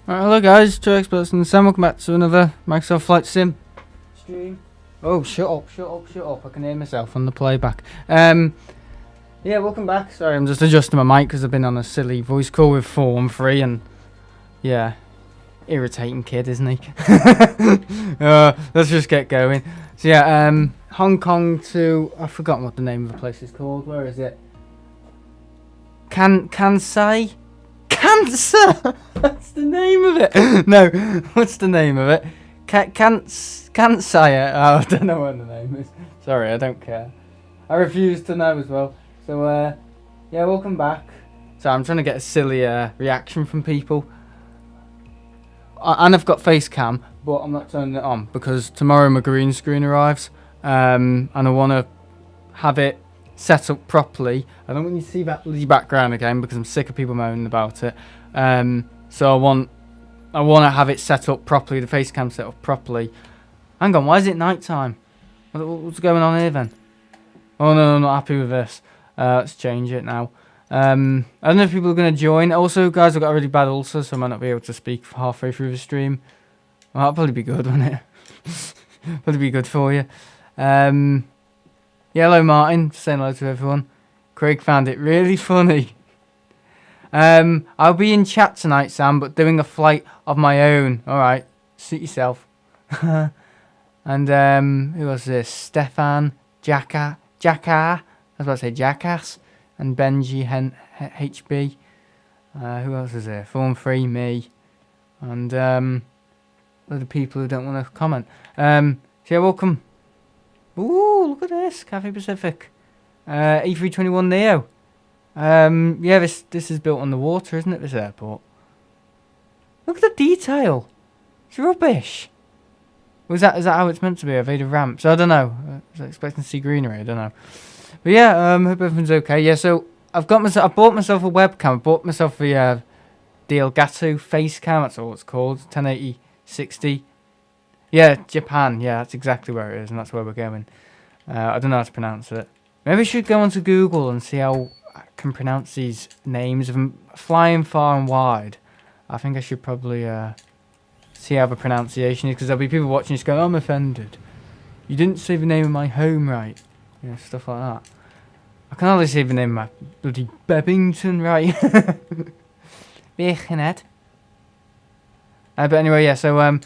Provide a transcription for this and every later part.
Alright, hello guys, two experts and Sam, welcome back to another Microsoft Flight Sim stream. Oh, shut up, I can hear myself on the playback. Yeah, welcome back. Sorry, I'm just adjusting my mic because I've been on a silly voice call with 413 and yeah, irritating kid, isn't he? Let's just get going. So yeah, Hong Kong to, I've forgotten what the name of the place is called, where is it? Kansai? Cancer! That's the name of it! No, what's the name of it? Kansai. Oh, I don't know what the name is. Sorry, I don't care. I refuse to know as well. So, yeah, welcome back. So I'm trying to get a silly reaction from people. And I've got face cam, but I'm not turning it on because tomorrow my green screen arrives. And I want to have it set up properly. I don't want you to see that bloody background again because I'm sick of people moaning about it. So I want to have it set up properly, the face cam set up properly. Hang on, why is it night time? What's going on here then? Oh no, I'm not happy with this. Let's change it now. I don't know if people are going to join. Also, guys, I've got a really bad ulcer, so I might not be able to speak for halfway through the stream. Well, that'll probably be good, won't it? Probably be good for you. Yeah, hello Martin, just saying hello to everyone. Craig found it really funny. I'll be in chat tonight, Sam, but doing a flight of my own. Alright, suit yourself. And who was this? Stefan, Jacka, I was about to say Jackass, and Benji HB. Who else is there? Form 3, me, and other people who don't want to comment. So yeah, welcome. Ooh, look at this, Cathay Pacific, A321Neo. Yeah, this is built on the water, isn't it? This airport. Look at the detail. It's rubbish. Is that how it's meant to be? I've made a ramp, so I don't know. I was expecting to see greenery. I don't know. But yeah, hope everything's okay. Yeah, so I bought myself a webcam. I bought myself a Elgato face cam. That's all it's called. 1080 60. Yeah, Japan. Yeah, that's exactly where it is, and that's where we're going. I don't know how to pronounce it. Maybe I should go onto Google and see how I can pronounce these names. If I'm flying far and wide, I think I should probably see how the pronunciation is, because there'll be people watching just going, I'm offended. You didn't say the name of my home right. Yeah, stuff like that. I can hardly say the name of my bloody Bebington right. Birkenhead. But anyway, yeah, so I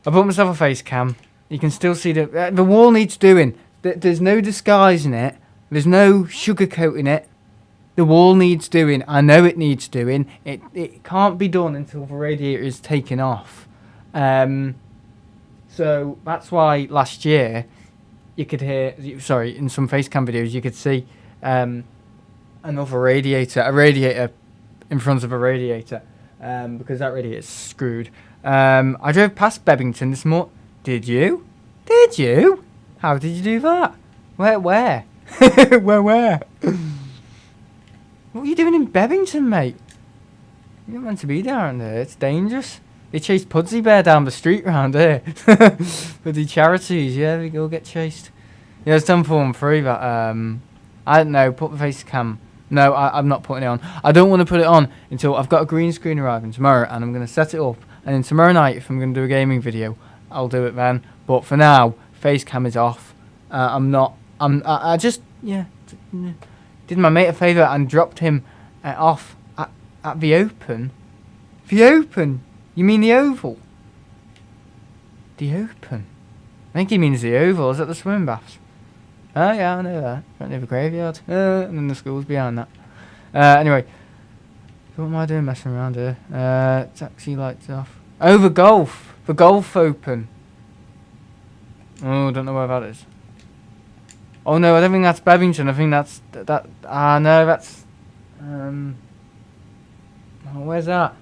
bought myself a face cam. You can still see the wall needs doing. There's no disguising it. There's no sugarcoating it. The wall needs doing. I know it needs doing. It can't be done until the radiator is taken off. So that's why last year you could hear. Sorry, in some face cam videos you could see another radiator, a radiator in front of a radiator, because that radiator's screwed. I drove past Bebington this morning. Did you? Did you? How did you do that? Where? Where? What are you doing in Bebington, mate? You're not meant to be down there. It's dangerous. They chased Pudsey Bear down the street round here. With the charities, yeah, they go get chased. Yeah, it's done 4 and 3, but I don't know, put the face cam. No, I'm not putting it on. I don't want to put it on until I've got a green screen arriving tomorrow, and I'm going to set it up. And then tomorrow night, if I'm going to do a gaming video, I'll do it then. But for now, face cam is off. I just, yeah, did my mate a favour and dropped him off at the Open. The Open? You mean the Oval? The Open? I think he means the Oval. Is that the swimming baths? Oh yeah, I know that. Right near the graveyard. And then the school's behind that. Anyway. What am I doing messing around here? Taxi lights off. Oh, the golf. The golf open. Oh, don't know where that is. Oh no, I don't think that's Bebington. I think that's no, that's oh, where's that?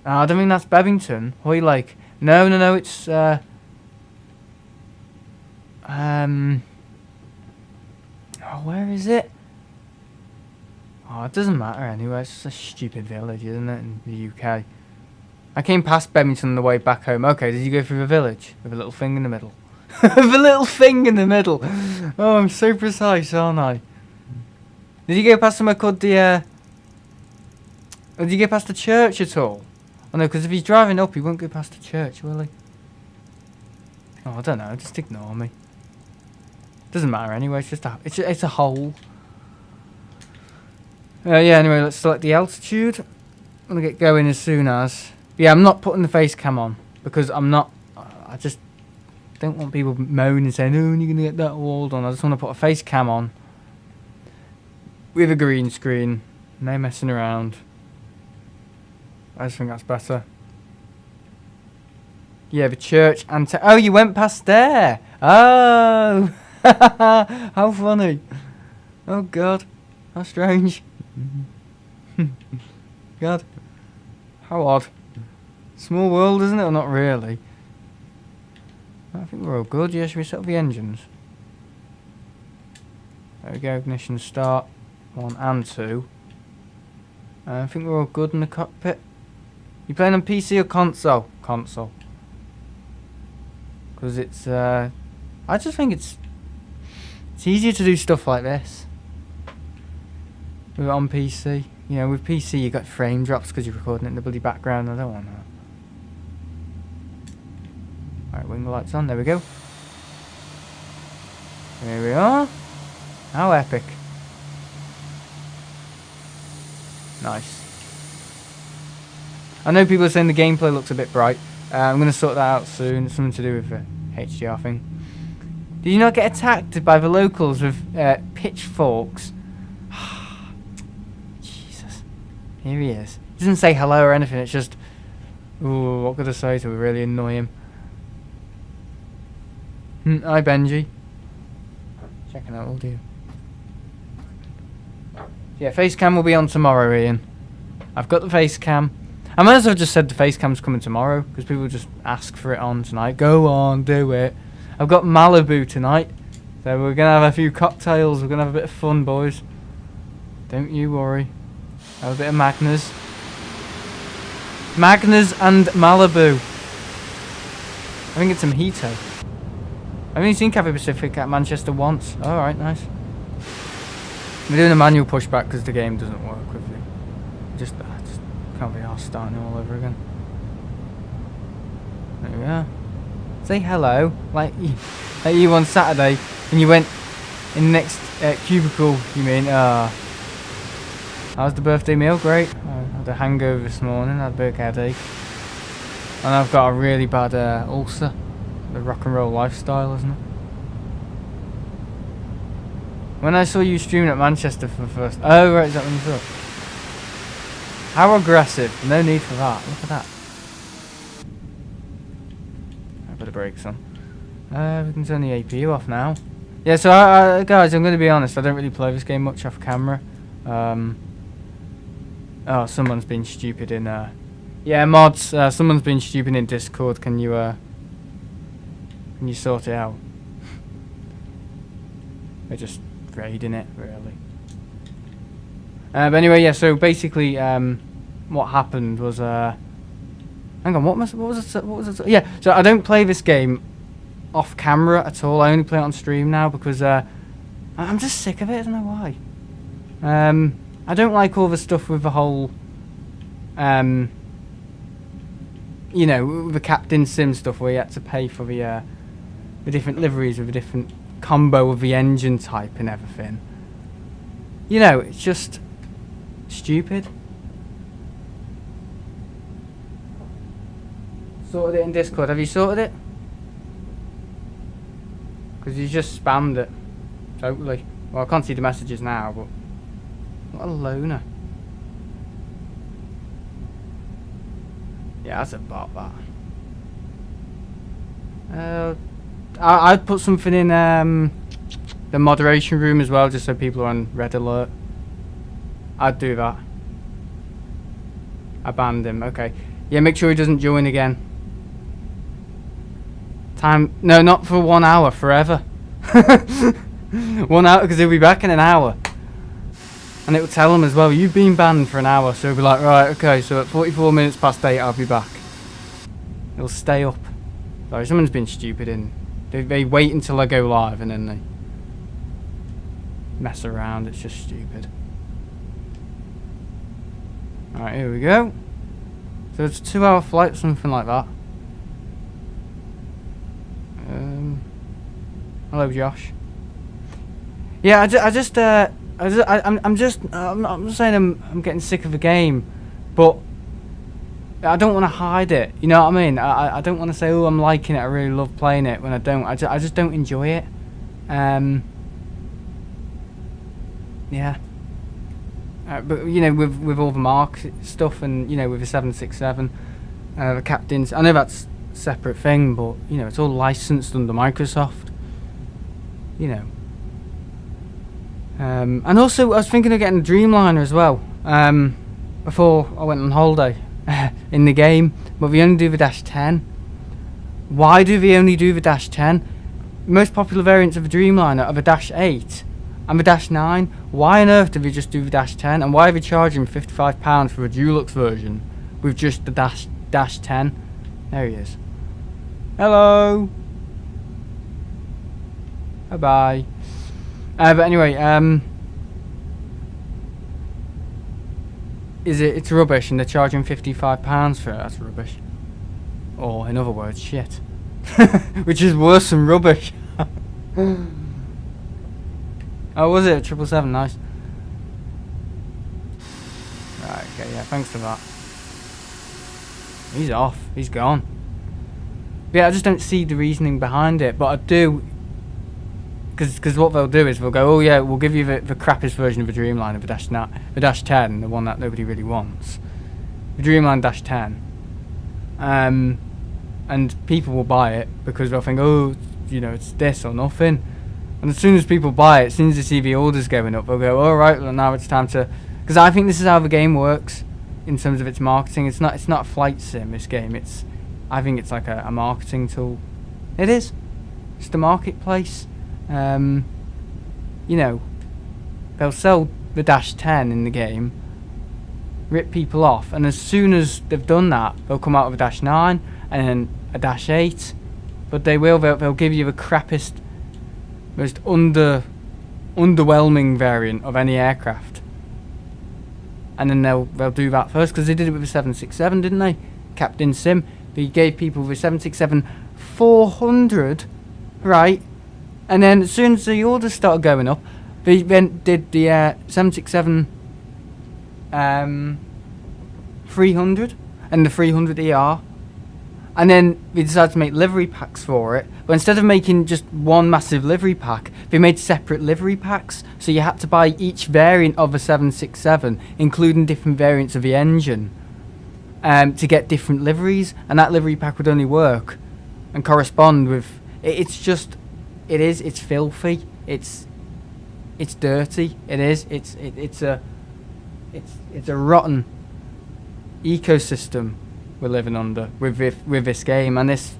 I don't think that's Bebington. Hoy Lake. No, it's oh, where is it? Oh, it doesn't matter anyway. It's just a stupid village, isn't it, in the UK? I came past Bebington on the way back home. Okay, did you go through the village with a little thing in the middle? The little thing in the middle. Oh, I'm so precise, aren't I? Did you go past somewhere called the? Did you go past the church at all? Oh no, because if he's driving up, he won't go past the church, will he? Oh, I don't know. Just ignore me. Doesn't matter anyway. It's just it's a hole. Yeah. Anyway, let's select the altitude. I'm gonna get going as soon as. Yeah, I'm not putting the face cam on because I'm not. I just don't want people moaning saying, "Oh, you're gonna get that walled on." I just want to put a face cam on with a green screen. No messing around. I just think that's better. Yeah, the church and oh, you went past there. Oh, how funny. Oh God, how strange. God, how odd. Small world, isn't it? Or not really. I think we're all good. Yeah, should we set up the engines? There we go. Ignition start. 1 and 2. I think we're all good in the cockpit. You playing on PC or console? Console. Because it's, I just think it's easier to do stuff like this. With it on PC. You know, with PC you got frame drops because you're recording it in the bloody background. I don't want that. Alright, wing lights on. There we go. There we are. How epic. Nice. I know people are saying the gameplay looks a bit bright. I'm going to sort that out soon. It's something to do with the HDR thing. Did you not get attacked by the locals with pitchforks? Jesus. Here he is. He doesn't say hello or anything. It's just, ooh, what could I say to really annoy him? Hi, Benji. Checking out all you. Yeah, face cam will be on tomorrow, Ian. I've got the face cam. I might as well have just said the face cam's coming tomorrow because people just ask for it on tonight. Go on, do it. I've got Malibu tonight, so we're gonna have a few cocktails. We're gonna have a bit of fun, boys. Don't you worry. Have a bit of Magners. Magners and Malibu. I think it's a mojito. I've only seen Cathay Pacific at Manchester once. Alright, nice. We're doing a manual pushback because the game doesn't work with me. Just can't be arsed starting all over again. There we are. Say hello, like you on Saturday, and you went in the next cubicle. You mean? How's the birthday meal? Great. I had a hangover this morning. I had a big headache, and I've got a really bad ulcer. The rock and roll lifestyle, isn't it? When I saw you streaming at Manchester for the first... Oh, right, is that when you saw it? How aggressive. No need for that. Look at that. I put the brakes on. We can turn the APU off now. Yeah, so, guys, I'm going to be honest. I don't really play this game much off camera. Oh, someone's been stupid in... Yeah, mods. Someone's been stupid in Discord. Can you sort it out? They're just raiding it, really. But anyway, yeah. So basically, what happened was, hang on. What was it? Yeah. So I don't play this game off camera at all. I only play it on stream now because I'm just sick of it. I don't know why. I don't like all the stuff with the whole, you know, the Captain Sim stuff where you had to pay for the different liveries with a different combo of the engine type and everything. You know, it's just stupid. Sorted it in Discord. Have you sorted it? Because you just spammed it. Totally. Well, I can't see the messages now, but what a loner. Yeah, that's a bot, that. I'd put something in the moderation room as well, just so people are on red alert. I'd do that. I banned him. Okay. Yeah, make sure he doesn't join again. Time. No, not for 1 hour. Forever. 1 hour, because he'll be back in an hour. And it will tell him as well, you've been banned for an hour. So he'll be like, right, okay, so at 44 minutes past 8, I'll be back. He'll stay up. Sorry, someone's been stupid in... They wait until I go live and then they mess around. It's just stupid. Alright, here we go. So it's a 2-hour flight, something like that. Hello, Josh. Yeah, I'm not saying I'm getting sick of the game, but I don't want to hide it. You know what I mean? I don't want to say, oh, I'm liking it, I really love playing it, when I don't. I just don't enjoy it. Yeah. But you know, with all the mark stuff, and you know, with the 767, the captains, I know that's a separate thing, but you know, it's all licensed under Microsoft. You know. And also, I was thinking of getting a Dreamliner as well. Before I went on holiday in the game, but we only do the -10. Why do they only do the -10? Most popular variants of the Dreamliner are the -8 and the -9. Why on earth do they just do the -10? And why are they charging £55 for a Dulux version with just the -10? There he is. Hello. Bye bye. But anyway, it's rubbish, and they're charging £55 for it. That's rubbish. Or in other words, shit. Which is worse than rubbish. Oh, was it 777? Nice. Right, okay, yeah, thanks for that. He's off. He's gone. But yeah, I just don't see the reasoning behind it, but I do. Because what they'll do is they'll go, oh yeah, we'll give you the crappiest version of the Dreamliner, the -10, the one that nobody really wants, the Dreamliner -10, and people will buy it because they'll think, oh, you know, it's this or nothing. And as soon as people buy it, as soon as they see the orders going up, they'll go, all right, well, now it's time to. Because I think this is how the game works in terms of its marketing. It's not a flight sim. This game, I think it's like a marketing tool. It is. It's the marketplace. You know, they'll sell the -10 in the game, rip people off, and as soon as they've done that, they'll come out with a -9 and then a -8. But they'll give you the crappiest, most underwhelming variant of any aircraft, and then they'll do that first, because they did it with the 767, didn't they? Captain Sim, they gave people the 767-400, right? And then as soon as the orders started going up, they then did the 767-300 and the 300ER. And then they decided to make livery packs for it. But instead of making just one massive livery pack, they made separate livery packs. So you had to buy each variant of a 767, including different variants of the engine, to get different liveries. And that livery pack would only work and correspond with... It's filthy. It's dirty. It is. It's a rotten ecosystem we're living under with this game and this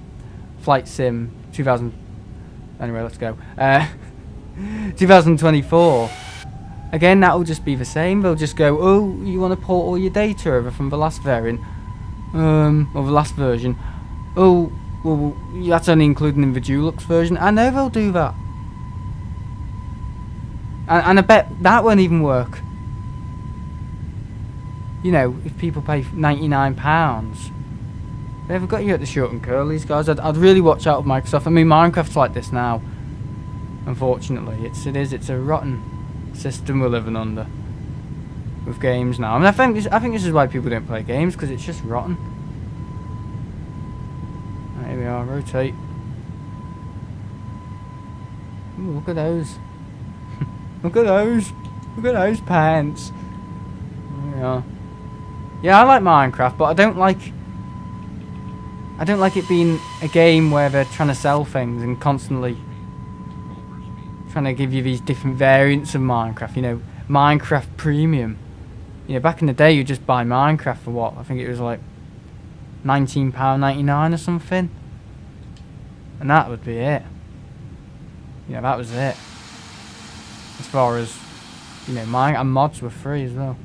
flight sim 2000. Anyway, let's go. 2024. Again, that will just be the same. They'll just go, oh, you want to port all your data over from the last variant, or the last version. Oh. Well, that's only including in the Dulux version. I know they'll do that. And I bet that won't even work. You know, if people pay £99. They've got you at the short and curlies, guys. I'd really watch out with Microsoft. I mean, Minecraft's like this now. Unfortunately, it's a rotten system we're living under with games now. I mean, I think this is why people don't play games, because it's just rotten. Here we are, rotate. Ooh, look at those. Look at those. Look at those pants. There we are. Yeah, I like Minecraft, but I don't like it being a game where they're trying to sell things and constantly trying to give you these different variants of Minecraft. You know, Minecraft Premium. You know, back in the day, you just buy Minecraft for what? I think it was like £19.99 or something. And that would be it. Yeah, that was it. As far as, you know, and mods were free as well.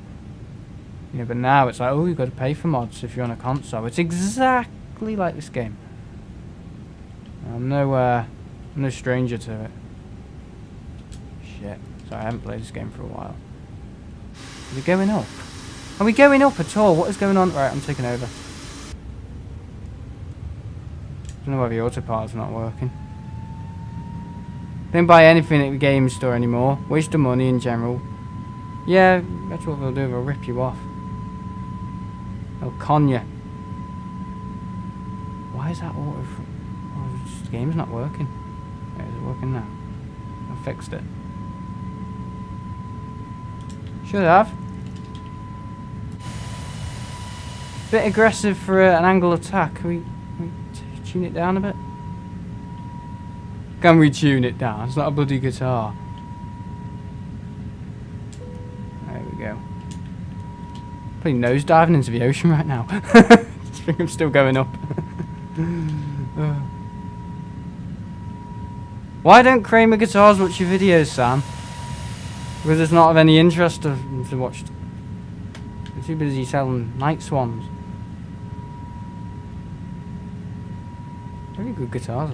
You know, but now it's like, oh, you've got to pay for mods if you're on a console. It's exactly like this game. I'm no stranger to it. Shit. Sorry, I haven't played this game for a while. Is it going up? Are we going up at all? What is going on? Right, I'm taking over. Don't know why the autopilot's not working. Don't buy anything at the game store anymore. Waste of money in general. Yeah, that's what they'll do. They'll rip you off. They'll con you. Why is that auto? Oh, the game's not working. Is it working now? I fixed it. Should have. Bit aggressive for an angle attack. Can we tune it down a bit? Can we tune it down? It's not a bloody guitar. There we go. Probably nosediving into the ocean right now. I think I'm still going up. Why don't Kramer Guitars watch your videos, Sam? Because it's not of any interest to watch. I'm too busy selling night swans. Very good guitars.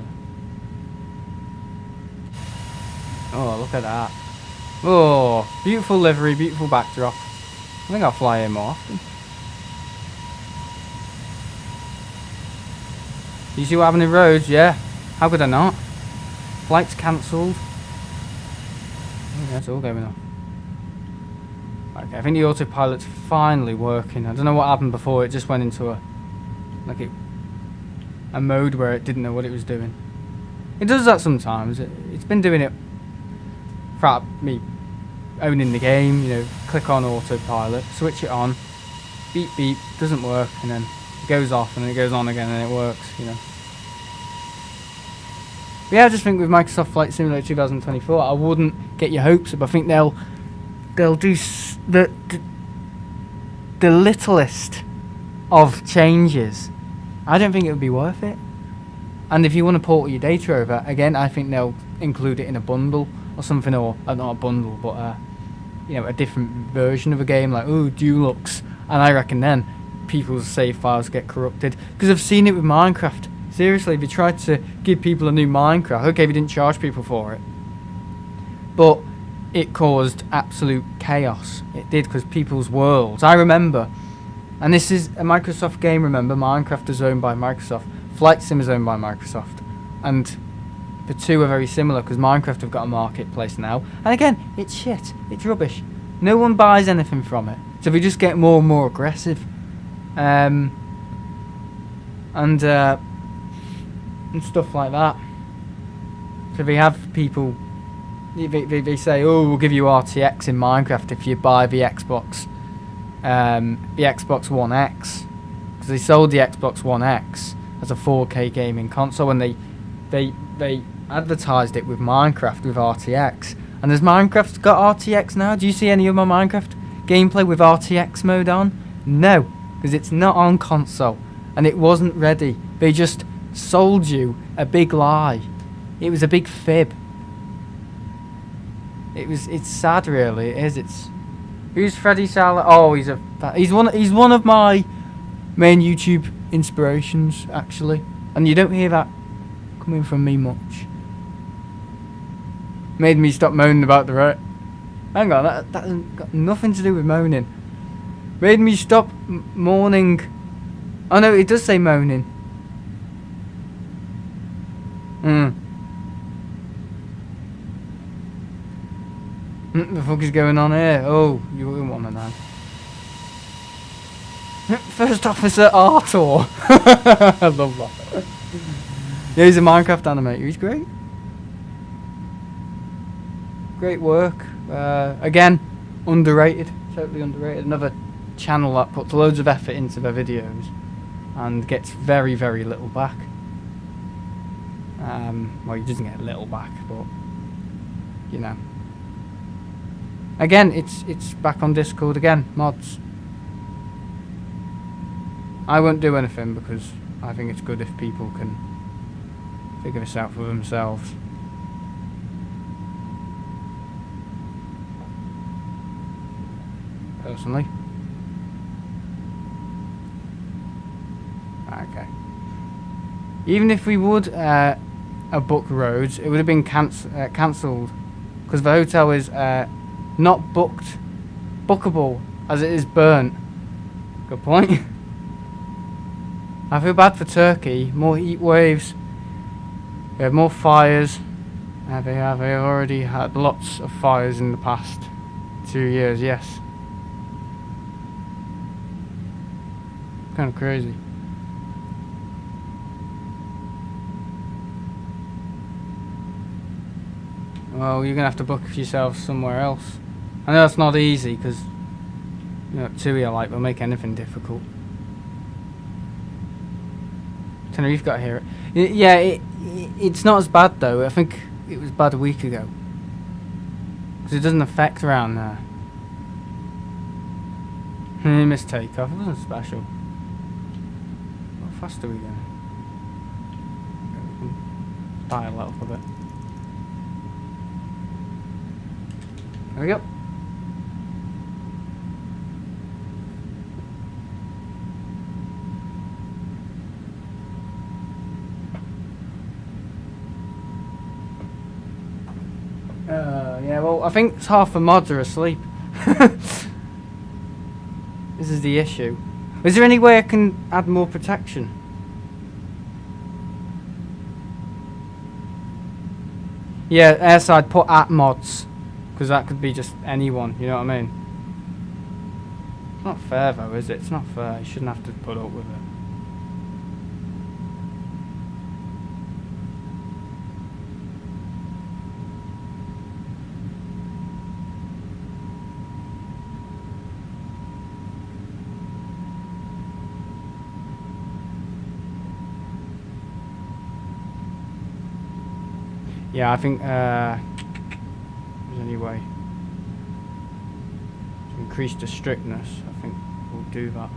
Oh, look at that. Oh, beautiful livery, beautiful backdrop. I think I'll fly here more often. You see what happened in roads? Yeah. How could I not? Flights cancelled. Oh, yeah, it's all going off. Okay, I think the autopilot's finally working. I don't know what happened before. It just went into a mode where it didn't know what it was doing. It does that sometimes. It's been doing it throughout me owning the game. You know, click on autopilot, switch it on, beep beep, doesn't work, and then it goes off, and then it goes on again, and it works. You know. But yeah, I just think with Microsoft Flight Simulator 2024, I wouldn't get your hopes up. I think they'll do the littlest of changes. I don't think it would be worth it. And if you want to port your data over, again, I think they'll include it in a bundle or something, or not a bundle, but you know, a different version of a game, like Dulux. And I reckon then people's save files get corrupted, because I've seen it with Minecraft. Seriously, if you tried to give people a new Minecraft, okay, we didn't charge people for it, but it caused absolute chaos. It did, because people's worlds. I remember, and this is a Microsoft game. Remember, Minecraft is owned by Microsoft. Flight Sim is owned by Microsoft, and the two are very similar, because Minecraft have got a marketplace now, and again, it's shit, it's rubbish, no one buys anything from it, so we just get more and more aggressive, and stuff like that. So they have people, they say, oh, we'll give you RTX in Minecraft if you buy the Xbox One X, because they sold the Xbox One X as a 4K gaming console, and they advertised it with Minecraft with RTX. And has Minecraft got RTX now? Do you see any of my Minecraft gameplay with RTX mode on? No, because it's not on console, and it wasn't ready. They just sold you a big lie. It was a big fib. It's sad, really. It is. Who's Freddie Sala? Oh, he's one of my main YouTube inspirations, actually, and you don't hear that coming from me much. Made me stop moaning about the road. Hang on, that hasn't got nothing to do with moaning. Made me stop mourning. Oh no, it does say moaning. The fuck is going on here? Oh, you wouldn't want to know. First Officer Arthur. I love that. Yeah, he's a Minecraft animator. He's great. Great work. Again, underrated. Totally underrated. Another channel that puts loads of effort into their videos and gets very, very little back. Well, he doesn't get a little back, but you know. Again, it's back on Discord again. Mods. I won't do anything, because I think it's good if people can figure this out for themselves. Personally. Okay. Even if we would have booked roads, it would have been cancelled, because the hotel is not bookable, as it is burnt. Good point. I feel bad for Turkey. More heat waves We have more fires. They have already had lots of fires in the past 2 years, yes. Kind of crazy. Well, you're going to have to book yourself somewhere else. I know it's not easy because, you know, TUI are like, they'll make anything difficult. Tenerife got to hear it. Yeah, it's not as bad though. I think it was bad a week ago. Because it doesn't affect around there. Missed takeoff. It wasn't special. How fast are we going? We can dial that up a bit. There we go. Yeah, well, I think it's half the mods are asleep. This is the issue. Is there any way I can add more protection? Yeah, airside put at mods. Because that could be just anyone, you know what I mean? It's not fair though, is it? It's not fair. You shouldn't have to put up with it. Yeah, I think there's any way to increase the strictness. I think we'll do that.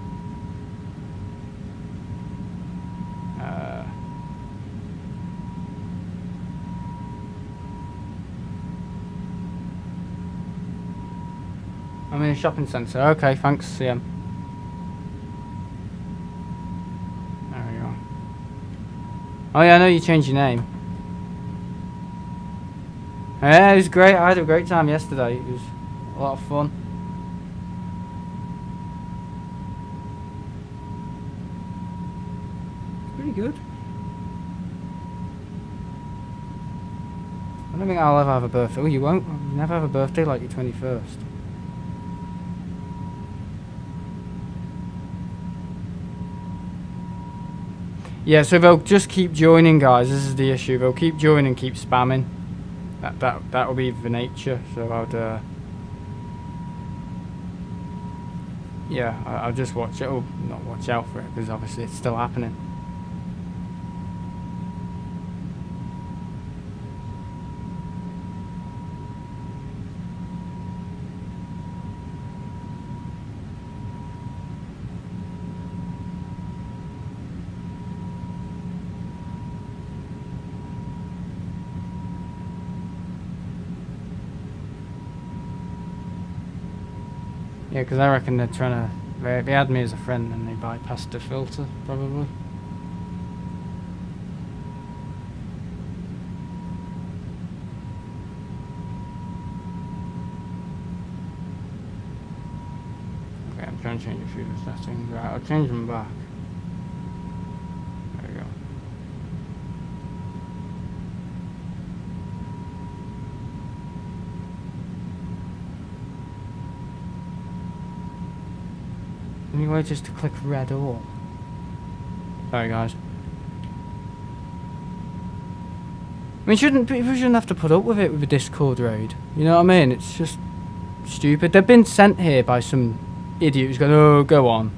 I'm in a shopping centre. Okay, thanks, CM. There we go. Oh yeah, I know you changed your name. Yeah, it was great. I had a great time yesterday. It was a lot of fun. It's pretty good. I don't think I'll ever have a birthday. Oh, you won't? You never have a birthday like your 21st. Yeah, so they'll just keep joining, guys. This is the issue. They'll keep joining and keep spamming. That will be the nature. So I'd yeah, I'll just watch it. Oh, not watch out for it because obviously it's still happening. Yeah, because I reckon they're trying to... They had me as a friend and they bypassed the filter, probably. Okay, I'm trying to change a few of the settings. Right, I'll change them back. There we go. Anyway, just to click red all. Sorry, guys. I mean, people shouldn't have to put up with it with a Discord raid. You know what I mean? It's just stupid. They've been sent here by some idiot who's going, oh, go on.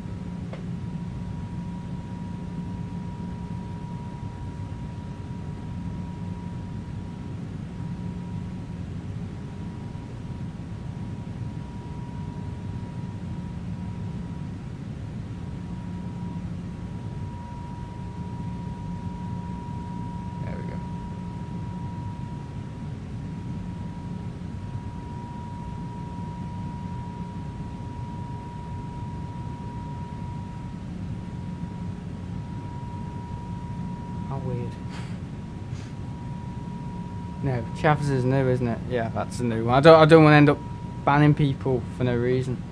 Weird. No, Chaffers is new, isn't it? Yeah, that's a new one. I don't want to end up banning people for no reason.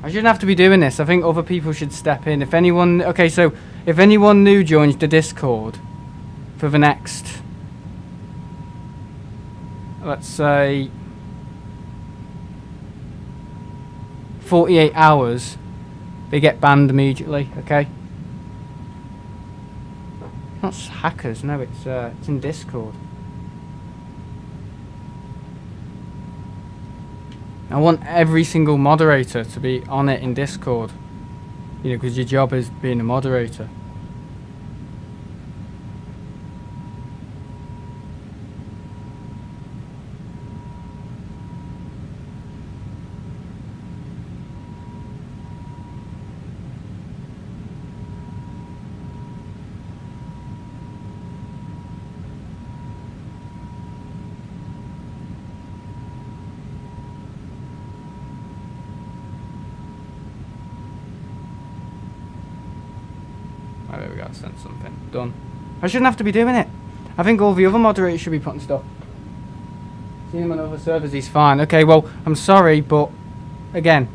I shouldn't have to be doing this. I think other people should step in. If anyone... Okay, so if anyone new joins the Discord for the next... Let's say... 48 hours, they get banned immediately, okay? Not hackers, no, it's in Discord. I want every single moderator to be on it in Discord. You know, because your job is being a moderator. Oh, there we go, sent something. Done. I shouldn't have to be doing it. I think all the other moderators should be putting stuff. Seen him on other servers, he's fine. Okay, well, I'm sorry, but again,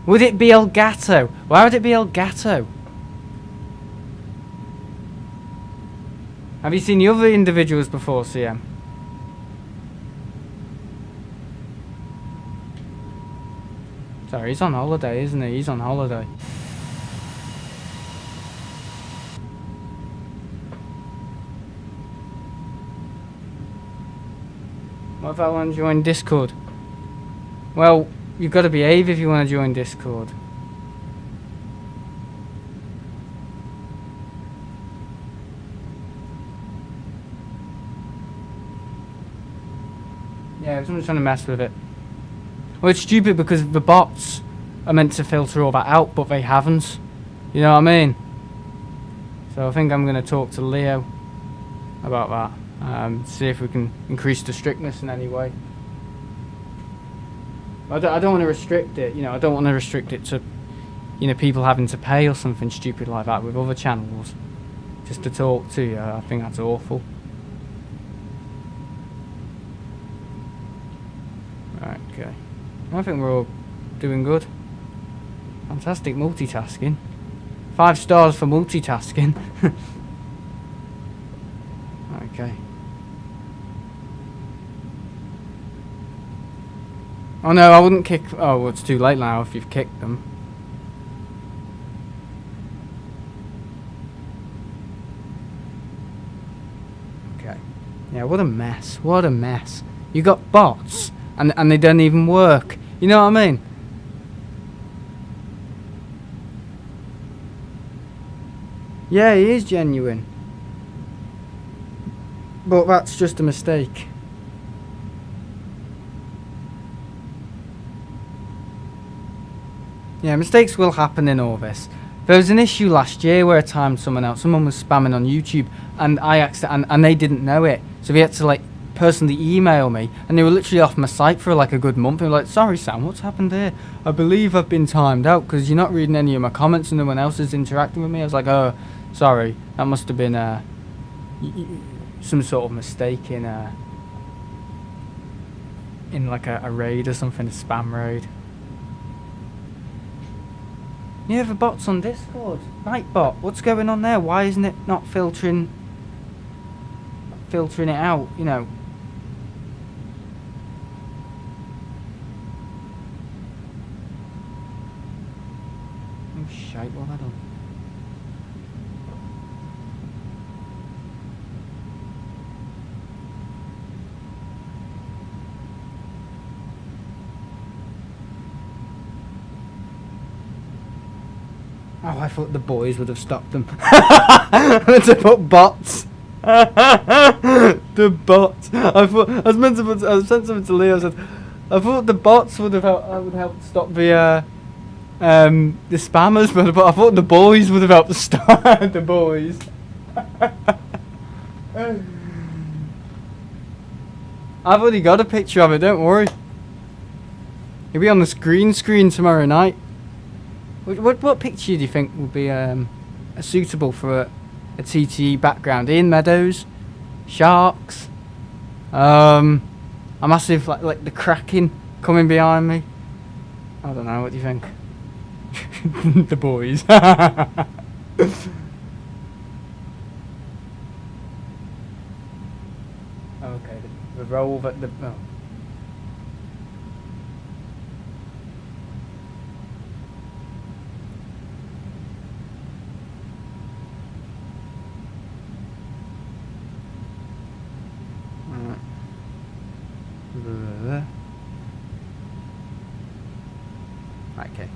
would it be Elgato? Why would it be Elgato? Have you seen the other individuals before, CM? Sorry, he's on holiday, isn't he? He's on holiday. What if I want to join Discord? Well, you've got to behave if you want to join Discord. Yeah, someone's trying to mess with it. Well, it's stupid because the bots are meant to filter all that out, but they haven't. You know what I mean? So I think I'm going to talk to Leo about that. See if we can increase the strictness in any way. I don't want to restrict it, you know, I don't want to restrict it to, you know, people having to pay or something stupid like that with other channels just to talk to you. I think that's awful. Right, okay. I think we're all doing good. Fantastic multitasking. 5 stars for multitasking. Okay. Oh no, I wouldn't kick... Oh, well, it's too late now if you've kicked them. Okay. Yeah, what a mess. What a mess. You got bots, and they don't even work. You know what I mean? Yeah, he is genuine. But that's just a mistake. Yeah, mistakes will happen in all this. There was an issue last year where I timed someone out. Someone was spamming on YouTube, and and they didn't know it. So they had to like personally email me, and they were literally off my site for like a good month. They were like, "Sorry, Sam, what's happened here? I believe I've been timed out because you're not reading any of my comments, and no one else is interacting with me." I was like, "Oh, sorry, that must have been some sort of mistake in like a raid or something, a spam raid." Yeah, the bot's on Discord. Nightbot, what's going on there? Why isn't it not filtering it out, you know? Oh shite, what have I done? Oh, I thought the boys would have stopped them. I meant to put bots. The bots. I sent something to Leo. I said, I thought the bots would help stop the spammers, but I thought the boys would have helped stop the boys. I've already got a picture of it. Don't worry. It'll be on the screen tomorrow night. What picture do you think would be suitable for a TTE background? Ian Meadows, sharks, a massive like the Kraken coming behind me. I don't know, what do you think? The boys. Okay, the roll that the... Oh. Okay. I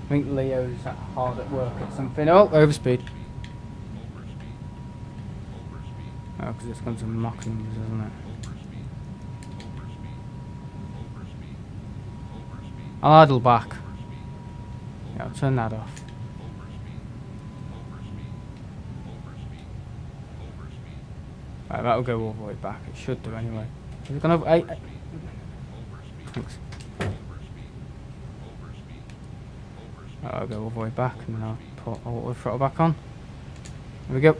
think Leo's hard at work at something. Oh, overspeed. Oh, because it's gone to mock numbers, isn't it? I'll idle back. Yeah, I'll turn that off. Right, that'll go all the way back. It should do anyway. Is it gone over 8? Thanks. I'll go all the way back and then I'll put all the throttle back on. There we go.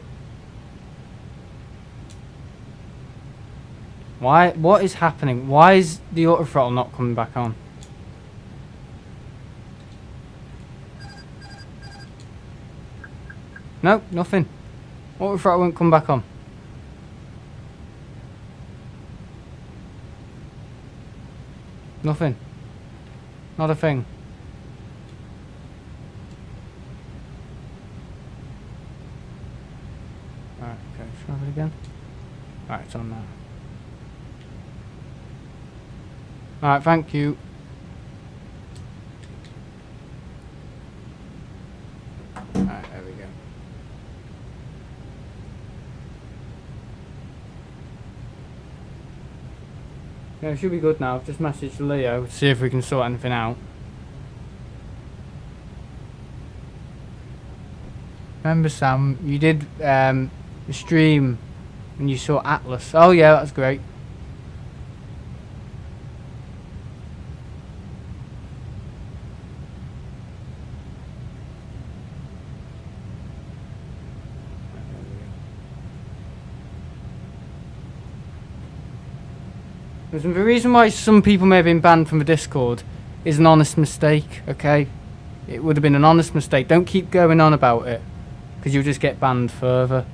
Why? What is happening? Why is the auto throttle not coming back on? No, nothing. Auto throttle won't come back on. Nothing. Not a thing. Alright, okay, try it again. Alright, it's on now. Alright, thank you. Alright, there we go. Yeah, it should be good now. I've just messaged Leo to see if we can sort anything out. Remember, Sam, you did the stream when you saw Atlas. Oh yeah, that's great. The reason why some people may have been banned from the Discord is an honest mistake, okay? It would have been an honest mistake. Don't keep going on about it, because you'll just get banned further.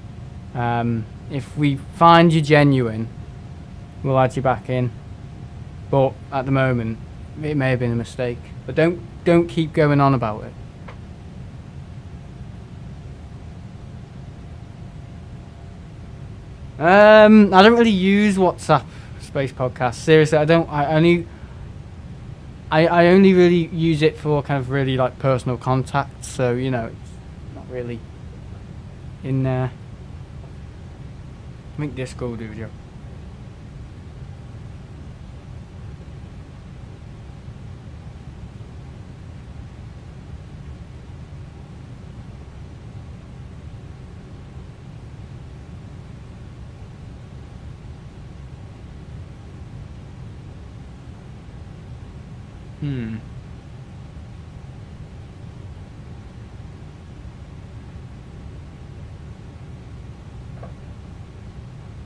If we find you genuine, we'll add you back in. But at the moment, it may have been a mistake. But don't keep going on about it. I don't really use WhatsApp Space Podcast. Seriously, I don't. I only really use it for kind of really like personal contacts. So you know, it's not really in there. I think Discord will do, Joe.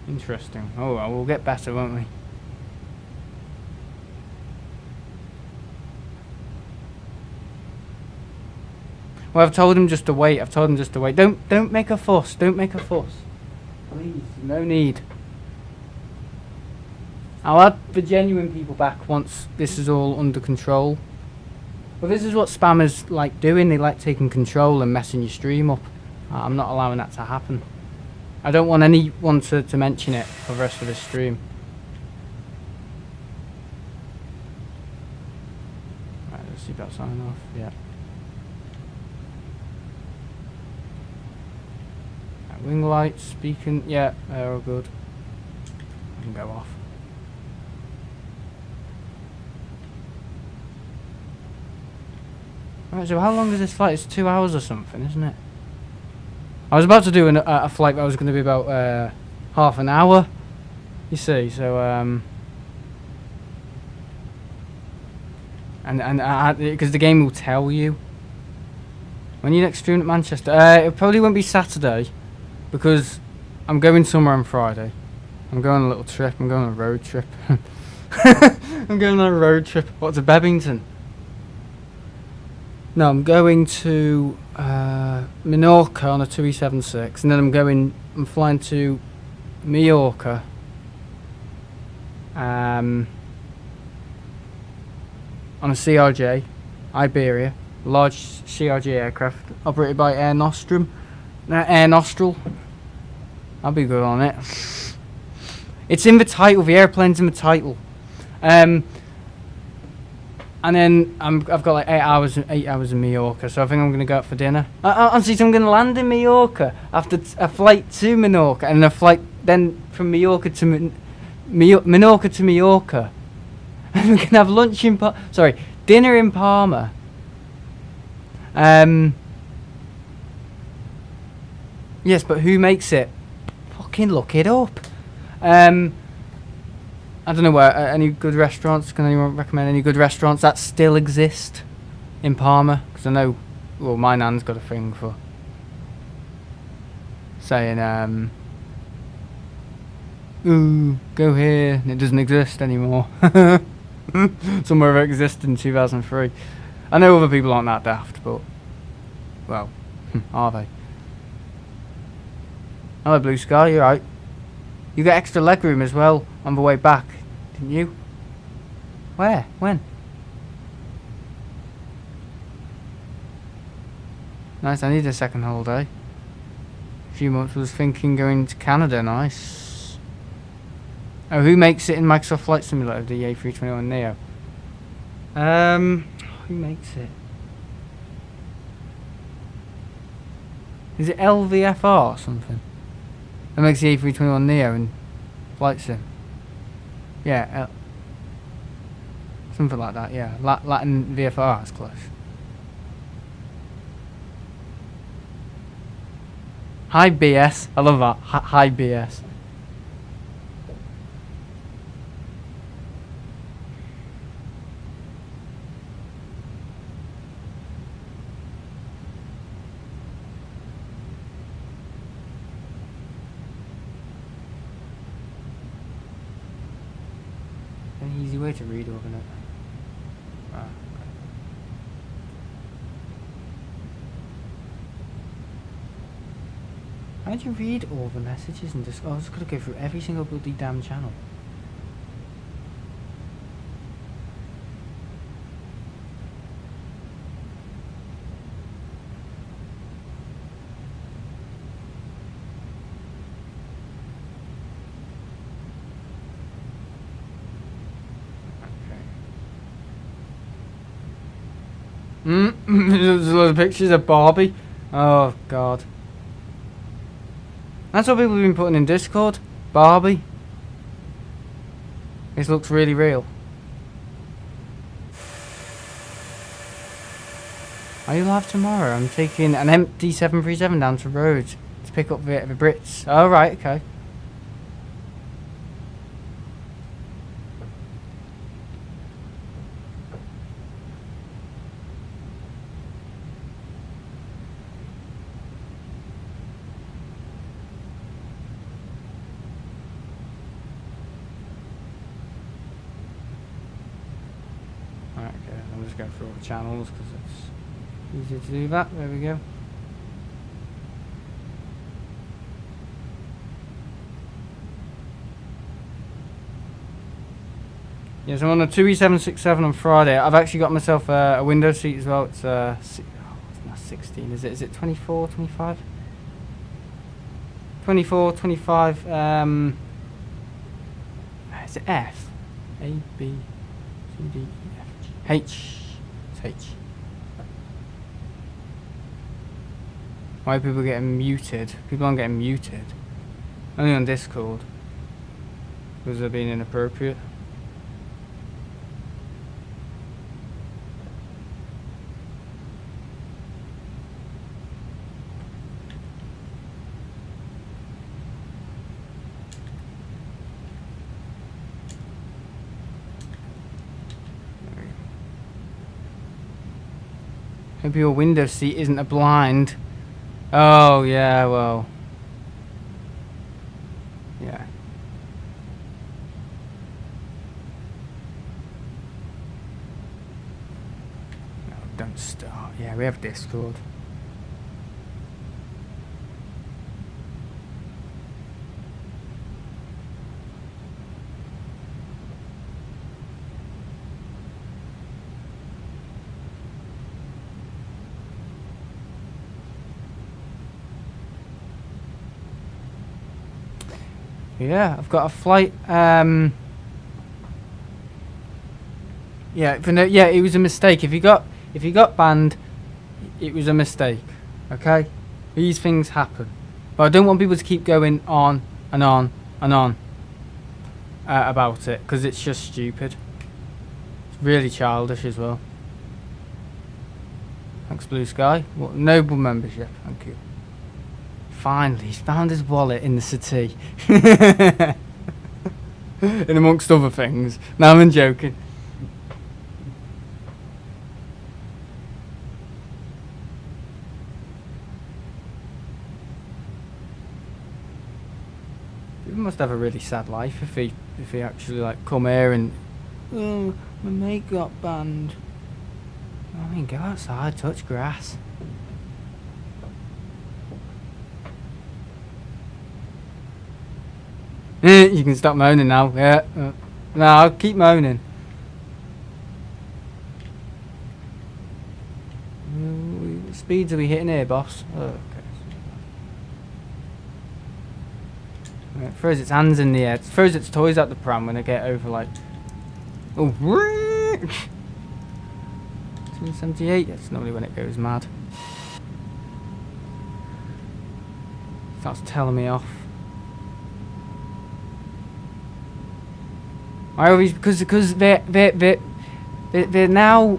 Interesting. Oh, well, we'll get better, won't we? Well, I've told him just to wait. Don't make a fuss. Don't make a fuss. Please, no need. I'll add the genuine people back once this is all under control. Well, this is what spammers like doing. They like taking control and messing your stream up. I'm not allowing that to happen. I don't want anyone to mention it for the rest of the stream. Right, let's see about signing off. Yeah. Right, wing lights, beacon. Yeah, they're all good. I can go off. Right, so how long is this flight? It's 2 hours or something, isn't it? I was about to do a flight that was going to be about half an hour, you see, so and because the game will tell you when you're next stream at Manchester. It probably won't be Saturday because I'm going somewhere on Friday. I'm going on a little trip. I'm going on a road trip. I'm going on a road trip. What, to Bebington? No, I'm going to Minorca on a 2E76, and then I'm flying to Mallorca. On a CRJ, Iberia, large CRJ aircraft operated by Air Nostril. I'll be good on it. It's in the title. The airplane's in the title. And then I've got like 8 hours in Mallorca, so I think I'm gonna go out for dinner. Honestly, so I'm gonna land in Mallorca after a flight to Minorca, and a flight then from Mallorca to Minorca to Mallorca, and we can have lunch in dinner in Palma. Yes, but who makes it? Fucking look it up. I don't know where any good restaurants. Can anyone recommend any good restaurants that still exist in Palma? Because I know, well, my nan's got a thing for saying, "Ooh, go here," and it doesn't exist anymore. Somewhere it existed in 2003. I know other people aren't that daft, but well, are they? Hello, Blue Sky. You're right. You get extra legroom as well on the way back, didn't you? Where? When? Nice, I need a second holiday. A few months was thinking going to Canada, nice. Oh, who makes it in Microsoft Flight Simulator, the A321Neo? Who makes it? Is it LVFR or something? That makes the A321Neo in Flight Sim. Yeah, something like that, yeah. Latin VFR is close. Hi BS, I love that. Hi BS. An easy way to read over it. Ah, okay. How do you read all the messages and just? Oh, I just gotta go through every single bloody damn channel. There's a lot of pictures of Barbie. Oh god. That's what people have been putting in Discord. Barbie. This looks really real. Are you live tomorrow? I'm taking an empty 737 down to Rhodes to pick up the Brits. Oh right, okay. Go through all the channels because it's easy to do that. There we go. Yeah, so I'm on a 2E767 on Friday. I've actually got myself a window seat as well. It's it's not 16, is it? Is it 24, 25? 24, 25. Is it F? A, B, C, D, E, F, G, H. H. Why are people getting muted? People aren't getting muted. Only on Discord. Because they're being inappropriate. Maybe your window seat isn't a blind. Oh, yeah, well. Yeah. No, don't Don't start. Yeah, we have Discord. Yeah, I've got a flight. Yeah, but no, yeah, it was a mistake. If you got banned, it was a mistake. Okay, these things happen, but I don't want people to keep going on and on and on about it because it's just stupid. It's really childish as well. Thanks, Blue Sky. What noble membership? Thank you. Finally, he's found his wallet in the city. And amongst other things. No, I'm joking. He must have a really sad life if he actually like come here and oh, my mate got banned. I mean, go outside, touch grass. You can stop moaning now. Yeah. No, I'll keep moaning. What speeds are we hitting here, boss? Oh, okay. Right, it throws its hands in the air. It throws its toys out the pram when I get over like... Oh, 278. That's normally when it goes mad. Starts telling me off. I always because they're now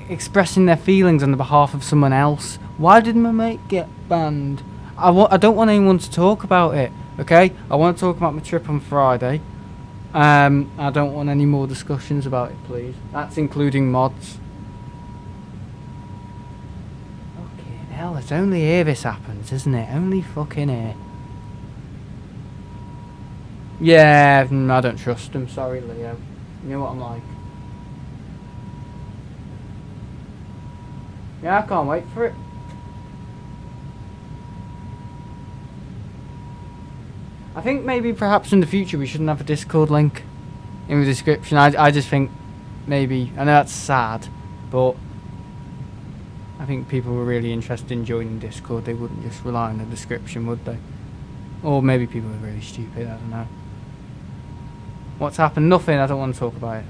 expressing their feelings on the behalf of someone else. Why did my mate get banned? I don't want anyone to talk about it. Okay, I want to talk about my trip on Friday. I don't want any more discussions about it, please. That's including mods. Fucking hell, it's only here this happens, isn't it? Only fucking here. Yeah, I don't trust him. Sorry, Leo. You know what I'm like. Yeah, I can't wait for it. I think maybe perhaps in the future we shouldn't have a Discord link in the description. I just think maybe, I know that's sad, but I think people were really interested in joining Discord. They wouldn't just rely on the description, would they? Or maybe people are really stupid, I don't know. What's happened? Nothing, I don't want to talk about it.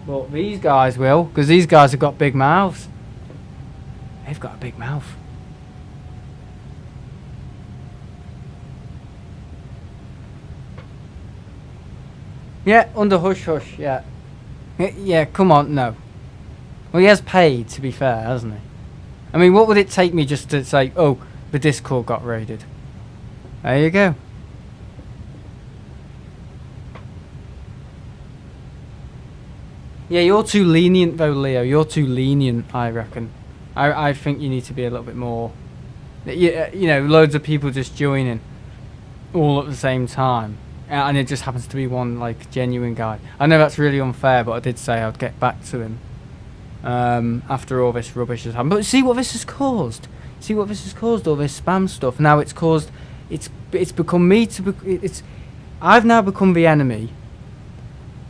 But these guys will, because these guys have got big mouths. They've got a big mouth. Yeah, under hush hush, yeah. Yeah, come on, no. Well, he has paid, to be fair, hasn't he? I mean, what would it take me just to say, oh, the Discord got raided? There you go. Yeah, you're too lenient though, Leo. You're too lenient, I reckon. I think you need to be a little bit more... You know, loads of people just joining all at the same time. And it just happens to be one, like, genuine guy. I know that's really unfair, but I did say I'd get back to him. After all this rubbish has happened. But see what this has caused? See what this has caused, all this spam stuff? Now it's caused... It's become me to... I've now become the enemy.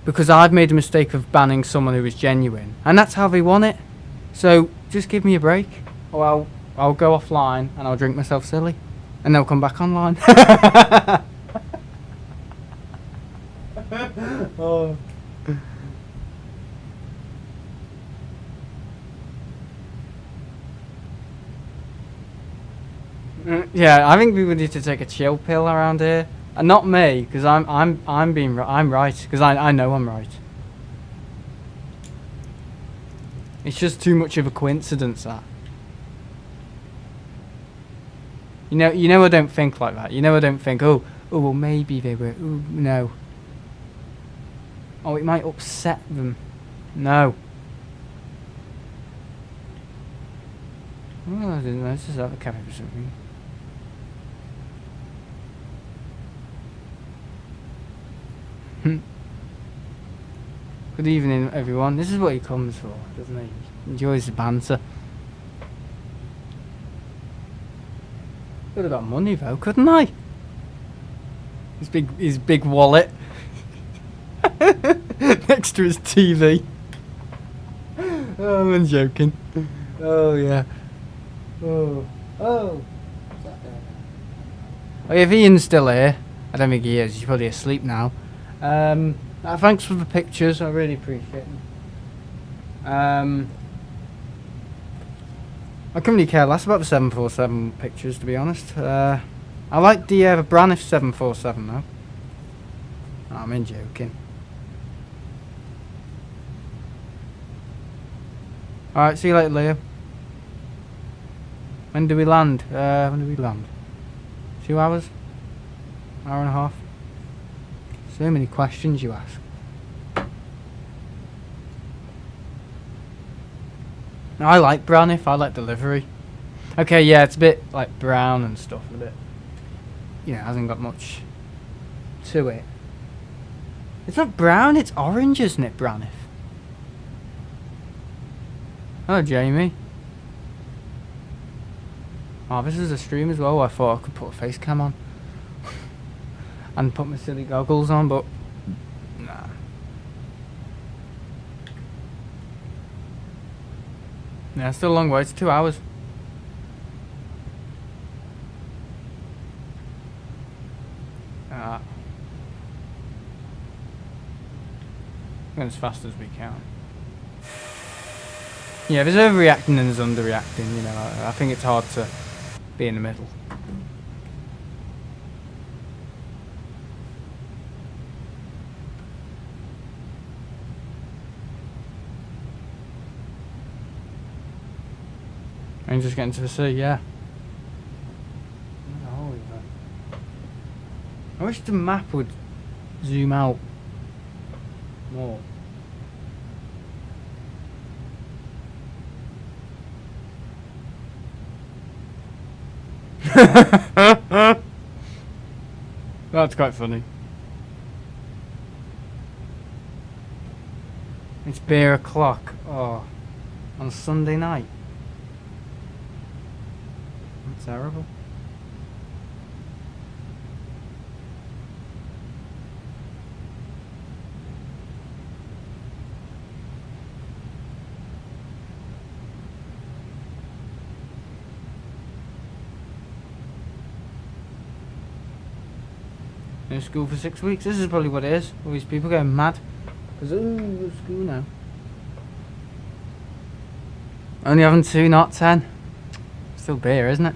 Because I've made the mistake of banning someone who is genuine. And that's how they want it. So, just give me a break. Or I'll go offline and I'll drink myself silly. And they'll come back online. Oh. Yeah, I think we would need to take a chill pill around here, and not me, because I'm right, because I know I'm right. It's just too much of a coincidence that. You know I don't think like that. You know I don't think, oh well maybe they were. Ooh, no. Oh, it might upset them. No. Oh, I didn't know. This is other cafe or something. Good evening, everyone. This is what he comes for, doesn't he? He enjoys the banter. Could have got money though, couldn't I? His big wallet next to his TV. Oh, I'm joking. Oh yeah. Oh. Oh yeah, if Ian's still here, I don't think he is. He's probably asleep now. Thanks for the pictures. I really appreciate them. I couldn't really care less about the 747 pictures, to be honest. I like the Braniff 747 though. Oh, I'm joking. Alright, see you later, Leo. When do we land? 2 hours? Hour and a half? So many questions you ask. I like Braniff, I like delivery. Okay, yeah, it's a bit like brown and stuff, a bit, you know, hasn't got much to it. It's not brown, it's orange, isn't it, Braniff? Hello, Jamie. Oh, this is a stream as well. I thought I could put a face cam on and put my silly goggles on, but nah. Yeah, it's still a long way. It's 2 hours. Going as fast as we can. Yeah, there's overreacting and there's underreacting, you know. I think it's hard to be in the middle. I'm just getting to the sea, yeah. Oh, yeah. I wish the map would zoom out more. That's quite funny. It's beer o'clock. Oh, on Sunday night. That's terrible. No school for 6 weeks. This is probably what it is. All these people going mad. Because, ooh, school now. Only having 2, not 10. Still beer, isn't it?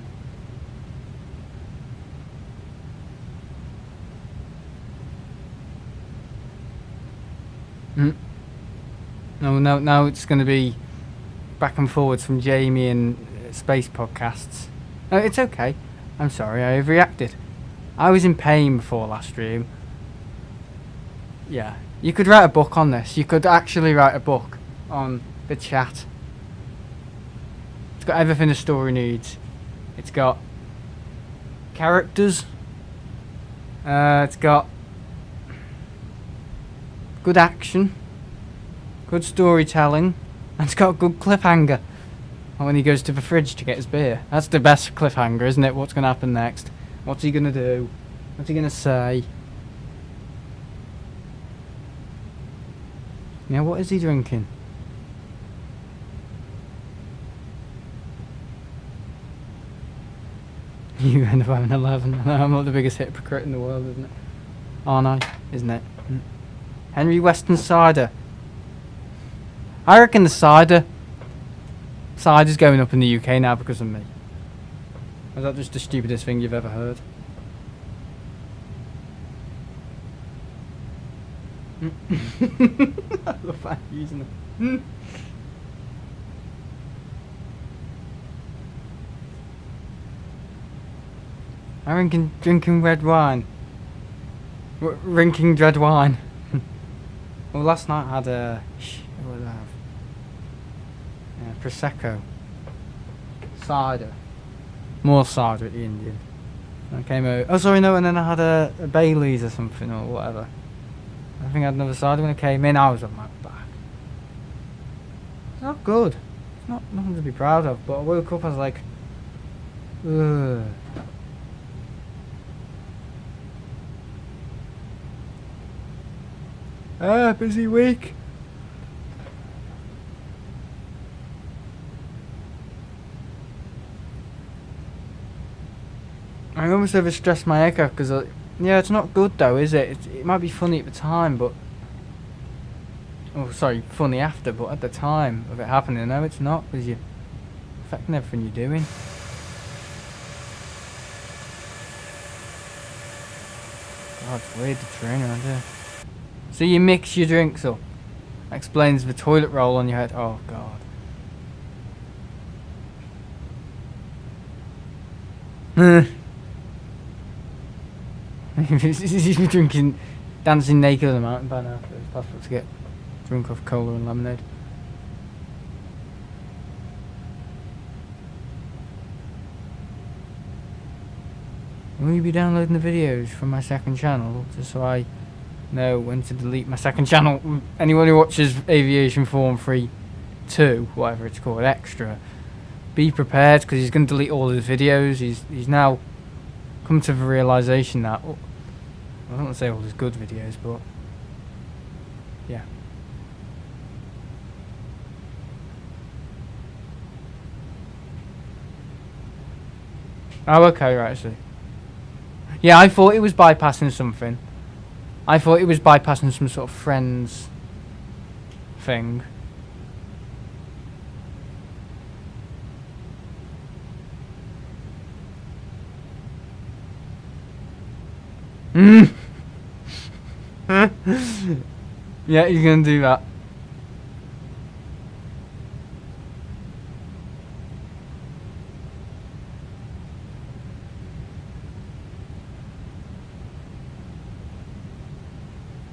No, it's going to be back and forwards from Jamie and space podcasts. No, it's okay. I'm sorry, I overreacted. I was in pain before last stream. Yeah. You could write a book on this. You could actually write a book on the chat. It's got everything a story needs. It's got characters. It's got good action. Good storytelling. And it's got a good cliffhanger. And when he goes to the fridge to get his beer. That's the best cliffhanger, isn't it? What's going to happen next? What's he going to do? What's he going to say? Yeah, what is he drinking? You end up having 11. I'm not the biggest hypocrite in the world, isn't it? Aren't I? Isn't it? Henry Weston cider. I reckon the cider's going up in the UK now because of me. Is that just the stupidest thing you've ever heard? I love that using it. I reckon drinking red wine. Drinking red wine. Well, last night I had what did I have? Prosecco. Cider. More cider at the Indian. I came out. Oh, sorry, no, and then I had a Bailey's or something or whatever. I think I had another side when I came in. I was on my back. It's not good. It's not nothing to be proud of. But I woke up, I was like, ugh. Busy week. I almost overstressed my aircraft because, yeah, it's not good though, is it? It might be funny at the time, but... Oh, sorry, funny after, but at the time of it happening, no, it's not, because you're affecting everything you're doing. God, it's weird to train around here. So you mix your drinks up. That explains the toilet roll on your head. Oh, God. He's been drinking, dancing naked on the mountain by now. So it's possible to get drunk off cola and lemonade. Will you be downloading the videos from my second channel, just so I know when to delete my second channel? Anyone who watches Aviation Form 3 2, whatever it's called, extra, be prepared, because he's going to delete all his videos. He's now come to the realisation that, I don't want to say all his good videos, but yeah. Oh, okay, right, I see. Yeah, I thought it was bypassing something. I thought it was bypassing some sort of friends thing. Yeah, you're gonna do that.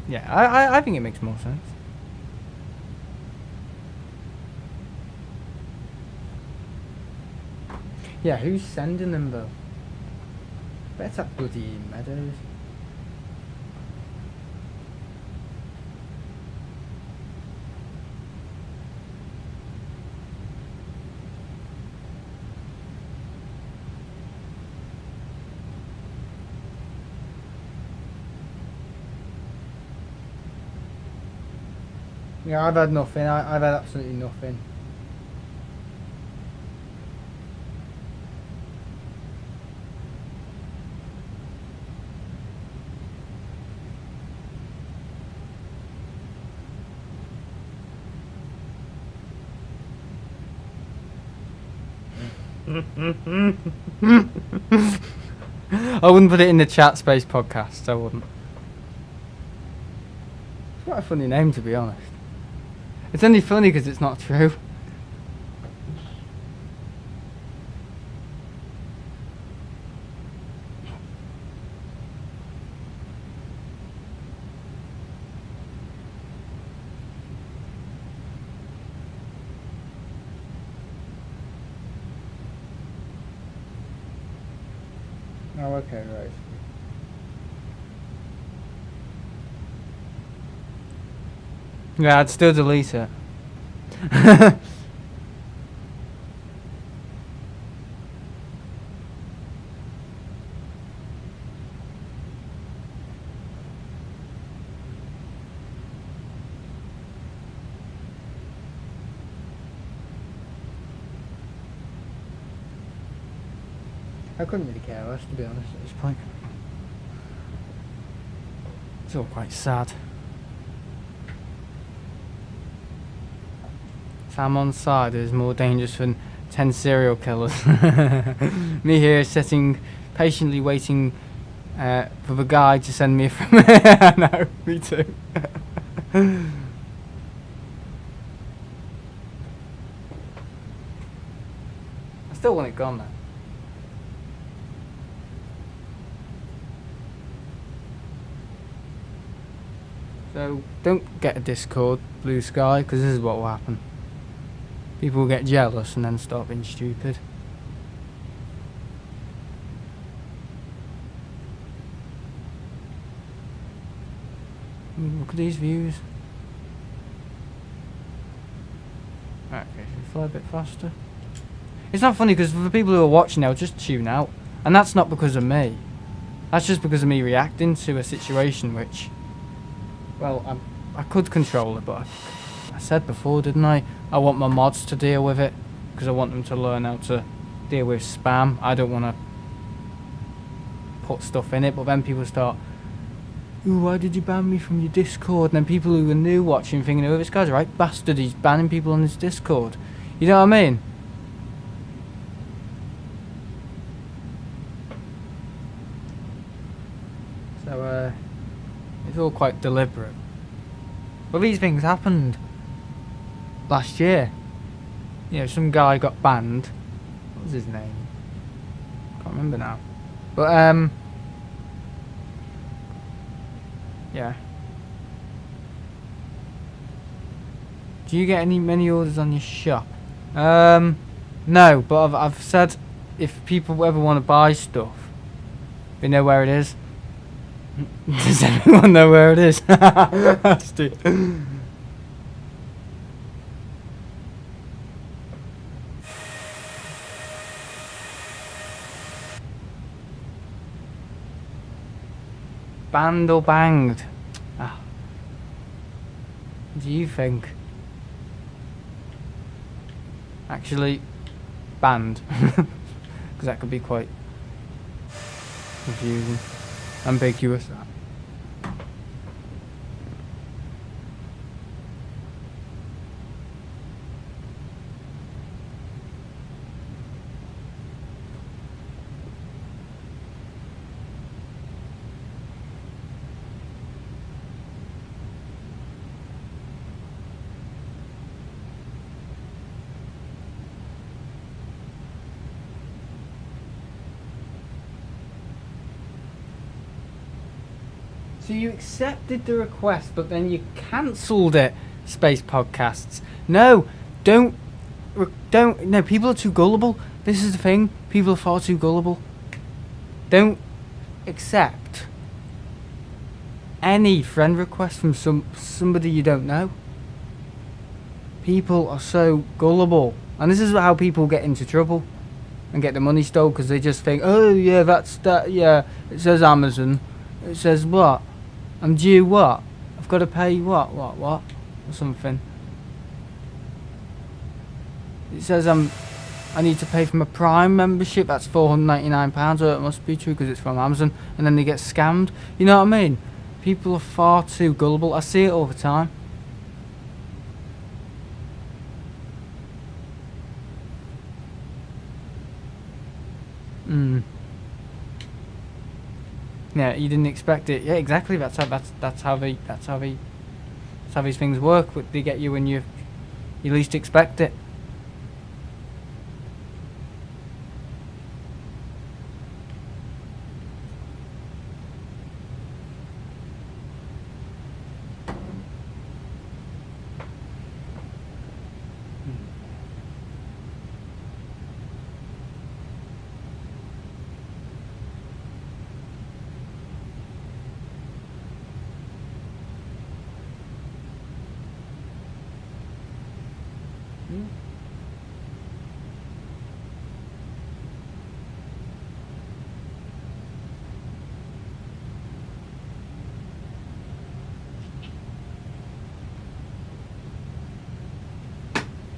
Yeah, I think it makes more sense. Yeah, who's sending them though? Bet that bloody Meadows. Yeah, I've had nothing. I've had absolutely nothing. I wouldn't put it in the chat space podcast. I wouldn't. It's quite a funny name, to be honest. It's only funny because it's not true. Oh, okay, right. Yeah, I'd still delete it. I couldn't really care less, to be honest, at this point. It's all quite sad. Sam on side is more dangerous than 10 serial killers. Me here sitting, patiently waiting for the guy to send me from I know, me too. I still want it gone though. So don't get a Discord, Blue Sky, because this is what will happen. People will get jealous and then start being stupid. Look at these views. Right, okay, should we fly a bit faster? It's not funny because for the people who are watching, they'll just tune out. And that's not because of me. That's just because of me reacting to a situation which, well, I could control it, but I said before, didn't I? I want my mods to deal with it because I want them to learn how to deal with spam. I don't want to put stuff in it, but then people start, ooh, why did you ban me from your Discord? And then people who are new watching thinking, oh, this guy's a right bastard, he's banning people on his Discord. You know what I mean? So, it's all quite deliberate. But these things happened last year. You know, some guy got banned. What was his name? Can't remember now. But, yeah. Do you get many orders on your shop? No, but I've said if people ever want to buy stuff, they know where it is. Does everyone know where it is? Banned or banged? Ah. What do you think? Actually, banned. Because that could be quite confusing. Ambiguous. So you accepted the request, but then you cancelled it, Space Podcasts. No, no, people are too gullible. This is the thing, people are far too gullible. Don't accept any friend request from somebody you don't know. People are so gullible. And this is how people get into trouble and get the money stole, because they just think, oh yeah, yeah, it says Amazon. It says what? I'm due what? I've got to pay what? Or something. It says I need to pay for my Prime membership. That's £499. Oh, it must be true because it's from Amazon. And then they get scammed. You know what I mean? People are far too gullible. I see it all the time. Yeah, you didn't expect it. Yeah, exactly. That's how these things work. They get you when you least expect it.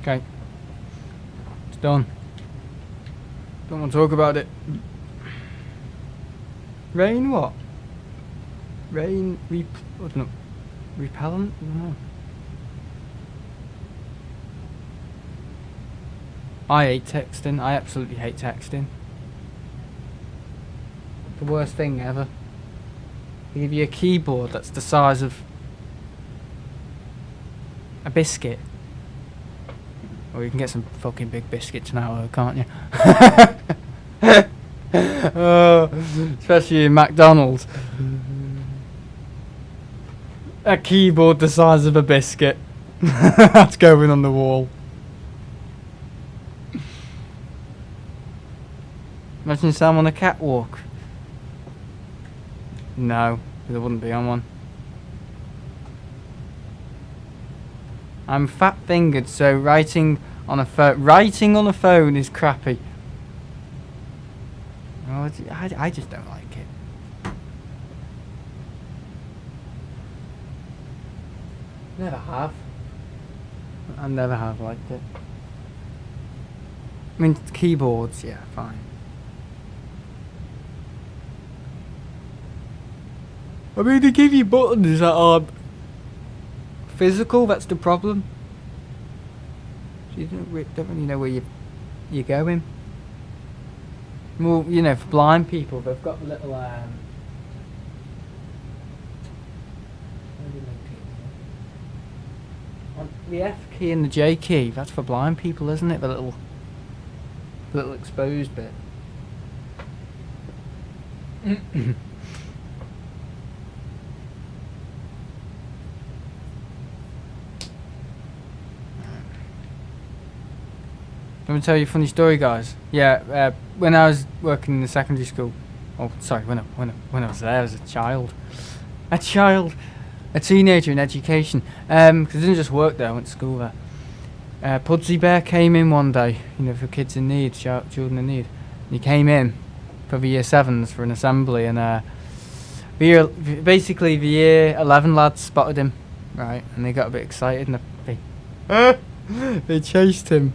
Okay. It's done. Don't want to talk about it. Rain what? Rain I don't know. Repellent? I don't know. I hate texting. I absolutely hate texting. The worst thing ever. They give you a keyboard that's the size of a biscuit. Or you can get some fucking big biscuits now, can't you? Especially in McDonald's. A keyboard the size of a biscuit. That's going on the wall. Imagine Sam on a catwalk. No, because I wouldn't be on one. I'm fat-fingered, so writing on a phone is crappy. Oh, I just don't like it. Never have. I never have liked it. I mean, keyboards, yeah, fine. I mean, they give you buttons that are physical, that's the problem. So you don't really know where you're going. Well, you know, for blind people, they've got little the F key and the J key, that's for blind people, isn't it? The little exposed bit. Let me tell you a funny story, guys. Yeah, when I was working in the secondary school, oh, sorry, when I was there as a teenager in education, because I didn't just work there, I went to school there. Pudsey Bear came in one day, you know, for kids in need, children in need. And he came in for the year 7s for an assembly, and basically the year 11 lads spotted him, right, and they got a bit excited, and they chased him.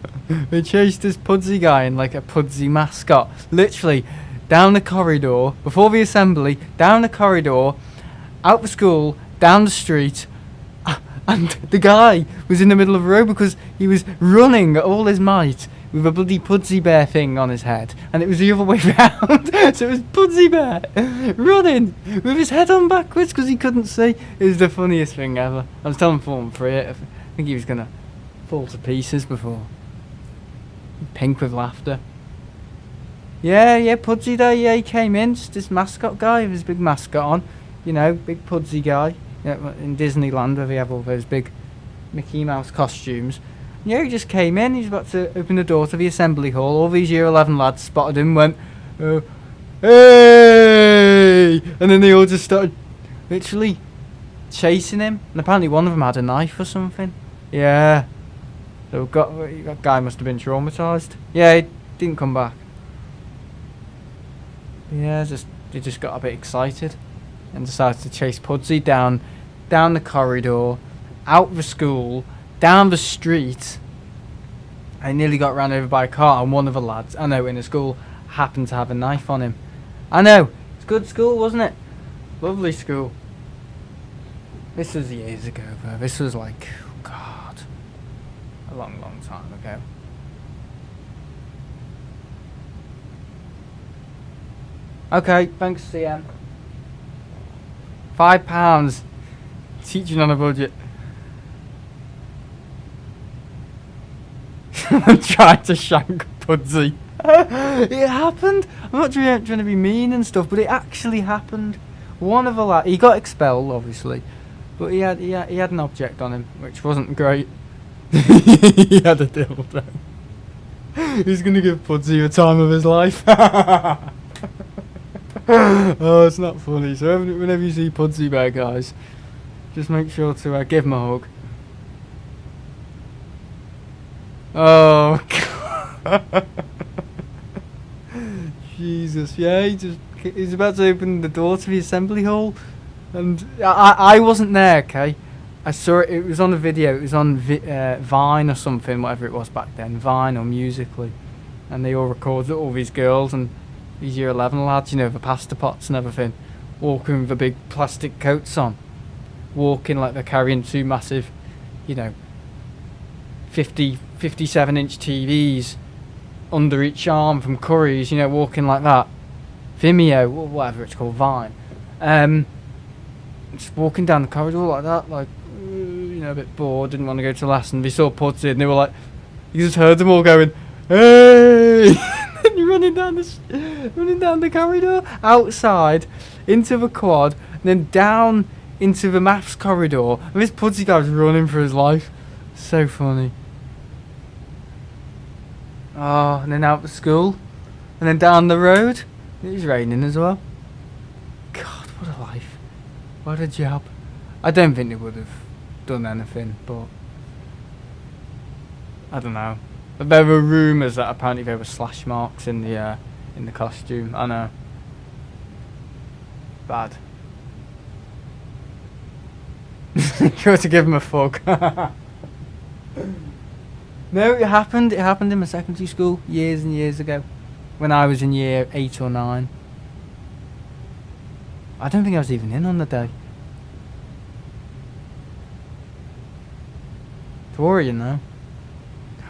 They chased this Pudsey guy in like a Pudsey mascot, literally down the corridor before the assembly, down the corridor, out the school, down the street, and the guy was in the middle of the road because he was running at all his might with a bloody Pudsey Bear thing on his head, and it was the other way round. So it was Pudsey Bear running with his head on backwards because he couldn't see. It was the funniest thing ever. I was telling Form 3 I think he was gonna fall to pieces before. Pink with laughter. Yeah, Pudsey there, yeah, he came in, just this mascot guy with his big mascot on, you know, big Pudsey guy, you know, in Disneyland where they have all those big Mickey Mouse costumes. Yeah, he just came in, he was about to open the door to the assembly hall, all these year 11 lads spotted him, went, hey! And then they all just started literally chasing him, and apparently one of them had a knife or something. Yeah. So that guy must have been traumatised. Yeah, he didn't come back. Yeah, he just got a bit excited and decided to chase Pudsey down the corridor, out the school, down the street. I nearly got ran over by a car, and one of the lads, I know, in the school, happened to have a knife on him. I know, it's good school, wasn't it? Lovely school. This was years ago, though. This was like, God, a long time ago. Okay, thanks, CM. £5. Teaching on a budget. I'm trying to shank Pudsey. It happened. I'm not trying to be mean and stuff, but it actually happened. One of the lads, he got expelled, obviously, but he had an object on him, which wasn't great. He had a dildo. He's gonna give Pudsey the time of his life. Oh, it's not funny. So whenever you see Pudsey Bear, guys, just make sure to give him a hug. Oh God. Jesus, yeah, he's about to open the door to the assembly hall, and I wasn't there, okay? I saw it, it was on a video, it was on Vine or something, whatever it was back then, Vine or Musically, and they all recorded all these girls and these year 11 lads, you know, the pasta pots and everything, walking with the big plastic coats on, walking like they're carrying two massive, you know, 57-inch TVs under each arm from Curry's, you know, walking like that. Vimeo, whatever it's called, Vine. Just walking down the corridor like that, like, you know, a bit bored, didn't want to go to the lesson. They saw Pudsey and they were like, you just heard them all going, hey! And running down the corridor, outside, into the quad, and then down into the maths corridor. And this Pudsey guy was running for his life. So funny. Oh, and then out to school, and then down the road. It was raining as well. God, what a life. What a job. I don't think they would have done anything, but I don't know. But there were rumours that apparently there were slash marks in the costume. I know. Bad. Got to give him a fuck. No, it happened. It happened in my secondary school years and years ago, when I was in year 8 or 9. I don't think I was even in on the day. It's worrying though.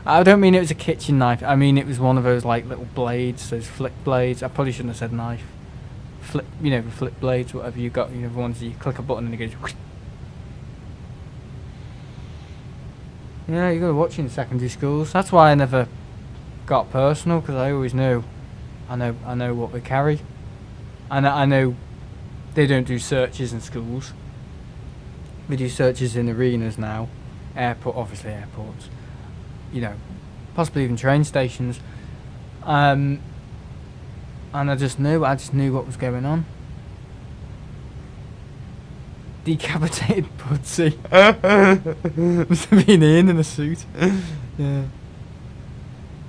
I don't mean it was a kitchen knife. I mean it was one of those like little blades, those flip blades. I probably shouldn't have said knife. Flip, you know, the flip blades, whatever you got. You know, the ones that you click a button and it goes. Whoosh. Yeah, you got to watch in secondary schools. That's why I never got personal, because I always knew. I know what they carry. I know they don't do searches in schools. They do searches in arenas now. Obviously airports. You know, possibly even train stations. And I just knew what was going on. Decapitated pudsey. Must have been in a suit. Yeah.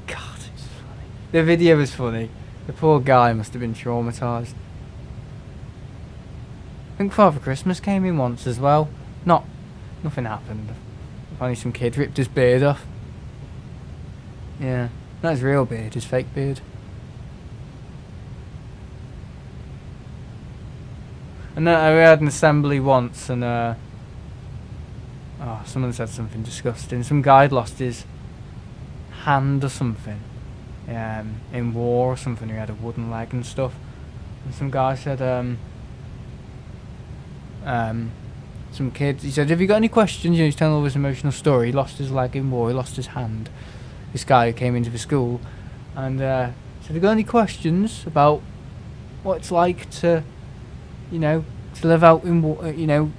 God, it's funny. The video was funny. The poor guy must have been traumatised. I think Father Christmas came in once as well. Nothing happened. Apparently some kid ripped his beard off. Yeah. Not his real beard, his fake beard. And we had an assembly once, and someone said something disgusting. Some guy had lost his hand or something, in war or something. He had a wooden leg and stuff. And some guy said, some kid, he said, "Have you got any questions?" You know, he's telling all this emotional story. He lost his leg in war. He lost his hand. This guy who came into the school, and said, "Have you got any questions about what it's like to, you know, to live out in, you know,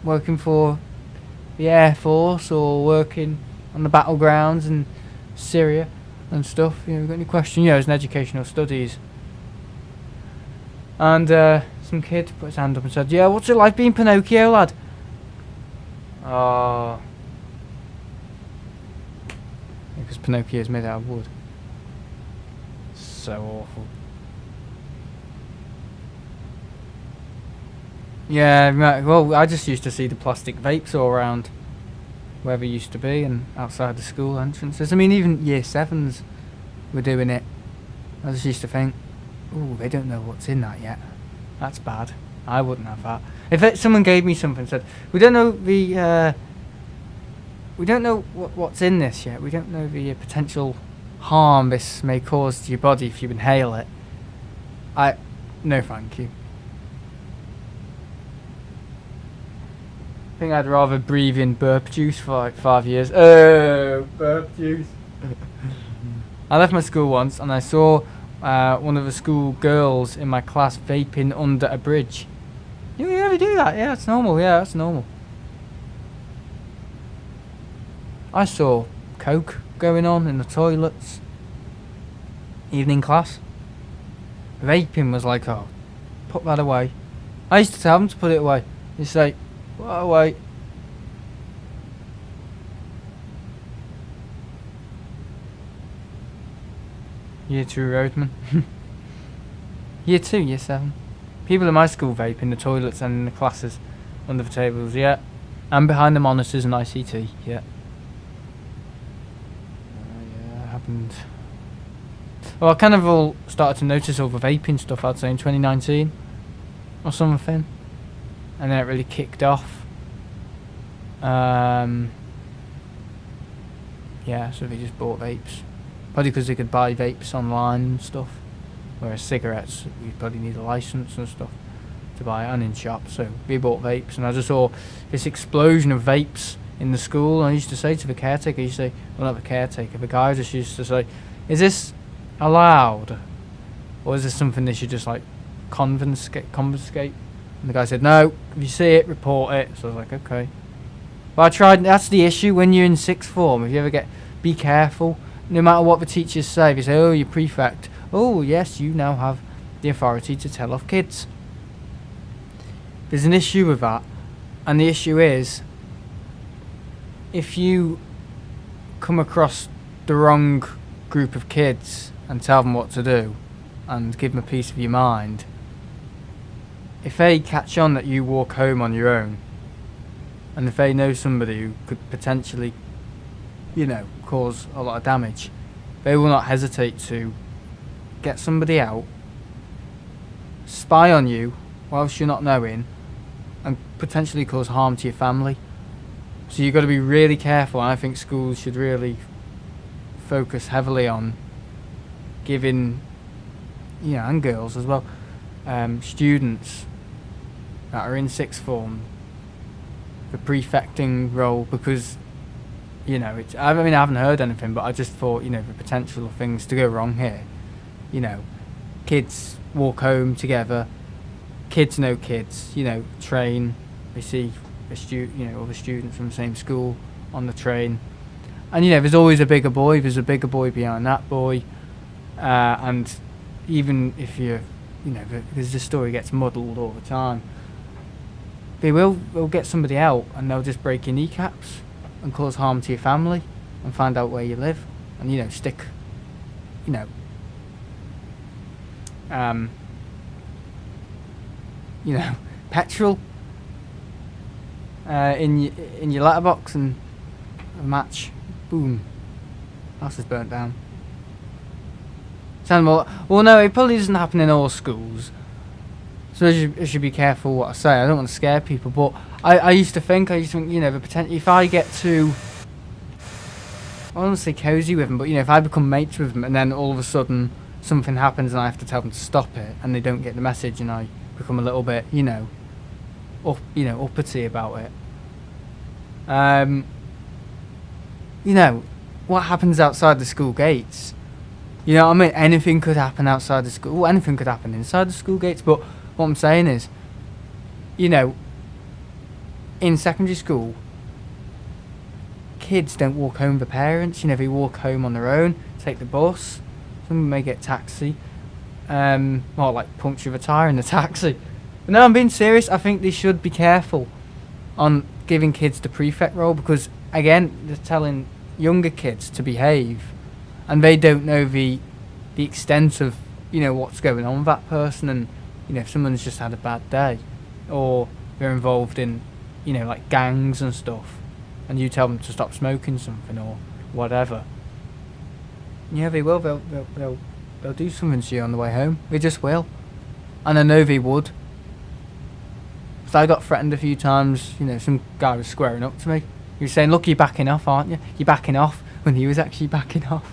working for the Air Force or working on the battlegrounds in Syria and stuff? You know, got any questions?" You know, it's an educational studies. And some kid put his hand up and said, "Yeah, what's it like being Pinocchio, lad?" Oh. Because Pinocchio is made out of wood. So awful. Yeah, well, I just used to see the plastic vapes all around where they used to be and outside the school entrances. I mean, even year 7s were doing it. I just used to think, ooh, they don't know what's in that yet. That's bad. I wouldn't have that. If someone gave me something and said, we don't know what's in this yet. We don't know the potential harm this may cause to your body if you inhale it. No, thank you. I think I'd rather breathe in burp juice for like 5 years. Oh, burp juice. I left my school once and I saw one of the school girls in my class vaping under a bridge. You ever do that? Yeah, it's normal. Yeah, that's normal. I saw coke going on in the toilets. Evening class. Vaping was like, oh, put that away. I used to tell them to put it away. You say, put it away. Year 2 roadman. Year 2, year 7. People in my school vape in the toilets and in the classes, under the tables, yeah. And behind the monitors and ICT, yeah. Yeah, it happened. Well, I kind of all started to notice all the vaping stuff, I'd say, in 2019 or something. And then it really kicked off. Yeah, so they just bought vapes. Probably because they could buy vapes online and stuff. Whereas cigarettes, you probably need a license and stuff to buy, and in shops. So we bought vapes, and I just saw this explosion of vapes in the school. And I used to say to the caretaker, well, not the caretaker, the guy just used to say, "Is this allowed, or is this something they should just like confiscate?" And the guy said, "No, if you see it, report it." So I was like, okay. But I tried. That's the issue when you're in sixth form. If you ever be careful. No matter what the teachers say, they say, "Oh, you're prefect. Oh, yes, you now have the authority to tell off kids." There's an issue with that. And the issue is, if you come across the wrong group of kids and tell them what to do and give them a piece of your mind, if they catch on that you walk home on your own, and if they know somebody who could potentially, cause a lot of damage, they will not hesitate to get somebody out, spy on you whilst you're not knowing, and potentially cause harm to your family. So you've got to be really careful, and I think schools should really focus heavily on giving, and girls as well, students that are in sixth form the prefecting role, because I haven't heard anything, but I just thought, the potential of things to go wrong here. Kids walk home together, kids know kids, train, they see other students from the same school on the train, and there's always a bigger boy, behind that boy, and even if because the story gets muddled all the time, they'll get somebody out and they'll just break your kneecaps and cause harm to your family and find out where you live, and stick petrol in your letterbox, and a match, boom, house is burnt down. Well, no, it probably doesn't happen in all schools, so I should be careful what I say. I don't want to scare people, but I used to think, the potential, if I get too, I don't want to say cozy with them, but if I become mates with them and then all of a sudden something happens and I have to tell them to stop it and they don't get the message, and I become a little bit, uppity about it. What happens outside the school gates? Anything could happen outside the school. Well, anything could happen inside the school gates, but what I'm saying is, in secondary school, kids don't walk home with their parents. They walk home on their own, take the bus. Some may get taxi, or like puncture a tyre in the taxi. But no, I'm being serious. I think they should be careful on giving kids the prefect role, because again, they're telling younger kids to behave, and they don't know the extent of what's going on with that person, and if someone's just had a bad day, or they're involved in like gangs and stuff, and you tell them to stop smoking something or whatever, they will. They'll do something to you on the way home. They just will, and I know they would. So I got threatened a few times. Some guy was squaring up to me. He was saying, "Look, you're backing off, aren't you? You're backing off," when he was actually backing off.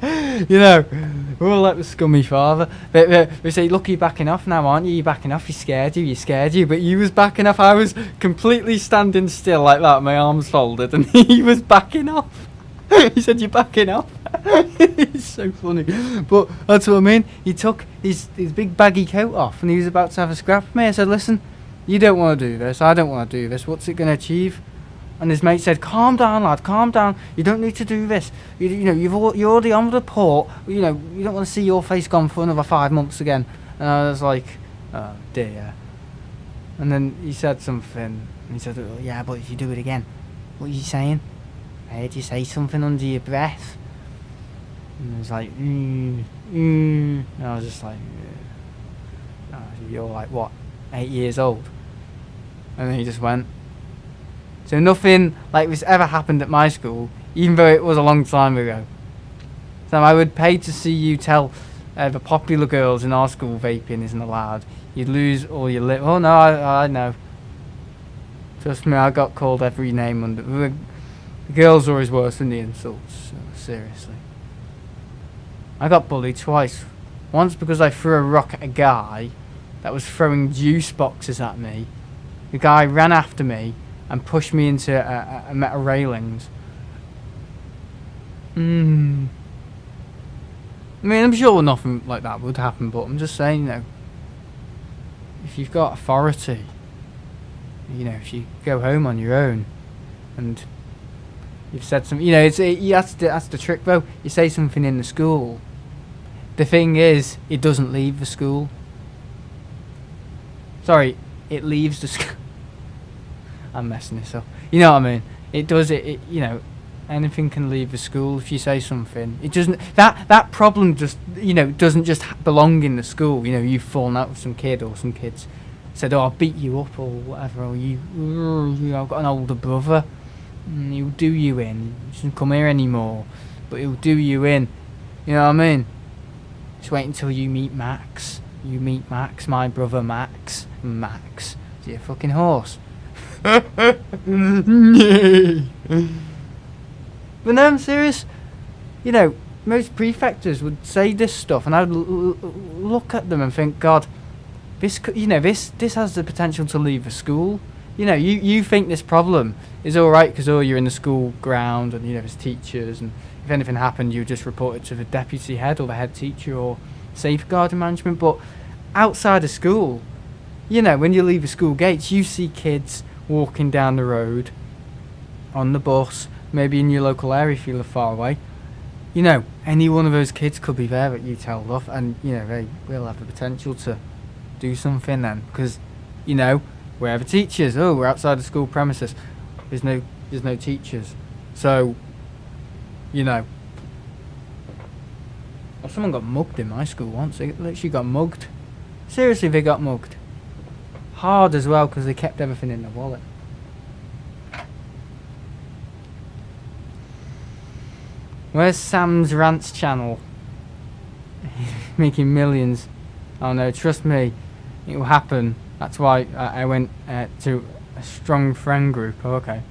We're all like the scummy father. They say, "Look, you're backing off now, aren't you? You're backing off. You scared you." But you was backing off. I was completely standing still like that, my arms folded, and he was backing off. He said, "You're backing off." It's so funny. But that's what I mean. He took his big baggy coat off, and he was about to have a scrap with me. I said, "Listen, you don't want to do this. I don't want to do this. What's it going to achieve?" And his mate said, "Calm down, lad, calm down. You don't need to do this. You're already on the port. You don't want to see your face gone for another 5 months again." And I was like, "Oh dear." And then he said something. And he said, "Oh, yeah, but if you do it again, what are you saying? I heard you say something under your breath." And I was like, And I was just like, "Oh, you're like, what, 8 years old?" And then he just went. So nothing like this ever happened at my school, even though it was a long time ago. So I would pay to see you tell the popular girls in our school vaping isn't allowed. You'd lose all your lip. Oh no, I know. Trust me, I got called every name under. The girls are always worse than the insults. So, seriously. I got bullied twice. Once because I threw a rock at a guy that was throwing juice boxes at me. The guy ran after me and pushed me into a metal railings. I mean, I'm sure nothing like that would happen, but I'm just saying, if you've got authority, if you go home on your own and you've said something, that's the trick though. You say something in the school. The thing is, it doesn't leave the school. Sorry, it leaves the school. I'm messing this up. You know what I mean? It does it. anything can leave the school if you say something. It doesn't. That problem just doesn't just belong in the school. You've fallen out with some kid or some kids said, "Oh, I'll beat you up" or whatever. Or I've got an older brother. He'll do you in. He shouldn't come here anymore, but he'll do you in. You know what I mean? Just wait until you meet Max. You meet Max, my brother Max. Max, is he a fucking horse? But no, I'm serious. Most prefectors would say this stuff, and I would look at them and think, God, this has the potential to leave a school. You think this problem is all right because you're in the school ground and there's teachers, and if anything happened, you just report it to the deputy head or the head teacher or safeguarding management. But outside of school, when you leave the school gates, you see kids walking down the road, on the bus, maybe in your local area if you live far away. Any one of those kids could be there that you tell off, and they will have the potential to do something then, because where are the teachers? Oh, we're outside the school premises. There's no teachers, so oh, someone got mugged in my school once. They literally got mugged. Seriously, they got mugged. Hard as well, because they kept everything in their wallet. Where's Sam's Rants channel? Making millions. Oh no, trust me, it will happen. That's why I went to a strong friend group. Oh, okay.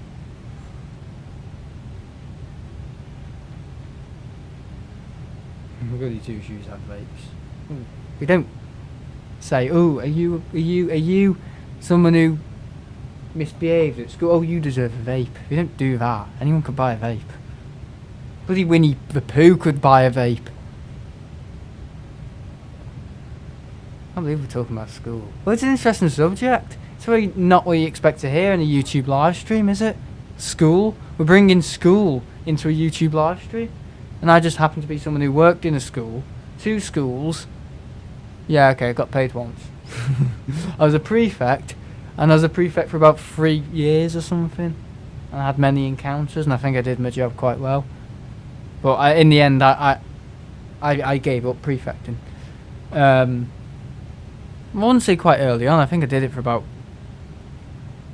Goody two shoes have vapes. We don't say, "Oh, are you someone who misbehaved at school? Oh, you deserve a vape." We don't do that. Anyone could buy a vape. Bloody Winnie the Pooh could buy a vape. I can't believe we're talking about school. Well, it's an interesting subject. It's really not what you expect to hear in a YouTube live stream, is it? School. We're bringing school into a YouTube live stream. And I just happen to be someone who worked in a school. 2 schools. Yeah, okay, I got paid once. I was a prefect. And I was a prefect for about 3 years or something. And I had many encounters, and I think I did my job quite well. But in the end, I gave up prefecting. I wouldn't say quite early on. I think I did it for about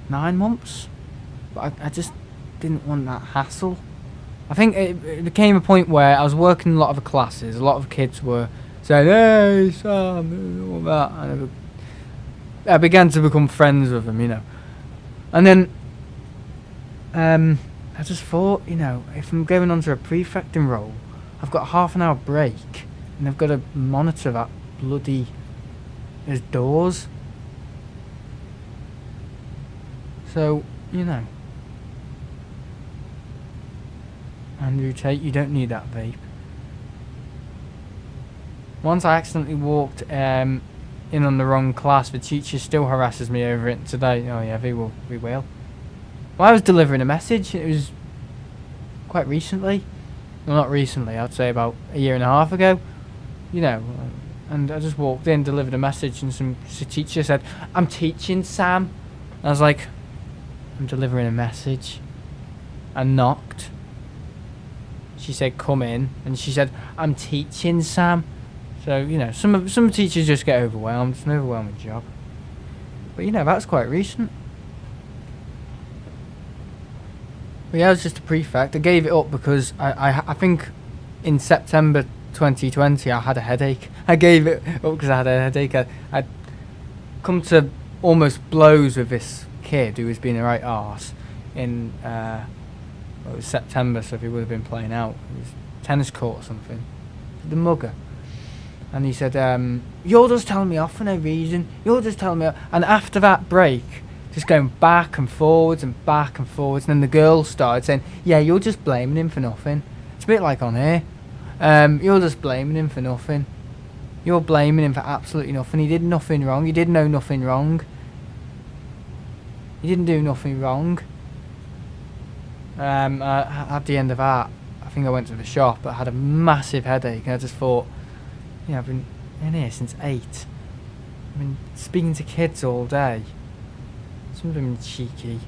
9 months. But I just didn't want that hassle. I think it became a point where I was working in a lot of the classes. A lot of kids were saying, "Hey, Sam," all that. And I began to become friends with them, And then I just thought, if I'm going on to a prefecting role, I've got a half an hour break, and I've got to monitor that bloody... There's doors. So, Andrew Tate, you don't need that vape. Once I accidentally walked in on the wrong class. The teacher still harasses me over it today. Oh yeah, we will. Well, I was delivering a message. It was quite recently. Well, not recently. I'd say about a year and a half ago. And I just walked in, delivered a message, and some teacher said, "I'm teaching, Sam." And I was like, "I'm delivering a message." I knocked. She said, "Come in," and she said, "I'm teaching, Sam." So some teachers just get overwhelmed. It's an overwhelming job. But that's quite recent. But yeah, I was just a prefect. I gave it up because I think in September 2020 I had a headache. I gave it up because I had a headache. I'd come to almost blows with this kid who was being a right arse in it was September, so if he would have been playing out, it was tennis court or something, the mugger. And he said, "You're just telling me off for no reason. You're just telling me off." And after that break, just going back and forwards and back and forwards, and then the girl started saying, "Yeah, you're just blaming him for nothing." It's a bit like on here. "You're just blaming him for nothing. You're blaming him for absolutely nothing. He did nothing wrong. He did know nothing wrong. He didn't do nothing wrong." At the end of that, I think I went to the shop, but I had a massive headache, and I just thought, I've been in here since 8. I've been speaking to kids all day. Some of them cheeky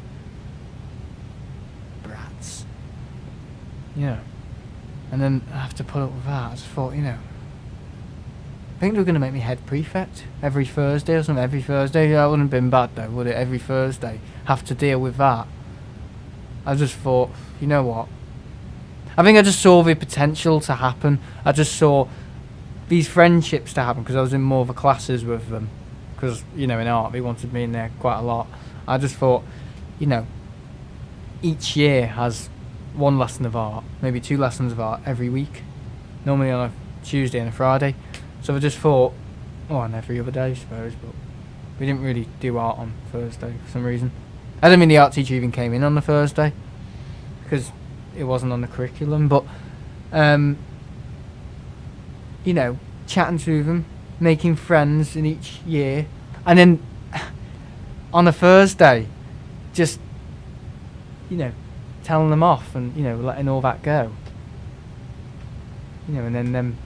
brats. you know, and then I have to put up with that. I just thought, you know, I think they were going to make me head prefect every Thursday or something. Every Thursday, that wouldn't have been bad though, would it? Every Thursday, have to deal with that. I just thought, you know what? I think I just saw the potential to happen. I just saw these friendships to happen because I was in more of the classes with them. Because, you know, in art, they wanted me in there quite a lot. I just thought, you know, each year has one lesson of art, maybe 2 lessons of art every week. Normally on a Tuesday and a Friday. So I just thought, and every other day, I suppose, but we didn't really do art on Thursday for some reason. I don't mean the art teacher even came in on the Thursday, because it wasn't on the curriculum, but, you know, chatting to them, making friends in each year, and then on a Thursday, just, you know, telling them off and, you know, letting all that go. You know, and then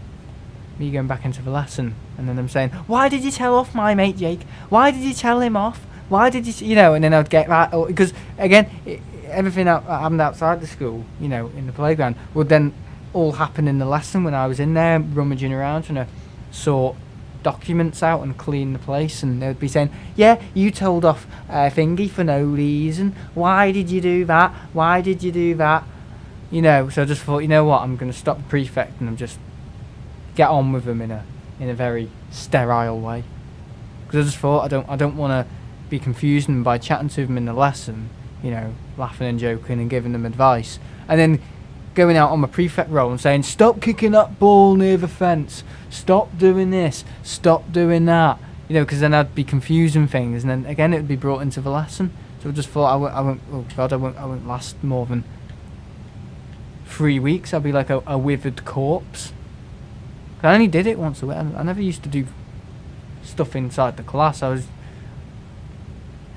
me going back into the lesson, and then them saying, why did you tell off my mate Jake? Why did you tell him off? Why did you know, and then I'd get that, because again, everything that happened outside the school, you know, in the playground, would then all happen in the lesson when I was in there rummaging around trying to sort documents out and clean the place, and they'd be saying, yeah, you told off Thingy for no reason. Why did you do that? Why did you do that? You know, so I just thought, you know what, I'm going to stop prefecting and just get on with them in a very sterile way. Because I just thought I don't want to be confusing them by chatting to them in the lesson, you know, laughing and joking and giving them advice, and then going out on my prefect role and saying, stop kicking that ball near the fence, stop doing this, stop doing that, you know, because then I'd be confusing things, and then again it would be brought into the lesson. So I just thought I won't last more than 3 weeks. I'd be like a withered corpse. I only did it once a week. I never used to do stuff inside the class. I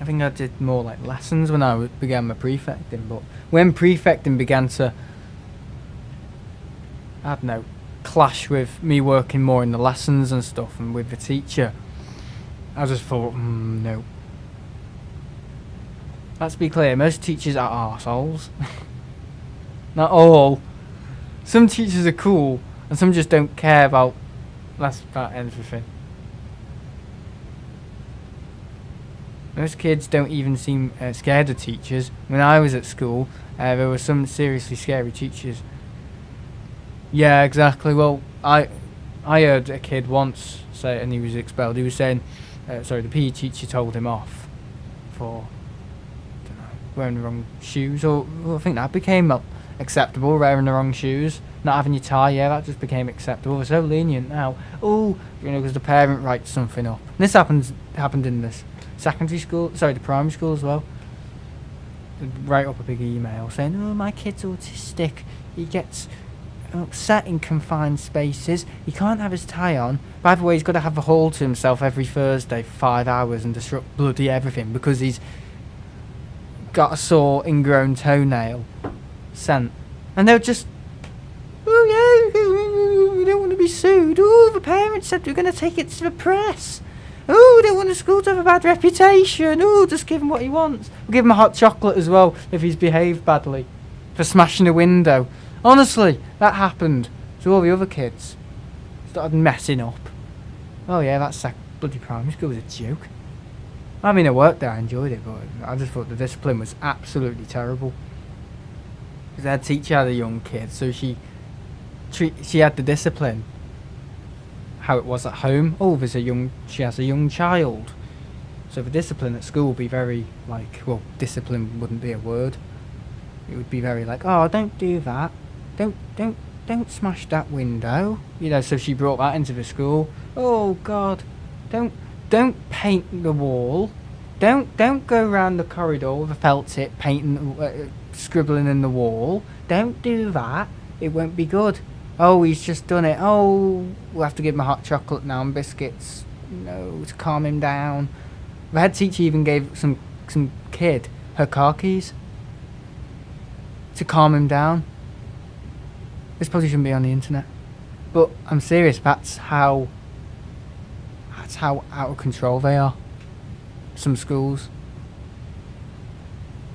think I did more like lessons when I began my prefecting, but when prefecting began to, I don't know, clash with me working more in the lessons and stuff and with the teacher, I just thought, no. Let's be clear, most teachers are arseholes. Not all. Some teachers are cool, and some just don't care about everything. Most kids don't even seem scared of teachers. When I was at school, there were some seriously scary teachers. Yeah, exactly. Well, I heard a kid once say, and he was expelled, he was saying, the PE teacher told him off for, I don't know, wearing the wrong shoes, or I think that became acceptable, wearing the wrong shoes. Not having your tie, yeah, that just became acceptable. They're so lenient now. Oh, you know, because the parent writes something up. And this happened in this secondary school, the primary school as well. They'd write up a big email saying, oh, my kid's autistic. He gets upset in confined spaces. He can't have his tie on. By the way, he's got to have a hall to himself every Thursday for 5 hours and disrupt bloody everything because he's got a sore ingrown toenail. Sent. And they'll just, oh yeah, we don't want to be sued. Oh, the parents said we're going to take it to the press. Oh, we don't want the school to have a bad reputation. Oh, just give him what he wants. We'll give him a hot chocolate as well if he's behaved badly for smashing a window. Honestly, that happened to all the other kids. Started messing up. Oh yeah, that bloody primary school was a joke. I mean, I worked there, I enjoyed it, but I just thought the discipline was absolutely terrible. Because our teacher had a young kid, so she had the discipline how it was at home. Oh, she has a young child, so the discipline at school would be very discipline wouldn't be a word. It would be very like, oh, don't do that, don't smash that window, you know. So she brought that into the school. Oh God, don't paint the wall, don't go around the corridor with a felt tip painting, scribbling in the wall. Don't do that, it won't be good. Oh, he's just done it. Oh, we'll have to give him a hot chocolate now and biscuits, no, to calm him down. The head teacher even gave some kid her car keys to calm him down. This probably shouldn't be on the internet, but I'm serious. That's how out of control they are. Some schools.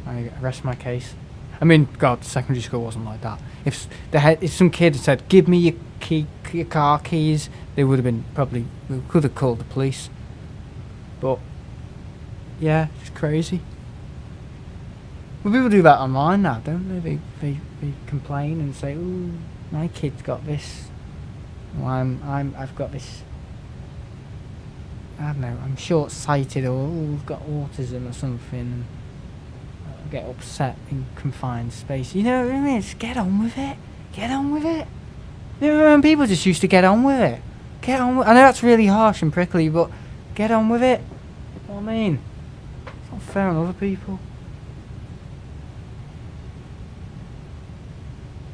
I rest my case. I mean, God, secondary school wasn't like that. If some kid had said, "Give me your car keys," they would have been probably could have called the police. But yeah, it's crazy. But people do that online now, don't they? They complain and say, "Ooh, my kid's got this. Well, I've got this. I don't know. I'm short-sighted, or I've got autism or something." Get upset in confined space. You know what I mean? Just get on with it. Get on with it. You know, when people just used to get on with it. Get on with. I know that's really harsh and prickly, but get on with it. You know what I mean? It's not fair on other people.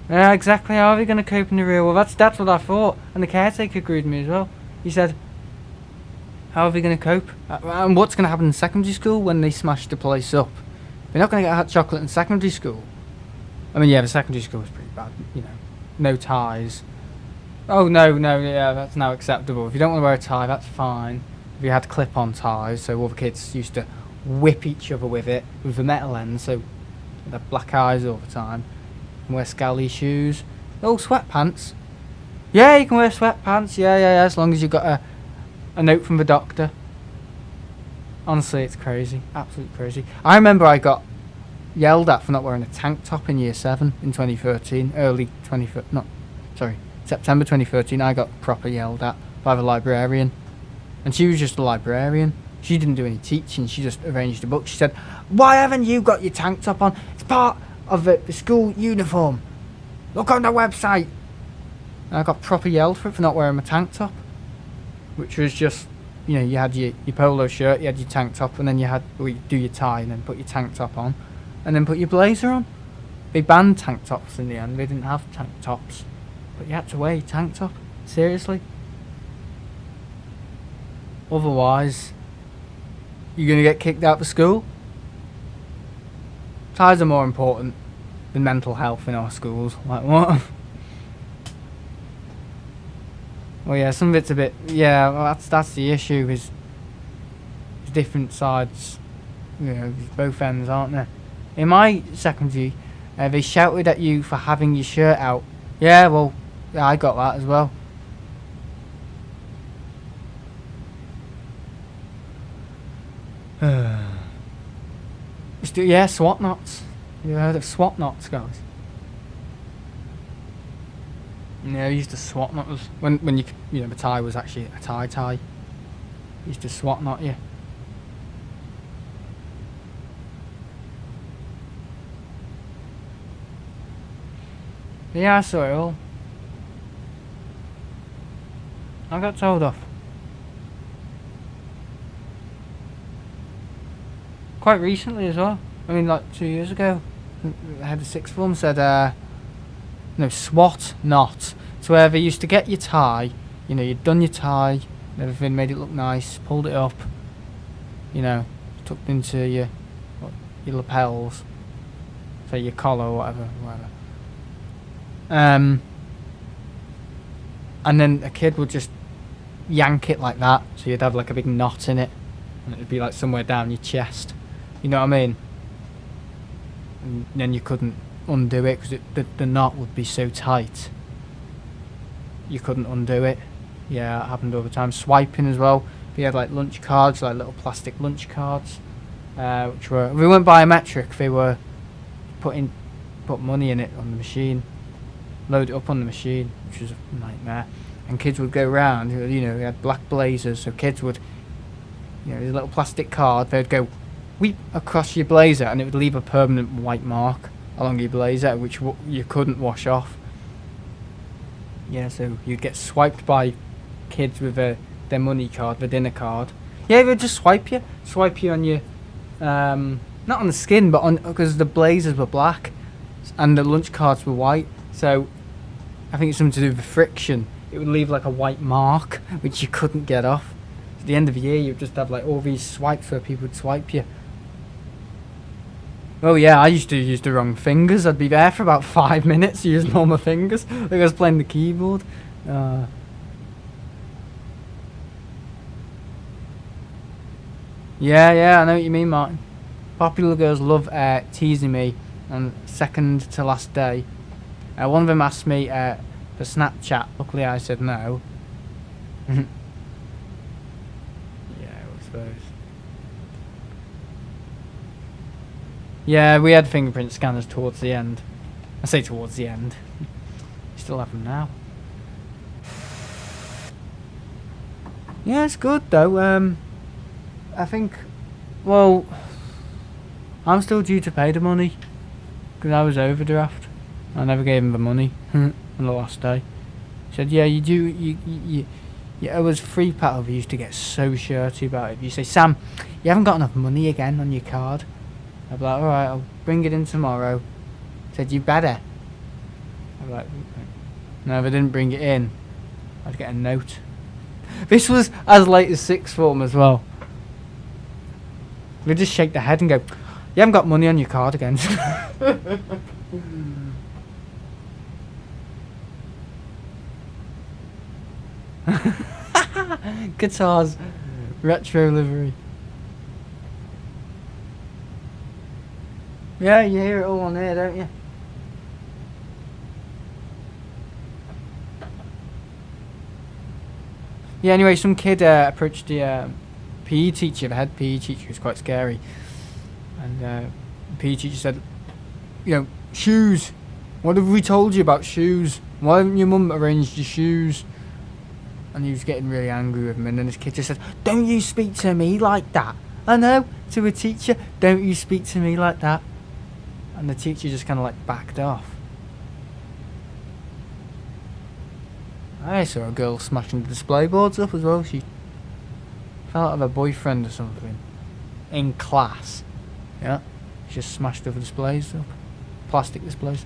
Yeah, exactly. How are we going to cope in the real world? That's what I thought. And the caretaker agreed with me as well. He said, how are we going to cope? And what's going to happen in secondary school when they smash the place up? They're not going to get hot chocolate in secondary school. I mean, yeah, the secondary school is pretty bad. You know, no ties. Oh, no, yeah, that's now acceptable. If you don't want to wear a tie, that's fine. If you had clip-on ties, so all the kids used to whip each other with it, with the metal end, so they had black eyes all the time. You can wear scally shoes. Oh, sweatpants. Yeah, you can wear sweatpants. Yeah, as long as you've got a note from the doctor. Honestly, it's crazy. Absolutely crazy. I remember I got yelled at for not wearing a tank top in year 7 in 2013. September 2013, I got proper yelled at by the librarian. And she was just a librarian. She didn't do any teaching. She just arranged a book. She said, "Why haven't you got your tank top on? It's part of the school uniform. Look on the website." And I got proper yelled for not wearing my tank top. Which was just, you know, you had your polo shirt, you had your tank top, and then you do your tie and then put your tank top on. And then put your blazer on. They banned tank tops in the end. They didn't have tank tops. But you had to wear your tank top. Seriously. Otherwise, you're going to get kicked out of school. Ties are more important than mental health in our schools. Like, what? Well, yeah, some of it's a bit... Yeah, well, that's the issue, is different sides. You know, both ends, aren't there? In my secondary, they shouted at you for having your shirt out. Yeah, well, yeah, I got that as well. Yeah, SWAT knots. You heard of SWAT knots, guys? Yeah, I used to SWAT knot us when you know, the tie was actually a tie. Used to SWAT knot you. Yeah, I saw it all. I got told off. Quite recently as well. I mean, like 2 years ago. The head of sixth form said, no, SWAT knot. So where they used to get your tie, you know, you'd done your tie, and everything, made it look nice, pulled it up, you know, tucked into your lapels, say your collar or whatever. And then a kid would just yank it like that, so you'd have like a big knot in it, and it'd be like somewhere down your chest. You know what I mean? And then you couldn't undo it because the knot would be so tight. You couldn't undo it. Yeah, it happened all the time. Swiping as well. We had like lunch cards, like little plastic lunch cards, which were, we weren't biometric. They were put money in it on the machine, load it up on the machine, which was a nightmare. And kids would go round. You know, we had black blazers, so kids would, you know, a little plastic card. They'd go weep across your blazer, and it would leave a permanent white mark along your blazer, which you couldn't wash off. Yeah, so you'd get swiped by kids with their money card, their dinner card. Yeah, they'd just swipe you on your, not on the skin, but on, because the blazers were black, and the lunch cards were white. So I think it's something to do with the friction. It would leave like a white mark, which you couldn't get off. At the end of the year, you'd just have like all these swipes where people would swipe you. Oh yeah, I used to use the wrong fingers. I'd be there for about 5 minutes using all my fingers. Like I was playing the keyboard. Yeah, I know what you mean, Martin. Popular girls love teasing me on second to last day. One of them asked me for Snapchat. Luckily, I said no. Yeah, I suppose. Yeah, we had fingerprint scanners towards the end. I say towards the end. We still have them now. Yeah, it's good though. I think, well, I'm still due to pay the money because I was overdraft. I never gave him the money on the last day. He said, yeah, you do. You it was free paddle. We used to get so shirty about it. If you say, Sam, you haven't got enough money again on your card. I'd be like, alright, I'll bring it in tomorrow. He said, you better. I'd be like, no, if I didn't bring it in, I'd get a note. This was as late as sixth form as well. We just shake the head and go, you haven't got money on your card again. Guitars, retro livery. Yeah, you hear it all on here, don't you? Yeah, anyway, some kid approached the PE teacher, the head PE teacher, who's quite scary. And the PE teacher said, you know, shoes. What have we told you about shoes? Why haven't your mum arranged your shoes? And he was getting really angry with him. And then this kid just said, don't you speak to me like that. I know, to a teacher, don't you speak to me like that. And the teacher just kind of like backed off. I saw a girl smashing the display boards up as well. She fell out of her boyfriend or something in class. Yeah, she just smashed other displays up, plastic displays.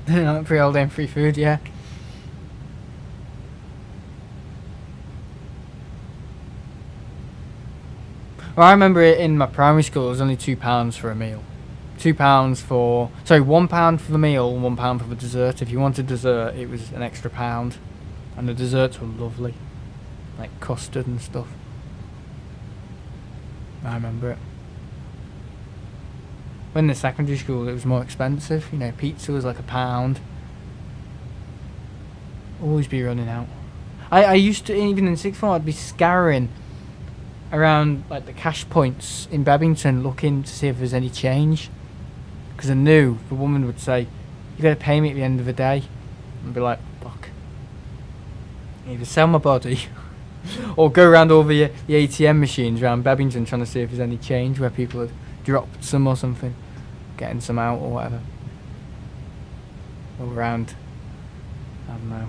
Free all day and free food, yeah. Well, I remember it in my primary school. It was only £2 for a meal. £2 for, sorry, £1 for the meal and £1 for the dessert. If you wanted dessert, it was an extra £1, and the desserts were lovely, like custard and stuff. I remember it. When in the secondary school, it was more expensive. You know, pizza was like £1. Always be running out. I used to, even in sixth form, I'd be scouring around like the cash points in Bebington, looking to see if there's any change. Because I knew the woman would say, you got to pay me at the end of the day. And I'd be like, fuck. Either sell my body or go around all the ATM machines around Bebington trying to see if there's any change where people had dropped some or something, getting some out or whatever. Or around, I don't know,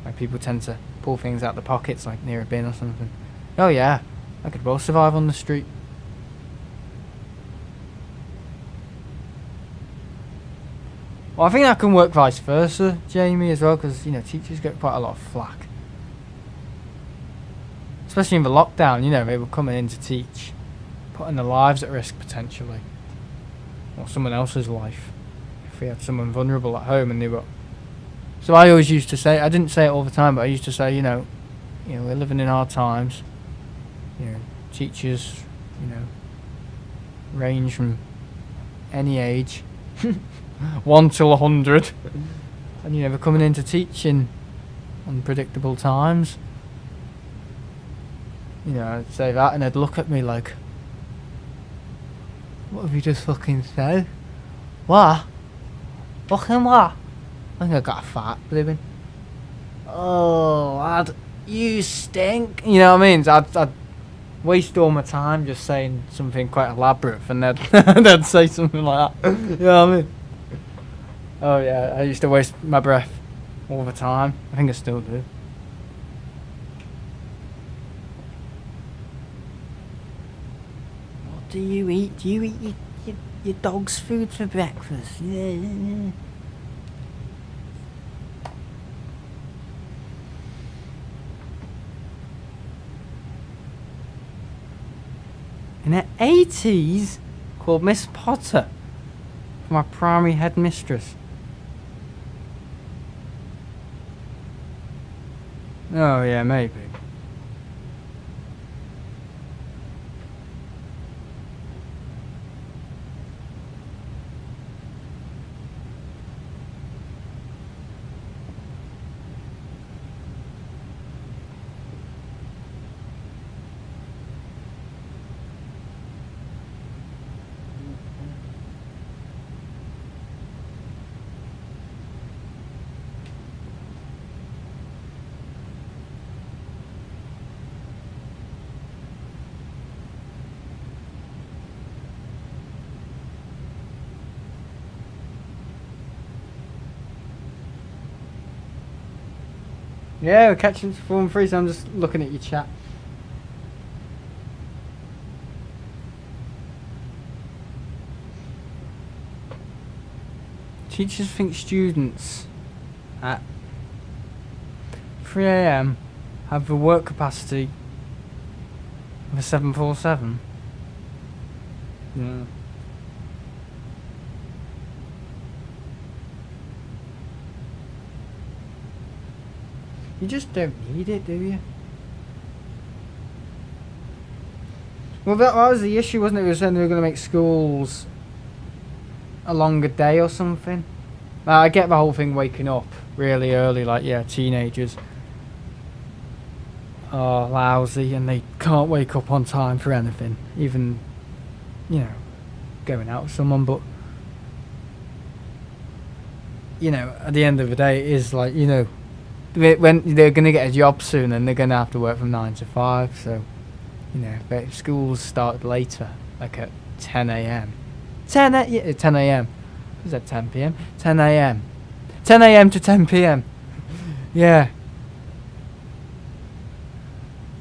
where people tend to pull things out the pockets, like near a bin or something. Oh yeah, I could well survive on the street. Well, I think that can work vice versa, Jamie, as well, because, you know, teachers get quite a lot of flack. Especially in the lockdown, you know, they were coming in to teach, putting their lives at risk, potentially. Or someone else's life. If we had someone vulnerable at home and they were... So I always used to say, I didn't say it all the time, but I used to say, you know, we're living in hard times. You know, teachers, you know, range from any age. 1 till 100. And, you know, they're coming in to teach in unpredictable times. You know, I'd say that and they'd look at me like, what have you just fucking said? What? Fucking what? I think I got a fart, believing. Oh, lad, you stink. You know what I mean? So I'd waste all my time just saying something quite elaborate and they'd say something like that. You know what I mean? Oh yeah, I used to waste my breath all the time. I think I still do. What do you eat? Do you eat your dog's food for breakfast? Yeah. In the 80s, called Miss Potter, for my primary headmistress. Oh yeah, maybe. Yeah, we're catching Form 3, so I'm just looking at your chat. Teachers think students at 3 AM have the work capacity of a 747. Yeah. You just don't need it, do you? Well, that was the issue, wasn't it? We were saying they were going to make schools a longer day or something. I get the whole thing waking up really early, like, yeah, teenagers are lousy and they can't wake up on time for anything, even, you know, going out with someone. But, you know, at the end of the day, it is like, you know, when they're going to get a job soon and they're going to have to work from 9 to 5, so, you know, if schools started later, like at 10 a.m. 10 a.m. Was that 10 p.m.? 10 a.m. 10 a.m. to 10 p.m. Yeah.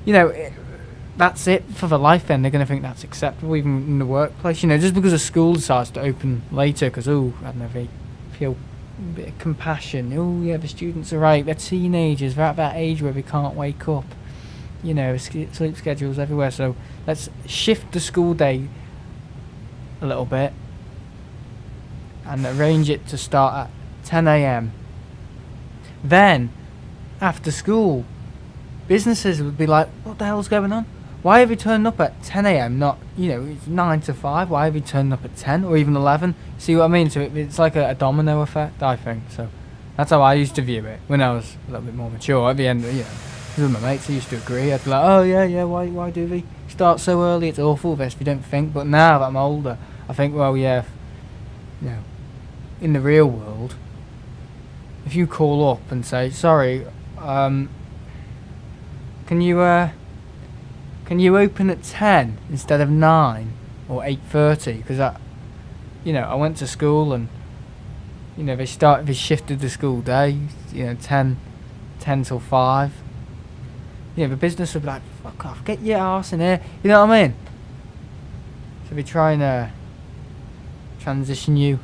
You know, that's it for the life then. They're going to think that's acceptable even in the workplace. You know, just because a school decides to open later because, oh, I don't know, they feel a bit of compassion. Oh, yeah, the students are right. They're teenagers. They're at that age where they can't wake up. You know, sleep schedules everywhere. So let's shift the school day a little bit and arrange it to start at 10 a.m. Then, after school, businesses would be like, what the hell's going on? Why have you turned up at 10 a.m. not, you know, it's 9 to 5? Why have you turned up at 10 or even 11? See what I mean? So it's like a domino effect, I think. So that's how I used to view it when I was a little bit more mature. At the end, you know, with my mates, I used to agree. I'd be like, oh, yeah, why do they start so early? It's awful this if you don't think. But now that I'm older, I think, well, yeah, you know, in the real world, if you call up and say, sorry, can you open at 10 instead of 9 or 8:30? Because I went to school and, you know, they shifted the school day, you know, 10 till 5. You know, the business would be like, fuck off, get your arse in here. You know what I mean? So they try and transition you.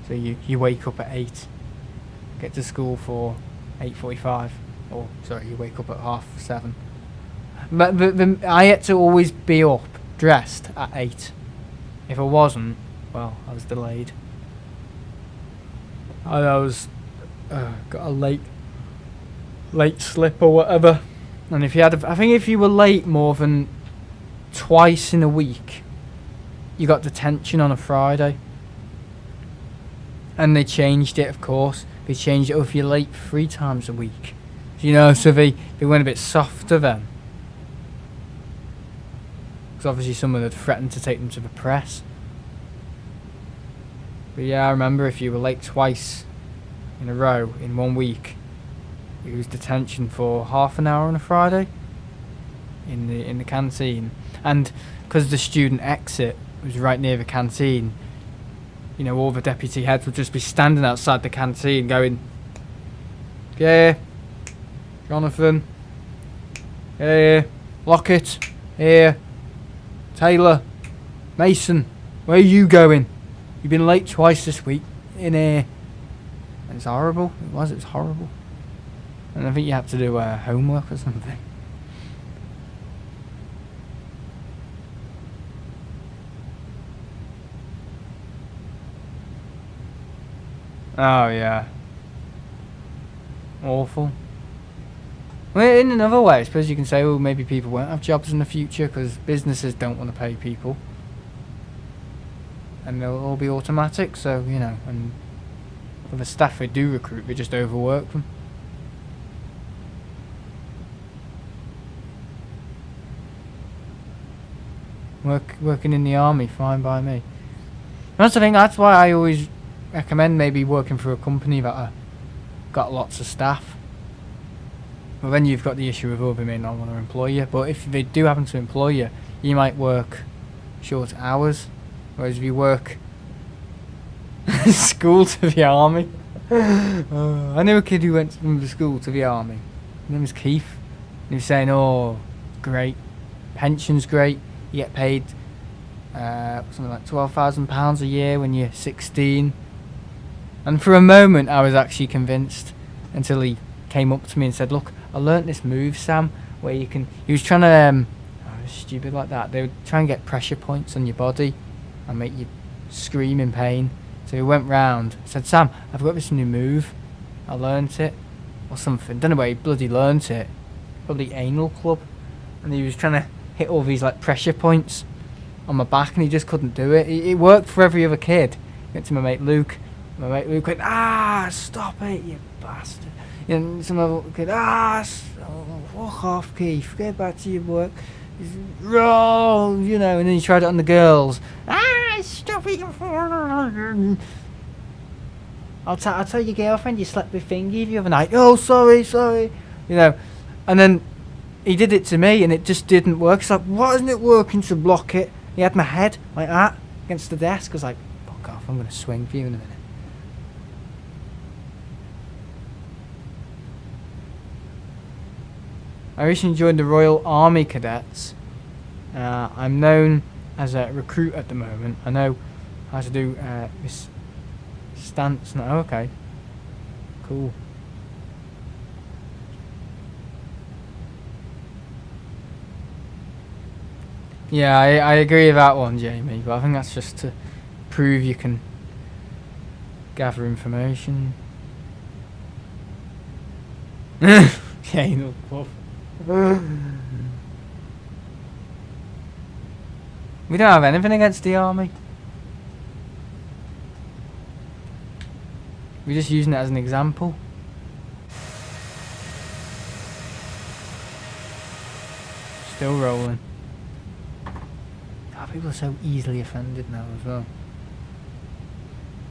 So you wake up at 8, get to school for 8:45, or sorry, you wake up at 7:30. But I had to always be up, dressed at 8. If I wasn't, well, I was delayed. I was got a late slip or whatever. And if you had, I think if you were late more than twice in a week, you got detention on a Friday. And they changed it, of course. They changed it if you're late 3 times a week. You know, so they went a bit softer then. Because obviously someone had threatened to take them to the press. But yeah, I remember if you were late twice in a row in 1 week, it was detention for half an hour on a Friday in the canteen. And because the student exit was right near the canteen, you know, all the deputy heads would just be standing outside the canteen going, yeah, Jonathan, yeah, Lockett, here, Taylor, Mason, where are you going? You've been late twice this week in here. And it's horrible. It was horrible. And I think you had to do homework or something. Oh yeah. Awful. Well, in another way, I suppose you can say, oh, maybe people won't have jobs in the future because businesses don't want to pay people. And they'll all be automatic, so, you know, and for the staff they do recruit, they just overwork them. Working in the army, fine by me. That's the thing, that's why I always recommend maybe working for a company that got lots of staff. Well, then you've got the issue of, oh, they may not want to employ you. But if they do happen to employ you, you might work short hours. Whereas if you work school to the army. I knew a kid who went from the school to the army. name was Keith. And he was saying, oh, great, pension's great. You get paid something like £12,000 a year when you're 16. And for a moment, I was actually convinced until he came up to me and said, look, I learnt this move, Sam, where you can... He was trying to... oh, stupid like that. They would try and get pressure points on your body and make you scream in pain. So he went round, said, Sam, I've got this new move. I learnt it. Or something. Don't know where he bloody learnt it. Probably anal club. And he was trying to hit all these like pressure points on my back and he just couldn't do it. It worked for every other kid. Went to my mate Luke. My mate Luke went, stop it, you bastard. And some other kid, fuck off, Keith, get back to your work. Roll, you know, and then he tried it on the girls. Stop it. I'll tell your girlfriend you slept with Fingy the other night. Oh, sorry. You know, and then he did it to me and it just didn't work. It's like, why isn't it working to block it? He had my head like that against the desk. I was like, fuck off, I'm going to swing for you in a minute. I recently joined the Royal Army Cadets. I'm known as a recruit at the moment. I know how to do this stance now. Okay, cool. Yeah, I agree with that one, Jamie, but I think that's just to prove you can gather information. Okay, no puff. We don't have anything against the army. We're just using it as an example. Still rolling. God, people are so easily offended now as well.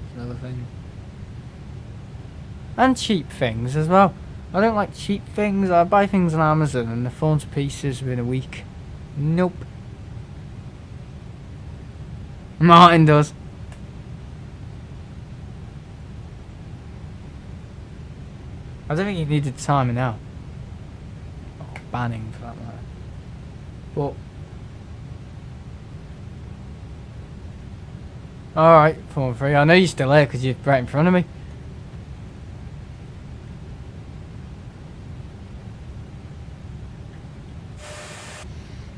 That's another thing. And cheap things as well. I don't like cheap things. I buy things on Amazon and they're falling to pieces within a week. Nope. Martin does. I don't think he needed timing out. Or banning for that matter. But alright, 4-3. I know you're still here because you're right in front of me.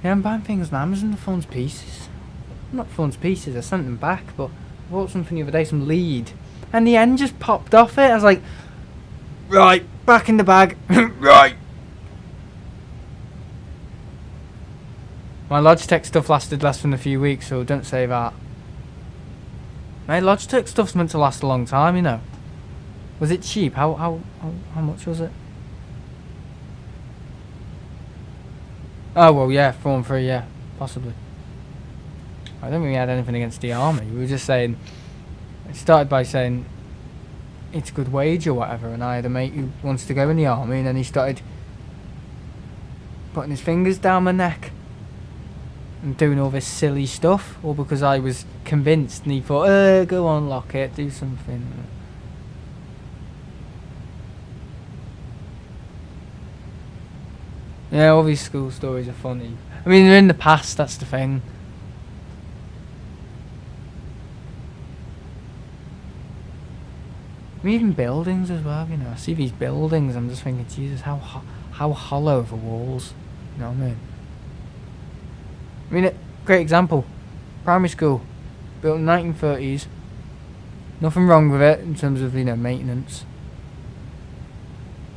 Yeah, I'm buying things on Amazon, the phone's pieces. Not phone's pieces, I sent them back, but I bought something the other day, some lead. And the end just popped off it. I was like, right, back in the bag. Right. My Logitech stuff lasted less than a few weeks, so don't say that. My Logitech stuff's meant to last a long time, you know. Was it cheap? How much was it? Oh, well, yeah, 4-3, yeah, possibly. I don't think we had anything against the army. We were just saying, it started by saying it's a good wage or whatever, and I had a mate who wants to go in the army, and then he started putting his fingers down my neck and doing all this silly stuff, all because I was convinced, and he thought, go on, lock it, do something. Yeah, all these school stories are funny. I mean, they're in the past, that's the thing. I mean, even buildings as well, you know. I see these buildings, I'm just thinking, Jesus, how hollow are the walls? You know what I mean? I mean, a great example. Primary school, built in the 1930s. Nothing wrong with it in terms of, you know, maintenance.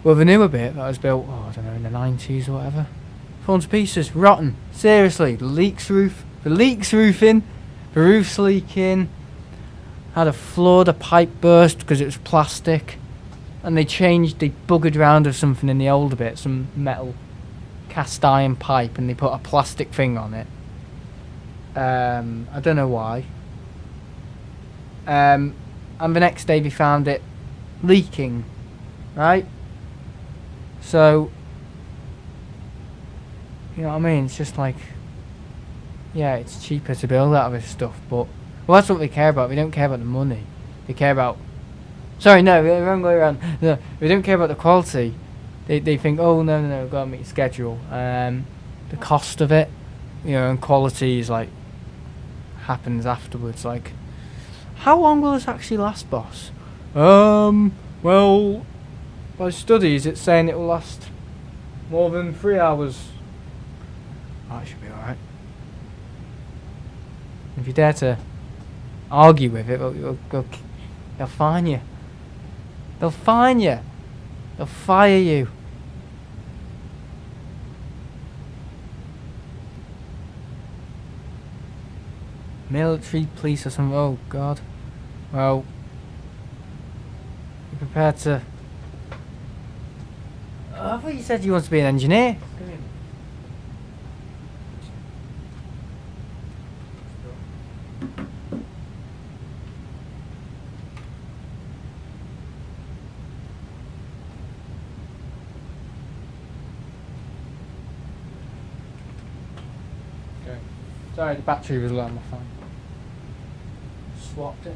Well, the newer bit that was built, I don't know, in the 90s or whatever, fallen to pieces, rotten. Seriously, the leaks roofing, the roof's leaking. Had a flood, a pipe burst because it was plastic, and they buggered around with something in the older bit, some metal cast iron pipe, and they put a plastic thing on it. I don't know why. And the next day they found it leaking, right? So, you know what I mean? It's just like, yeah, it's cheaper to build out of this stuff, but well, that's what they care about. They don't care about the money. They care about... Sorry, no, the wrong way around. No, they don't care about the quality. they think, oh no, gotta meet schedule. The cost of it, you know, and quality is like happens afterwards. Like, how long will this actually last, boss? Well, by studies, it's saying it will last more than 3 hours. Oh, it should be alright. If you dare to argue with it, they'll fine you. They'll fine you. They'll fire you. Military, police or something. Oh, God. Well, you're prepared to... I thought you said you want to be an engineer. Okay. Sorry, the battery was low on my phone. Swapped it.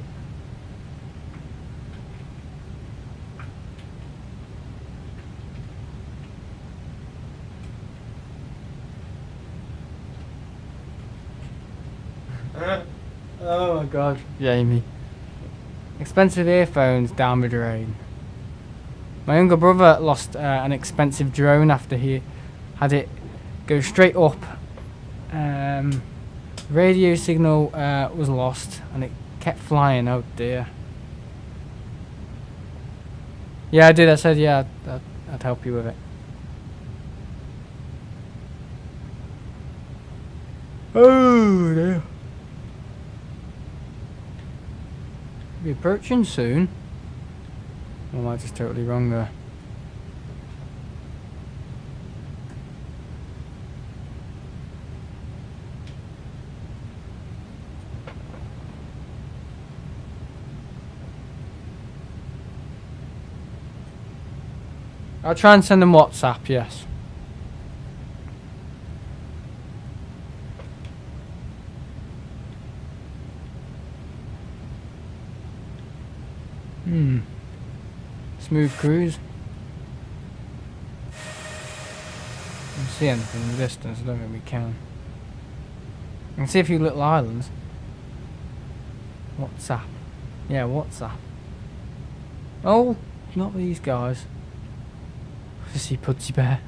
Oh my God, Jamie. Expensive earphones down the drain. My younger brother lost an expensive drone after he had it go straight up. Radio signal was lost and it kept flying. Oh dear. Yeah, I did. I said, yeah, I'd help you with it. Oh dear. Be approaching soon. Or am I just totally wrong there? I'll try and send them WhatsApp, yes. Smooth cruise. Can't see anything in the distance, I don't think we can. I can see a few little islands. WhatsApp. Yeah, WhatsApp. Oh, not these guys. I see Pudsey Bear.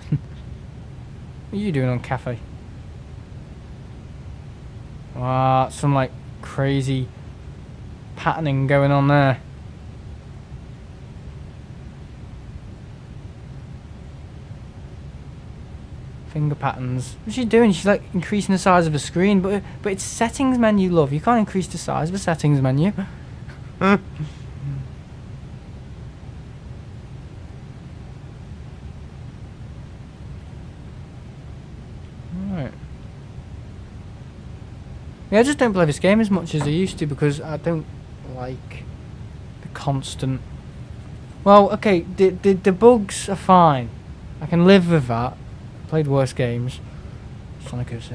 What are you doing on Cathay? Ah, some like crazy patterning going on there. Finger patterns. What's she doing? She's like increasing the size of the screen, but it's settings menu, love. You can't increase the size of the settings menu. Right. Yeah, I just don't play this game as much as I used to because I don't like the constant. Well, okay, the bugs are fine. I can live with that. Played worse games, Sonic 06,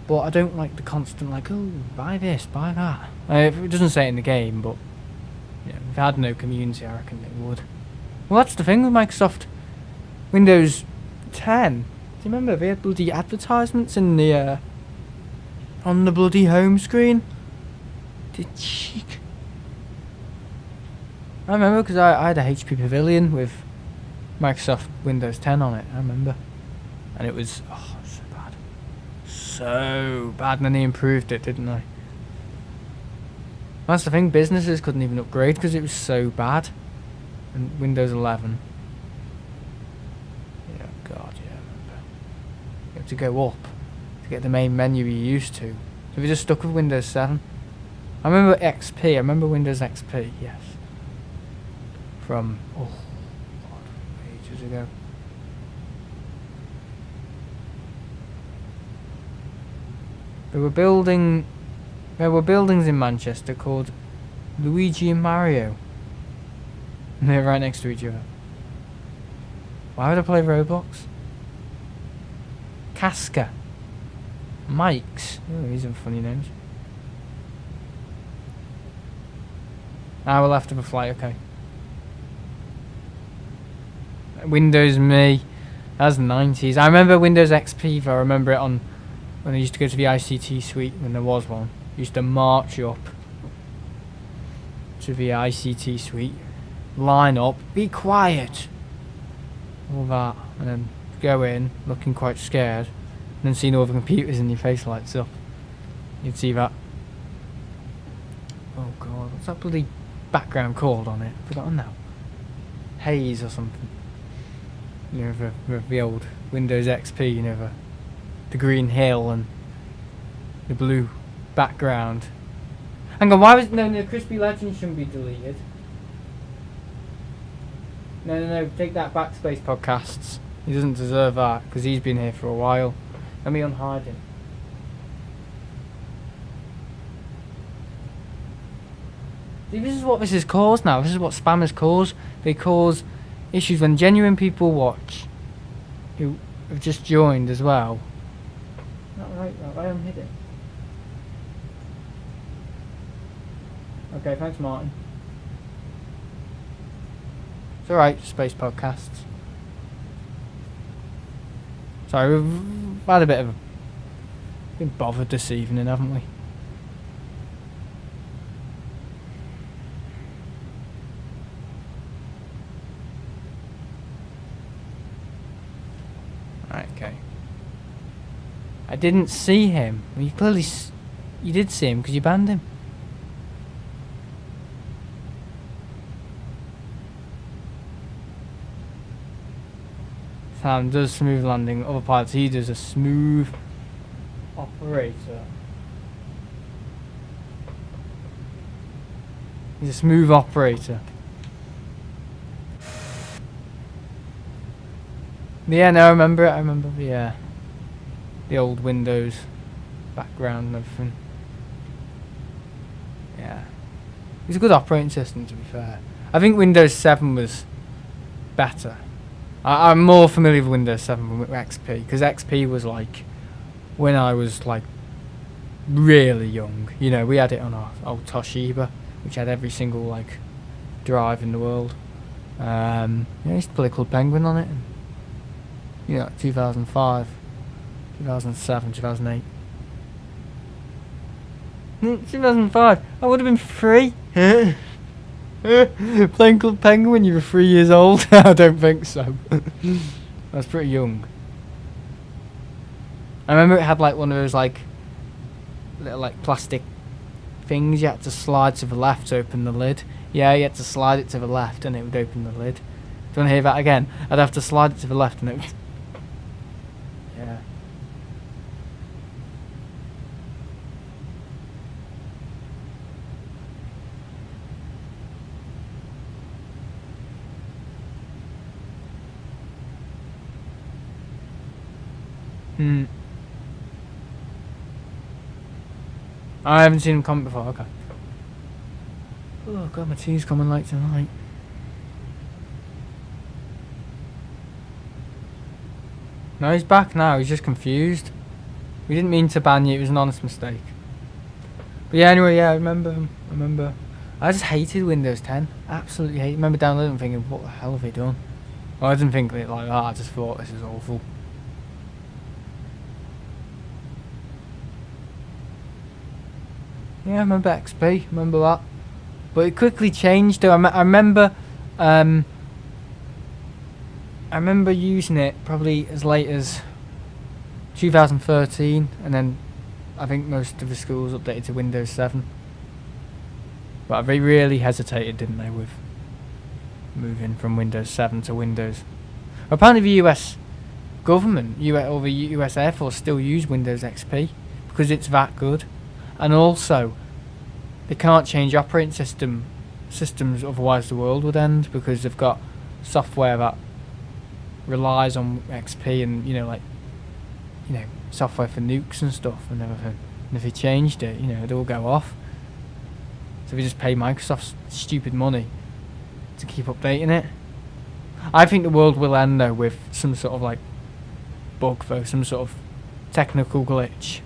but I don't like the constant like, oh, buy this, buy that. It doesn't say it in the game, but yeah, if it had no community, I reckon it would. Well, that's the thing with Microsoft Windows 10. Do you remember they had bloody advertisements in the on the bloody home screen? The cheek. I remember because I had a HP Pavilion with Microsoft Windows 10 on it, I remember. And it was, oh, so bad. So bad, and then they improved it, didn't they? That's the thing, businesses couldn't even upgrade because it was so bad. And Windows 11. Yeah, God, yeah, I remember. You have to go up to get the main menu you used to. So we just stuck with Windows 7. I remember XP, I remember Windows XP, yes. From, oh, ago. There were buildings in Manchester called Luigi and Mario. And they're right next to each other. Why would I play Roblox? Casca. Mike's. Oh, these are funny names. We'll have to have a flight, okay. Windows Me. That was the 90s. I remember Windows XP, though. I remember it on when I used to go to the ICT suite when there was one. I used to march up to the ICT suite, line up, be quiet, all that, and then go in looking quite scared, and then seeing all the computers and your face lights up. You'd see that. Oh god, what's that bloody background called on it? Forgotten now. Haze or something. You know, the old Windows XP, you know, the green hill and the blue background. Hang on, why was... No, Crispy Legend shouldn't be deleted. No, take that Backspace Podcasts. He doesn't deserve that, because he's been here for a while. Let me unhide him. See, this is what this has caused now. This is what spammers cause. They cause issues when genuine people watch, who have just joined as well. Not right, I am hidden. Okay, thanks Martin. It's alright, Space Podcasts. Sorry, we've had a bit of been bothered this evening, haven't we? Right, okay. I didn't see him. Well, you clearly you did see him because you banned him. Sam does smooth landing. Other pilots, he does a smooth operator. He's a smooth operator. Yeah, no, I remember it. I remember the old Windows background and everything. Yeah, it's a good operating system, to be fair. I think Windows 7 was better. I'm more familiar with Windows 7 than with XP, because XP was like when I was like really young. You know, we had it on our old Toshiba, which had every single like drive in the world. I used to play Club Penguin on it. And, 2005, 2007, 2008. 2005, I would have been 3. Playing Club Penguin when you were 3 years old? I don't think so. That's pretty young. I remember it had like one of those like little like plastic things you had to slide to the left to open the lid. Yeah, you had to slide it to the left and it would open the lid. Do you want to hear that again? I'd have to slide it to the left and it would... Yeah. I haven't seen him comment before, okay. Oh god, my tea's coming late tonight. No, he's back now, he's just confused. We didn't mean to ban you, it was an honest mistake. But yeah, anyway, yeah, I remember him. I just hated Windows 10. Absolutely hate it. I remember downloading and thinking, what the hell have they done? Well, I didn't think it like that, I just thought this is awful. Yeah, I remember XP, remember that. But it quickly changed though. I remember using it probably as late as 2013, and then I think most of the schools updated to Windows 7. But they really hesitated, didn't they, with moving from Windows 7 to Windows. Apparently the US government, or the US Air Force still use Windows XP because it's that good. And also, they can't change operating systems, otherwise the world would end, because they've got software that relies on XP and software for nukes and stuff and everything. And if they changed it, it'd all go off. So we just pay Microsoft stupid money to keep updating it. I think the world will end though with some sort of like bug though, some sort of technical glitch.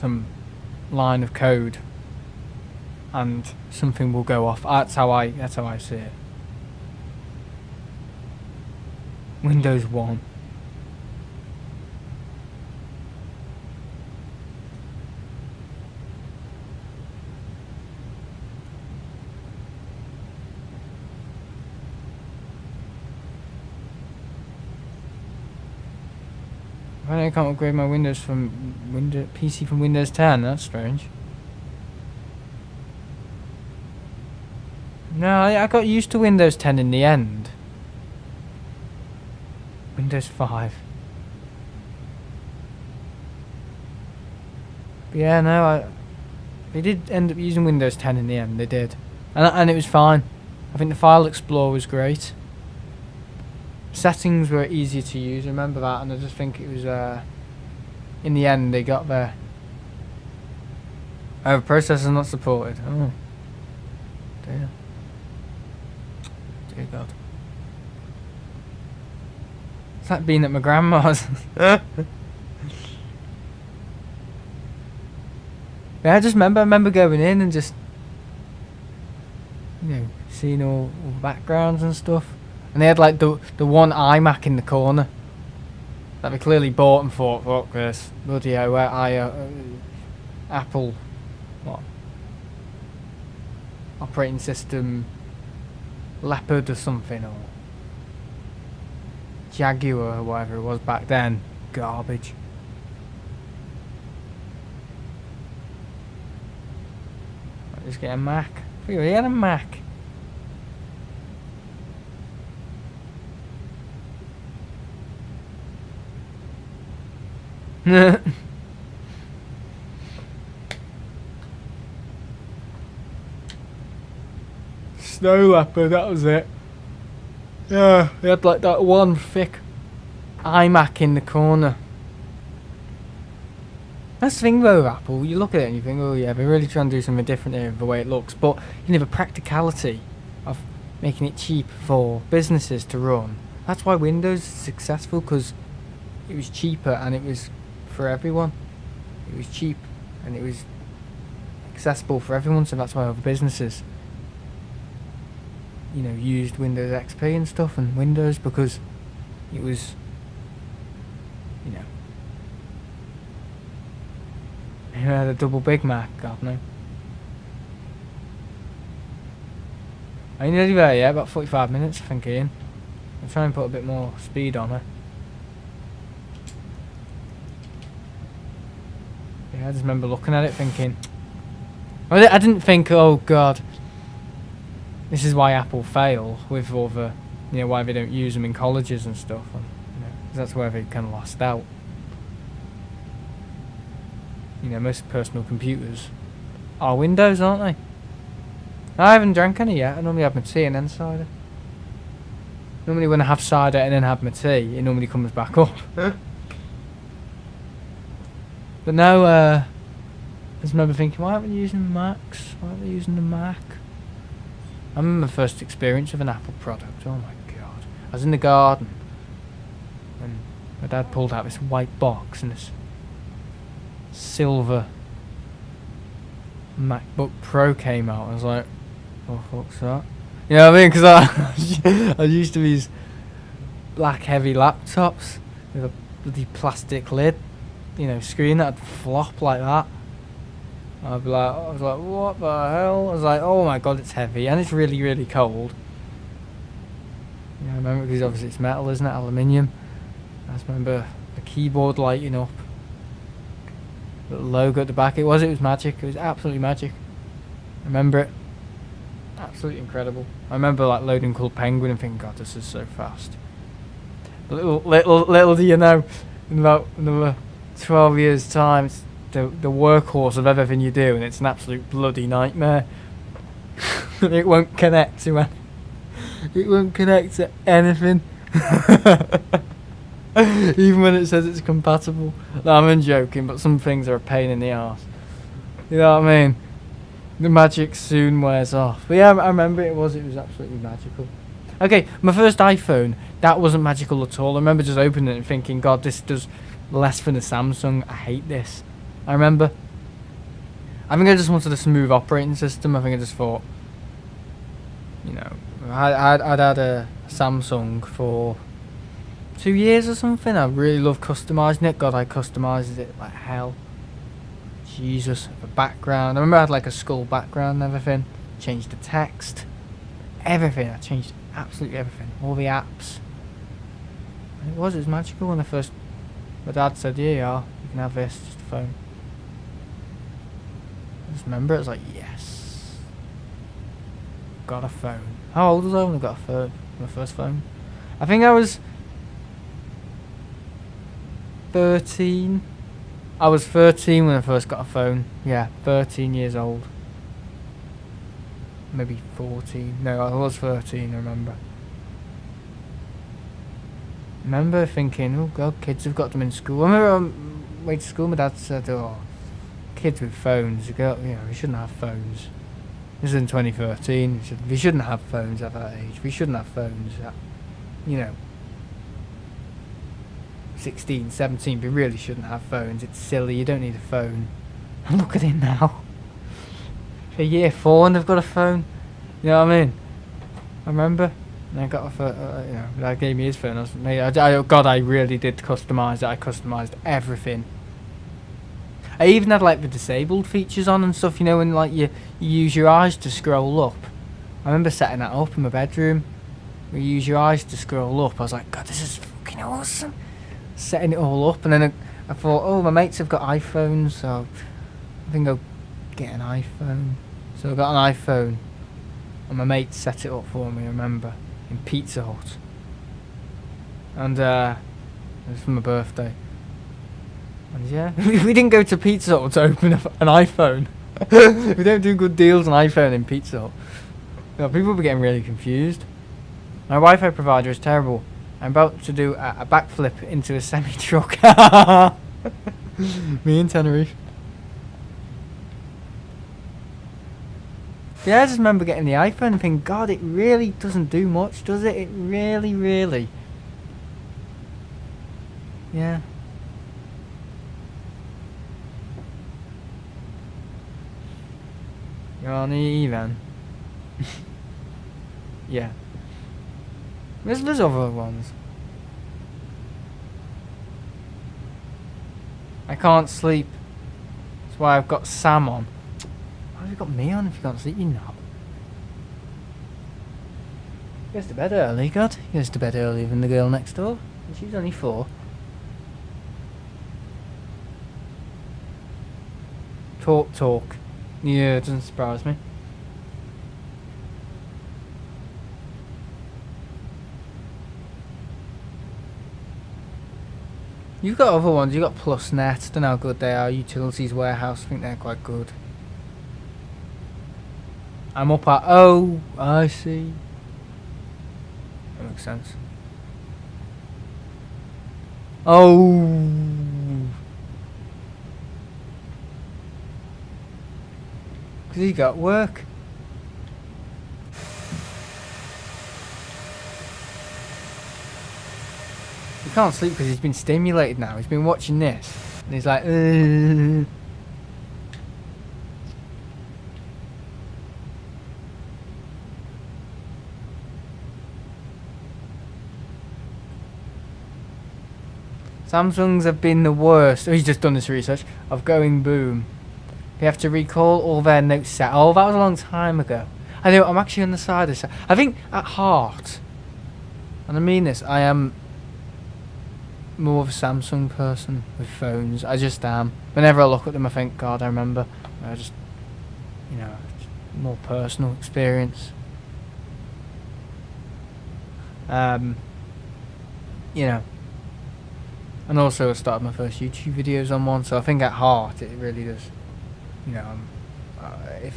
Some line of code and something will go off. That's how I see it. Windows 1. I can't upgrade my Windows from PC from Windows 10. That's strange. No, I got used to Windows 10 in the end. Windows 5. But yeah, no, they did end up using Windows 10 in the end. They did, and it was fine. I think the File Explorer was great. Settings were easier to use. I remember that, and I just think it was. In the end, they got there. Oh, processor not supported. Oh, dear. Dear God. It's like being at my grandma's. Yeah, I remember going in and just, seeing all the backgrounds and stuff. And they had like the one iMac in the corner that we clearly bought and thought, fuck this, bloody hell, Apple, what? Operating system, Leopard or something, or Jaguar or whatever it was back then. Garbage. Just get a Mac. We already had a Mac. Snow Leopard, that was it. Yeah, they had like that one thick iMac in the corner. That's the thing though, Apple. You look at it and you think, oh yeah, they're really trying to do something different here with the way it looks. But the practicality of making it cheap for businesses to run. That's why Windows is successful, because it was cheaper and it was for everyone. It was cheap and it was accessible for everyone, so that's why other businesses used Windows XP and stuff and Windows, because it was you had a double Big Mac, God no. I ain't nearly there yet, about 45 minutes I think, Ian. I'll try and put a bit more speed on her. Yeah, I just remember looking at it thinking, I didn't think, oh God, this is why Apple fail with all the, why they don't use them in colleges and stuff. And, 'cause that's where they kind of lost out. Most personal computers are Windows, aren't they? I haven't drank any yet. I normally have my tea and then cider. Normally when I have cider and then have my tea, it normally comes back up. But now, I just remember thinking, why aren't we using Macs? Why aren't we using the Mac? I remember my first experience of an Apple product. Oh my God. I was in the garden and my dad pulled out this white box and this silver MacBook Pro came out. I was like, what the fuck's that? You know what I mean? Because I used to these black heavy laptops with a bloody plastic lid, screen that'd flop like that. I was like, what the hell? I was like, oh my God, it's heavy and it's really, really cold. I remember, because obviously it's metal, isn't it? Aluminium. I just remember the keyboard lighting up. The logo at the back. It was magic. It was absolutely magic. I remember it. Absolutely incredible. I remember like loading Cool Penguin and thinking, God, this is so fast. Little do you know, in about another 12 years' time, it's the workhorse of everything you do, and it's an absolute bloody nightmare. It won't connect to anything. Even when it says it's compatible. No, I'm joking, but some things are a pain in the arse. You know what I mean? The magic soon wears off. But yeah, I remember it was absolutely magical. Okay, my first iPhone, that wasn't magical at all. I remember just opening it and thinking, God, this does less than a Samsung. I hate this. I remember. I think I just wanted a smooth operating system. I think I just thought, I'd had a Samsung for 2 years or something. I really love customizing it. God, I customized it like hell. Jesus, the background. I remember I had like a skull background and everything. Changed the text. Everything. I changed absolutely everything. All the apps. And it was magical when I first... My dad said, yeah, you can have this, just a phone. I just remember it was like, yes. Got a phone. How old was I when I got my first phone? I think I was 13. I was 13 when I first got a phone. Yeah, 13 years old. Maybe 14. No, I was 13, I remember. Remember thinking, oh god, kids have got them in school. I remember on the way to school, my dad said, oh, kids with phones, we shouldn't have phones. This is in 2013. He said, we shouldn't have phones at that age. We shouldn't have phones at, 16, 17. We really shouldn't have phones. It's silly. You don't need a phone. And look at it now. For year 4 and they've got a phone. You know what I mean? I remember. And I got a phone, Dad gave me his phone. I really did customise it. I customised everything. I even had like the disabled features on and stuff, when like you use your eyes to scroll up. I remember setting that up in my bedroom. You use your eyes to scroll up. I was like, God, this is fucking awesome. Setting it all up, and then I thought, oh, my mates have got iPhones, so I think I'll get an iPhone. So I got an iPhone, and my mate set it up for me, I remember, in Pizza Hut. And it was for my birthday. And yeah, we didn't go to Pizza Hut to open up an iPhone. We don't do good deals on iPhone in Pizza Hut. People were getting really confused. My Wi-Fi provider is terrible. I'm about to do a backflip into a semi-truck. Me and Tenerife. Yeah, I just remember getting the iPhone and thinking, God, it really doesn't do much, does it? It really, really. Yeah. You're on E then. Yeah. There's other ones. I can't sleep. That's why I've got Sam on. Why have you got me on if you can't sleep, you knob? He goes to bed early, God. He goes to bed earlier than the girl next door. And she's only 4. Talk. Yeah, it doesn't surprise me. You've got other ones. You've got PlusNet. Don't know how good they are. Utilities Warehouse. I think they're quite good. I'm up at... Oh, I see. That makes sense. Oh. Because he got work. He can't sleep because he's been stimulated now. He's been watching this. And he's like, Samsungs have been the worst. Oh, he's just done this research. Of going boom. They have to recall all their notes set. Oh, that was a long time ago. I know, I'm actually on the side of this. I think at heart, and I mean this, I am more of a Samsung person with phones. I just am. Whenever I look at them, I think, God, I remember. I just, more personal experience. And also I started my first YouTube videos on one, so I think at heart it really does. If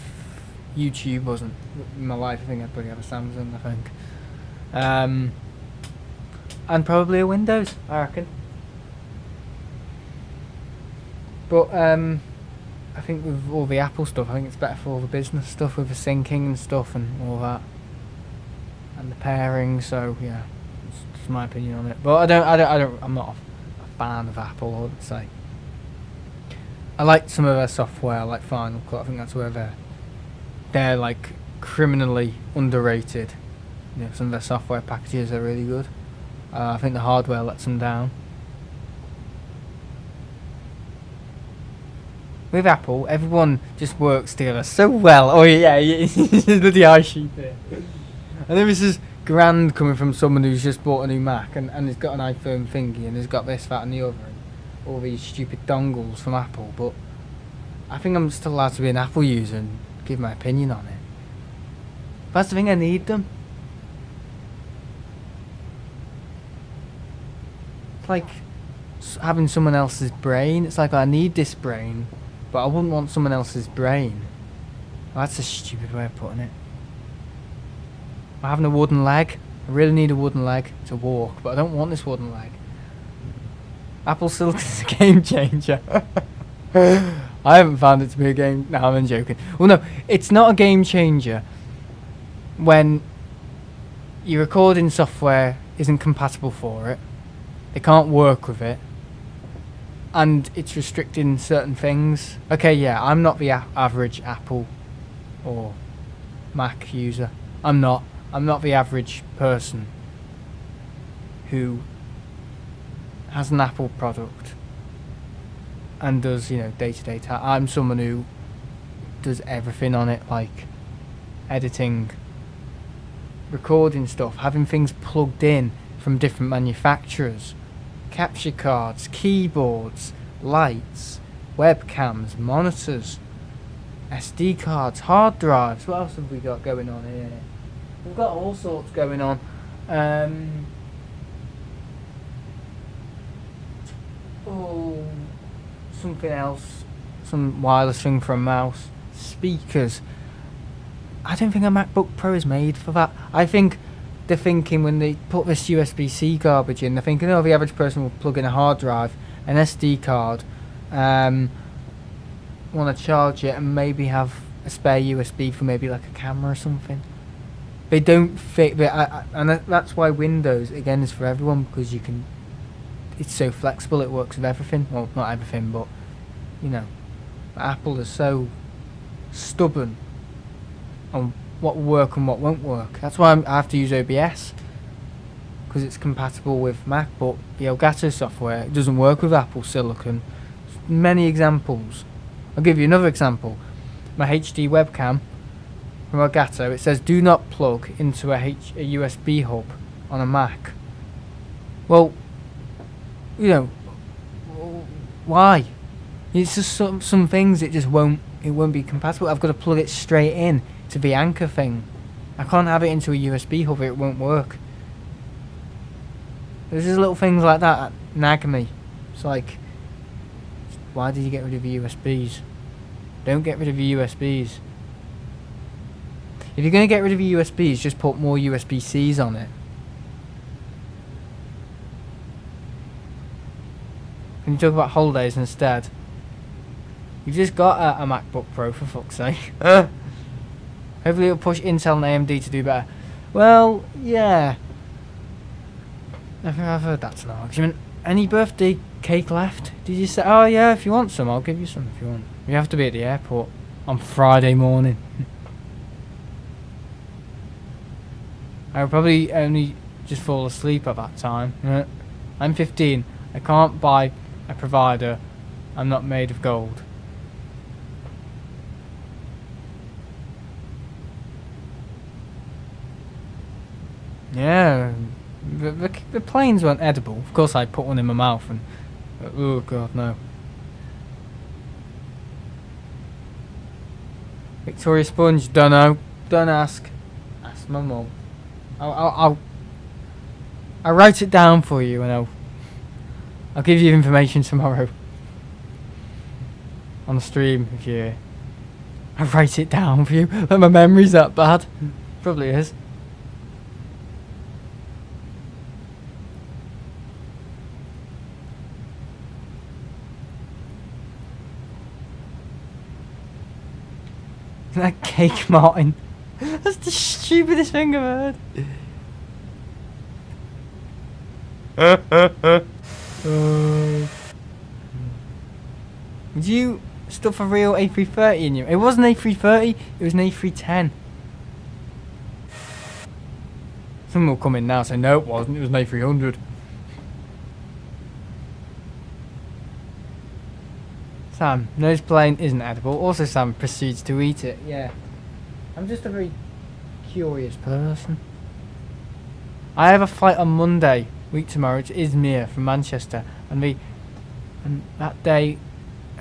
YouTube wasn't in my life, I think I'd probably have a Samsung, I think. And probably a Windows, I reckon. But I think with all the Apple stuff, I think it's better for all the business stuff with the syncing and stuff and all that. And the pairing, so yeah. That's just my opinion on it. But I'm not a fan of Apple, I would say. I like some of their software, like Final Cut. I think that's where they're like criminally underrated. Some of their software packages are really good. I think the hardware lets them down. With Apple, everyone just works together so well. Oh yeah, the eye sheep here. And then this is grand coming from someone who's just bought a new Mac and has got an iPhone thingy and has got this, that and the other. And all these stupid dongles from Apple. But I think I'm still allowed to be an Apple user and give my opinion on it. That's the thing, I need them. It's like having someone else's brain. It's like I need this brain, but I wouldn't want someone else's brain. Well, that's a stupid way of putting it. I'm having a wooden leg. I really need a wooden leg to walk, but I don't want this wooden leg. Apple Silicon is a game changer. I haven't found it to be a game. No, I'm joking. Well, no, it's not a game changer when your recording software isn't compatible for it. They can't work with it. And it's restricting certain things. Okay, yeah, I'm not the average Apple or Mac user. I'm not the average person who has an Apple product and does, day-to-day tasks. I'm someone who does everything on it, like editing, recording stuff, having things plugged in from different manufacturers, capture cards, keyboards, lights, webcams, monitors, SD cards, hard drives. What else have we got going on here? We've got all sorts going on. Something else. Some wireless thing for a mouse. Speakers. I don't think a MacBook Pro is made for that. I think they're thinking when they put this USB-C garbage in, they're thinking, the average person will plug in a hard drive, an SD card, want to charge it, and maybe have a spare USB for maybe like a camera or something. They don't fit, and that's why Windows again is for everyone, because you can. It's so flexible. It works with everything. Well, not everything, but Apple is so stubborn on what will work and what won't work. That's why I have to use OBS, because it's compatible with Mac, but the Elgato software, it doesn't work with Apple Silicon. Many examples. I'll give you another example. My HD webcam from Elgato, it says do not plug into a USB hub on a Mac. Well, why? It's just some things it won't be compatible. I've got to plug it straight in to the anchor thing. I can't have it into a USB hub, it won't work. There's just little things like that nag me. It's like, why did you get rid of the USBs? Don't get rid of the USBs. If you're going to get rid of the USBs, just put more USB-Cs on it. Can you talk about holidays instead? You've just got a MacBook Pro, for fuck's sake. Hopefully it'll push Intel and AMD to do better. Well, yeah. I think I've heard that's an argument. Any birthday cake left? Did you say, oh yeah, if you want some, I'll give you some if you want. You have to be at the airport on Friday morning. I'll probably only just fall asleep at that time. I'm 15. I can't buy a provider. I'm not made of gold. Yeah, the planes weren't edible. Of course, I'd put one in my mouth and oh god, no. Victoria Sponge, don't know. Don't ask. Ask my mum. I'll write it down for you, and I'll give you information tomorrow on the stream if you. I'll write it down for you. Like my memory's that bad. Probably is. That cake, Martin. That's the stupidest thing I've heard. Would you stuff a real A330 in you? It wasn't A330, it was an A310. Someone will come in now and say, no, it wasn't. It was an A300. Sam, nose plane isn't edible. Also, Sam proceeds to eat it. Yeah. I'm just a very curious person. I have a flight on Monday, week tomorrow, to Izmir from Manchester. And that day,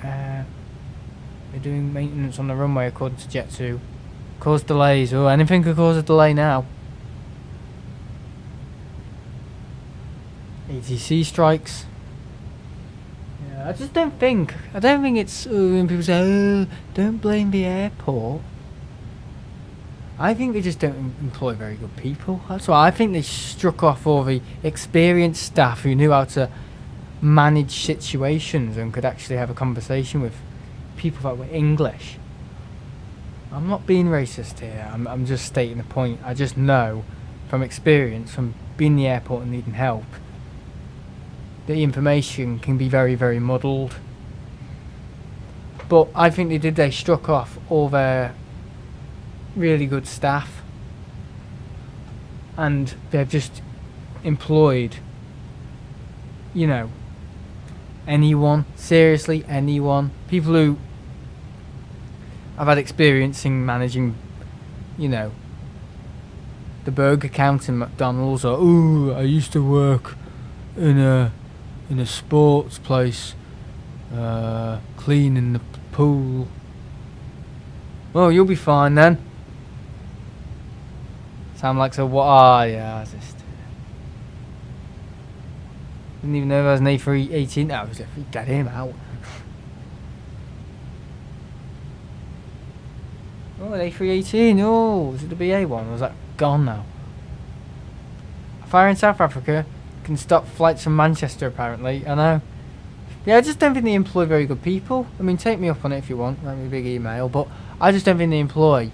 we're doing maintenance on the runway according to Jet2. Cause delays. Oh, anything could cause a delay now. ATC strikes. Yeah, I don't think it's when people say, oh, don't blame the airport. I think they just don't employ very good people. That's why I think they struck off all the experienced staff who knew how to manage situations and could actually have a conversation with people that were English. I'm not being racist here. I'm just stating the point. I just know from experience, from being in the airport and needing help, the information can be very, very muddled. But I think they struck off all their really good staff, and they've just employed, you know, anyone, seriously anyone, people who have had experience in managing, you know, the burger count in McDonald's, or ooh, I used to work in a sports place, cleaning the pool. Well, you'll be fine then. Sound like so what? Ah, yeah, I just didn't even know there was an A318. I was like, get him out. Oh, an A318. Oh, is it the BA one? Or was that gone now? A fire in South Africa can stop flights from Manchester, apparently. I know. Yeah, I just don't think they employ very good people. I mean, take me up on it if you want. Write me a big email. But I just don't think they employ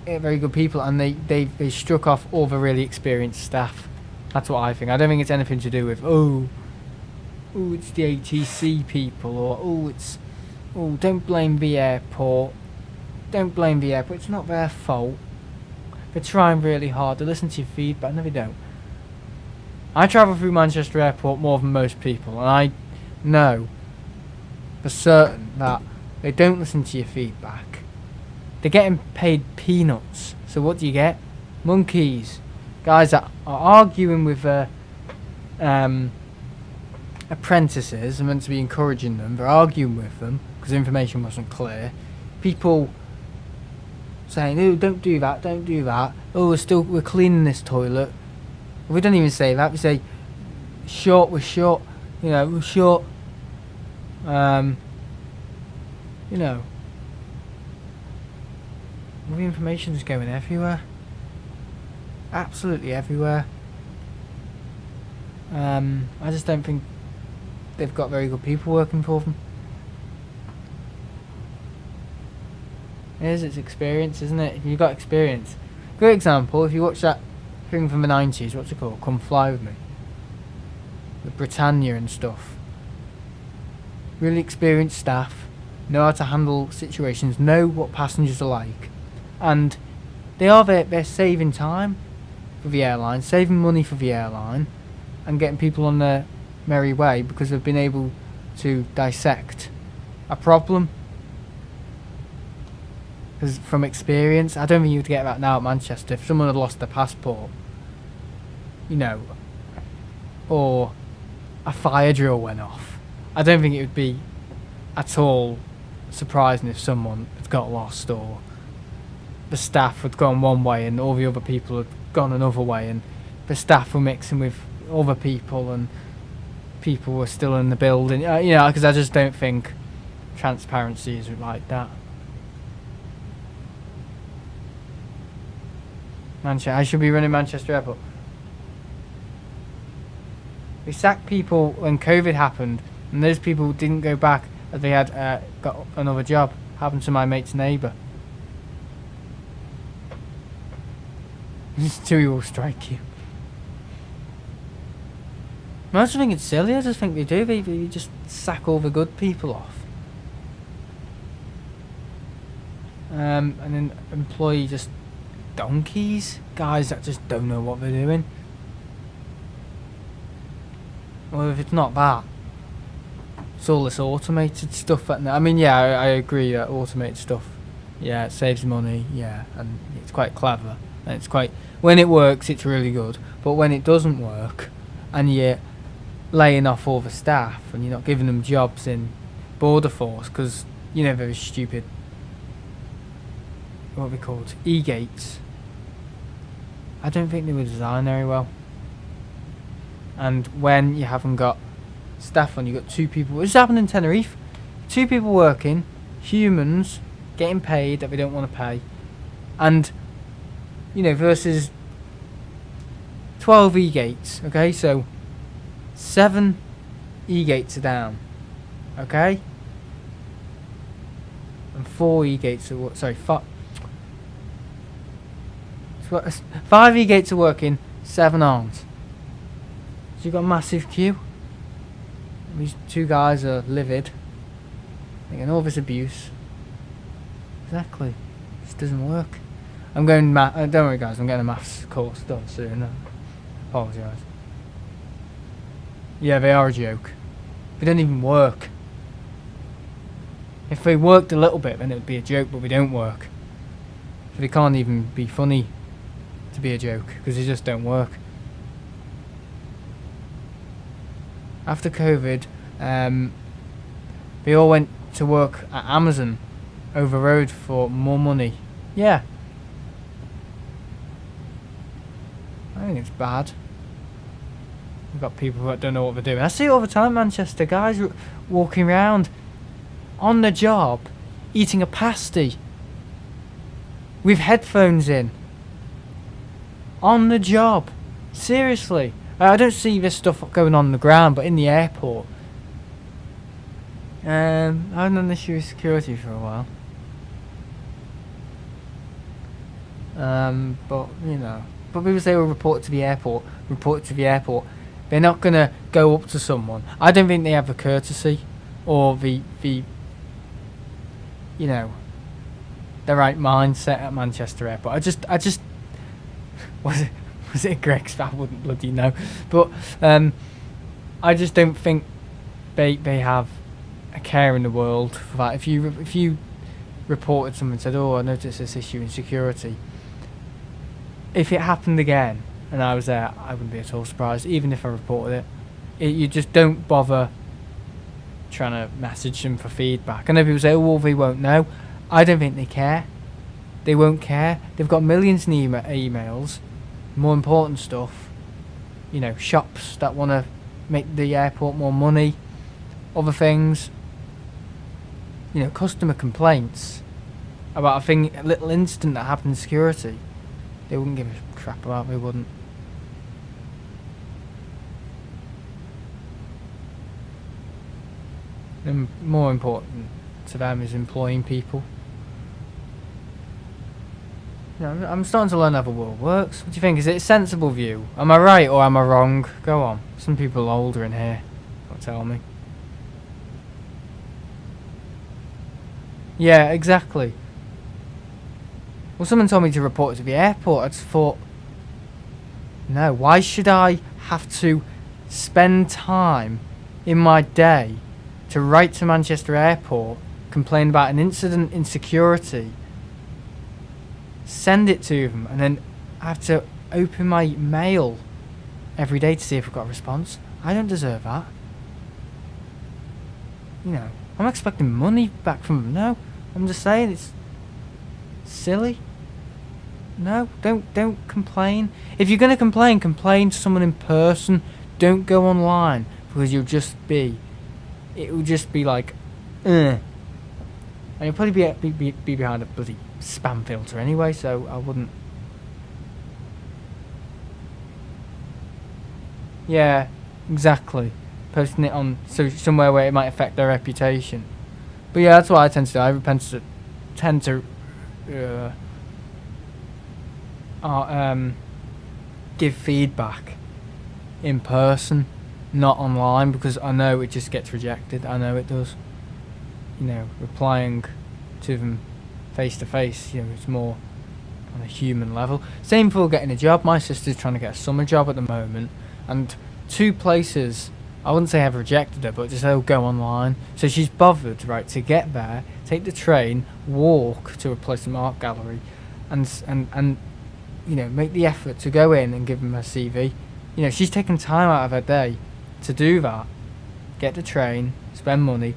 very good people, and they struck off all the really experienced staff. That's what I think. I don't think it's anything to do with it's the ATC people, or don't blame the airport. Don't blame the airport. It's not their fault. They're trying really hard. They listen to your feedback. No, they don't. I travel through Manchester Airport more than most people, and I know for certain that they don't listen to your feedback. They're getting paid peanuts. So what do you get? Monkeys. Guys that are arguing with apprentices, are meant to be encouraging them. They're arguing with them because the information wasn't clear. People saying, oh, don't do that, don't do that. Oh, we're cleaning this toilet. We don't even say that. We say, we're short. You know, we're short. You know. All the information is going everywhere. Absolutely everywhere. I just don't think they've got very good people working for them. It's experience, isn't it? If you've got experience. Great example, if you watch that thing from the 90s, what's it called? Come Fly With Me. With Britannia and stuff. Really experienced staff, know how to handle situations, know what passengers are like. And they're saving time for the airline, saving money for the airline, and getting people on their merry way because they've been able to dissect a problem. Because from experience, I don't think you would get that now at Manchester. If someone had lost their passport, you know, or a fire drill went off, I don't think it would be at all surprising if someone had got lost, or the staff had gone one way and all the other people had gone another way, and the staff were mixing with other people and people were still in the building. You know, because I just don't think transparency is like that. I should be running Manchester Airport. We sacked people when COVID happened, and those people didn't go back as they had got another job. Happened to my mate's neighbour. This too will strike you. I just think it's silly. I just think they do. They just sack all the good people off. And then employ just donkeys, guys that just don't know what they're doing. Well, if it's not that, it's all this automated stuff. I mean, yeah, I agree that automated stuff, yeah, it saves money, yeah, and it's quite clever, and it's quite, when it works, it's really good. But when it doesn't work, and you're laying off all the staff, and you're not giving them jobs in border force, because you know very stupid, what are they called, e-gates. I don't think they were designed very well. And when you haven't got staff on, you've got 2 people. This happened in Tenerife. 2 people working, humans, getting paid that they don't want to pay. And, you know, versus 12 e-gates, okay? So, 7 e-gates are down, okay? And 4 e-gates are, sorry, 5 e-gates are working, 7 aren't. So you've got a massive queue. These 2 guys are livid. Making all this abuse. Exactly. This doesn't work. I'm going don't worry guys, I'm getting a maths course done soon. Apologise. Yeah, they are a joke. They don't even work. If they worked a little bit, then it would be a joke, but they don't work. So they can't even be funny to be a joke, because they just don't work. After COVID, they all went to work at Amazon over the road for more money. Yeah. I think it's bad. We've got people that don't know what they're doing. I see it all the time, Manchester. Guys walking around on the job, eating a pasty with headphones in. On the job. Seriously. I don't see this stuff going on the ground, but in the airport. I haven't done an issue with security for a while. But, you know. But people say, well, report to the airport. Report to the airport. They're not going to go up to someone. I don't think they have the courtesy or the you know, the right mindset at Manchester Airport. I just was it Greg's? I wouldn't bloody know. But I just don't think they have a care in the world for that. If you reported someone and said, oh, I noticed this issue in security, if it happened again and I was there, I wouldn't be at all surprised, even if I reported it. You just don't bother trying to message them for feedback. I know people say, oh, well, they won't know. I don't think they care. They won't care. They've got millions of emails, more important stuff, you know, shops that want to make the airport more money, other things, you know, customer complaints about a little incident that happened in security. They wouldn't give a crap about, they wouldn't. And more important to them is employing people. You know, I'm starting to learn how the world works. What do you think? Is it a sensible view? Am I right or am I wrong? Go on. Some people are older in here. Don't tell me. Yeah, exactly. Well, someone told me to report to the airport. I just thought, no, why should I have to spend time in my day to write to Manchester Airport, complain about an incident in security, send it to them, and then I have to open my mail every day to see if I've got a response? I don't deserve that. You know, I'm expecting money back from them. No, I'm just saying it's silly. No, don't complain. If you're going to complain to someone in person. Don't go online, because it will just be like, and you'll probably be behind a bloody spam filter anyway, so I wouldn't. Yeah, exactly. Posting it on somewhere where it might affect their reputation. But yeah, that's what I tend to do. I tend to give feedback in person, not online, because I know it just gets rejected. I know it does. You know, replying to them face to face, you know, it's more on a human level. Same for getting a job. My sister's trying to get a summer job at the moment, and 2 places, I wouldn't say have rejected her, but just they'll go online. So she's bothered, right, to get there, take the train, walk to a place in art gallery, and you know, make the effort to go in and give them her CV. You know, she's taken time out of her day to do that, get the train, spend money,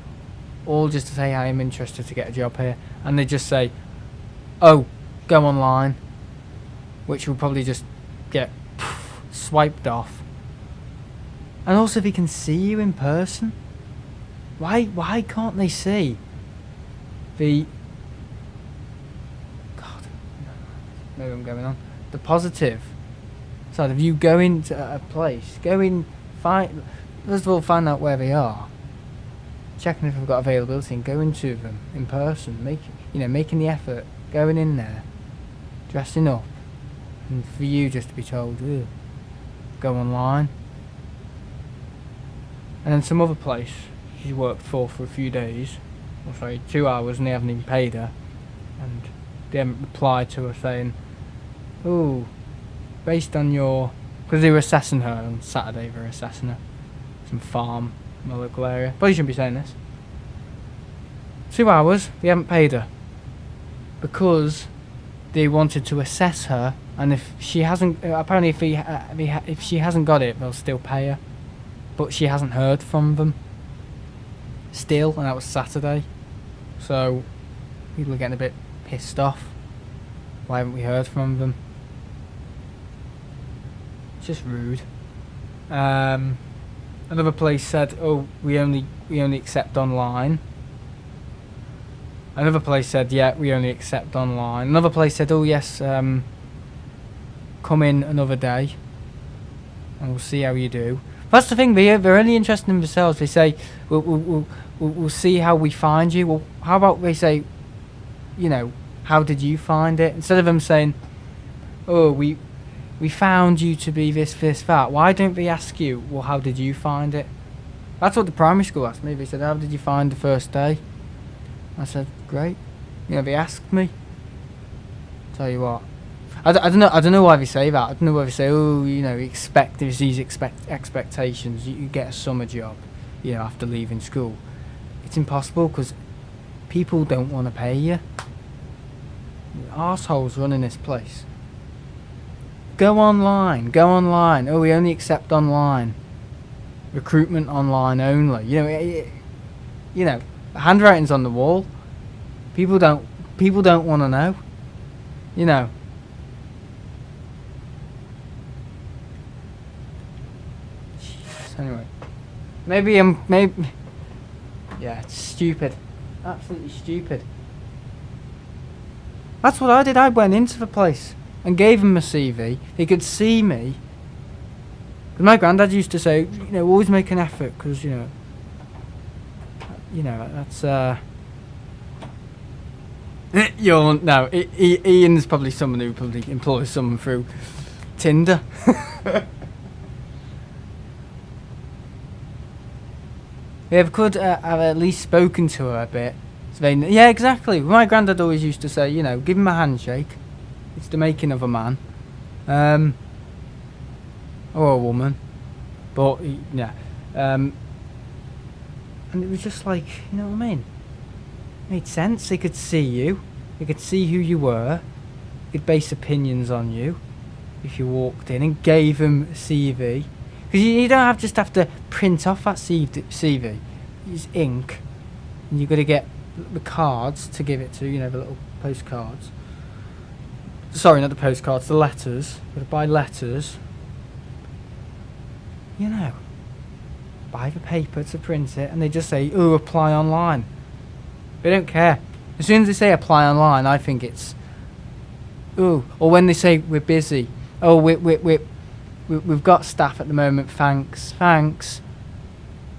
all just to say, I am interested to get a job here. And they just say, oh, go online, which will probably just get swiped off. And also, if he can see you in person, why can't they see the... God, maybe I'm going on. The positive side of you going to a place, first of all, find out where they are, checking if they've got availability, and going to them in person, making the effort, going in there, dressing up, and for you just to be told, go online. And then some other place she worked for a few days, 2 hours, and they haven't even paid her, and they haven't replied to her saying, oh, based on your... Because they were assessing her on Saturday, they were assessing her. Some farm in the local area. But you shouldn't be saying this. 2 hours, they haven't paid her. Because they wanted to assess her, and if she hasn't... apparently if she hasn't got it, they'll still pay her. But she hasn't heard from them still, and that was Saturday. So people are getting a bit pissed off. Why haven't we heard from them? It's just rude. Another place said, oh, we only accept online. Another place said, yeah, we only accept online. Another place said, oh yes, come in another day and we'll see how you do. That's the thing, they're only interested in themselves. They say, we'll see how we find you. Well, how about they say, you know, how did you find it? Instead of them saying, oh, we found you to be this, that. Why don't they ask you, well, how did you find it? That's what the primary school asked me. They said, how did you find the first day? I said, great. You know, they asked me. Tell you what. I don't know why they say that. I don't know why they say, oh, you know, there's these expectations. You get a summer job, you know, after leaving school. It's impossible because people don't want to pay you. Arseholes running this place. Go online. Oh, we only accept online. Recruitment online only. You know, the handwriting's on the wall. People don't want to know. You know. Anyway, maybe yeah, it's stupid, absolutely stupid. That's what I did. I went into the place and gave them a CV. They could see me. Because my granddad used to say, you know, always make an effort, because you know that's Ian's probably someone who probably employs someone through Tinder. Yeah, we could have at least spoken to her a bit. So yeah, exactly. My granddad always used to say, you know, give him a handshake. It's the making of a man. Or a woman. But, yeah. And it was just like, you know what I mean? It made sense. They could see you. They could see who you were. They could base opinions on you if you walked in and gave them a CV. Because you don't just have to print off that CV. Use ink. And you've got to get the cards to give it to, you know, the little postcards. Sorry, not the postcards, the letters. You've got to buy letters. You know. Buy the paper to print it, and they just say, oh, apply online. They don't care. As soon as they say apply online, I think it's, ooh. Or when they say we're busy. Oh, we've got staff at the moment, thanks.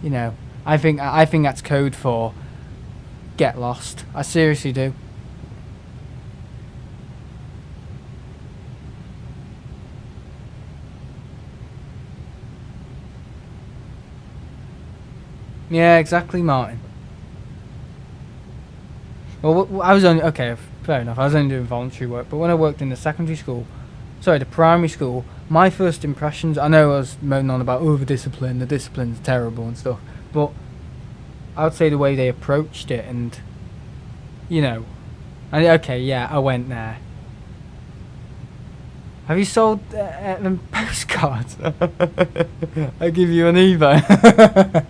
You know, I think that's code for get lost. I seriously do. Yeah, exactly, Martin. Well, I was only... Okay, fair enough. I was only doing voluntary work, but when I worked in the the primary school, my first impressions. I know I was moaning on about the discipline's terrible and stuff, but I would say the way they approached it, and okay, yeah, I went there. Have you sold them postcards? I give you an eBay.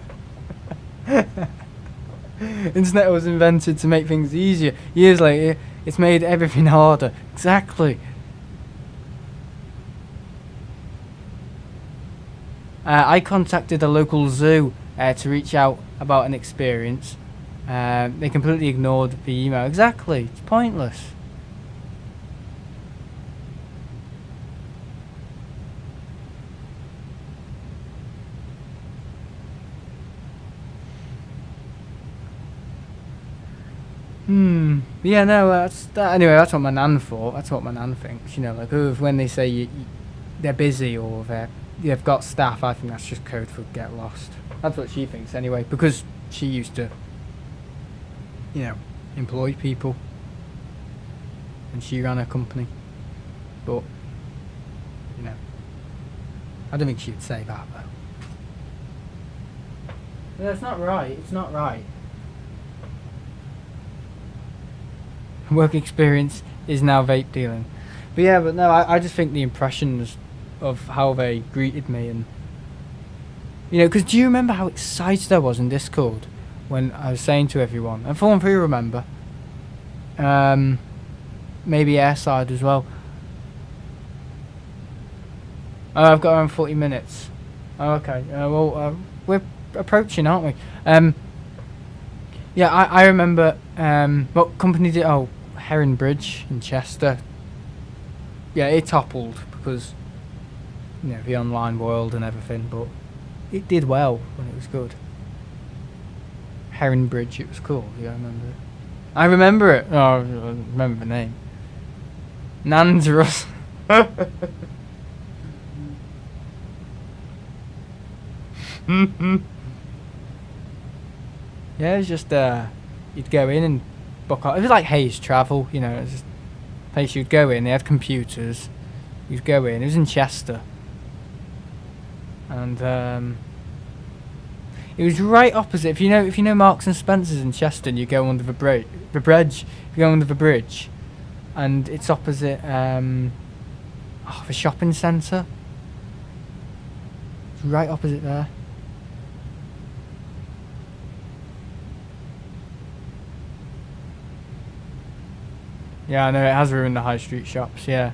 Internet was invented to make things easier. Years later, it's made everything harder. Exactly. I contacted a local zoo to reach out about an experience. They completely ignored the email. Exactly. It's pointless. Yeah, no, anyway, that's what my nan thought. That's what my nan thinks. Like, when they say they're busy or they've got staff, I think that's just code for get lost. That's what she thinks anyway, because she used to, employ people. And she ran a company. But, I don't think she'd say that, though. No, it's not right. It's not right. Work experience is now vape dealing. But no, I just think the impressions of how they greeted me, and because do you remember how excited I was in Discord when I was saying to everyone, and Fallen Free remember, maybe Airside as well. Oh, I've got around 40 minutes. Oh, okay. We're approaching, aren't we? Yeah, I remember what company did. Oh, Heron Bridge in Chester. Yeah, it toppled because the online world and everything, but it did well when it was good. Heron Bridge, it was cool. Yeah, I remember it. I remember it. Oh, I remember the name. Nan's Russ. Yeah, it was just you'd go in and book out. It was like Hayes Travel, it was just a place you'd go in. They had computers. You'd go in. It was in Chester, and it was right opposite. If you know Marks and Spencer's in Chester, and you go under the bridge. You go under the bridge, and it's opposite the shopping centre. It's right opposite there. Yeah, I know, it has ruined the high street shops, yeah.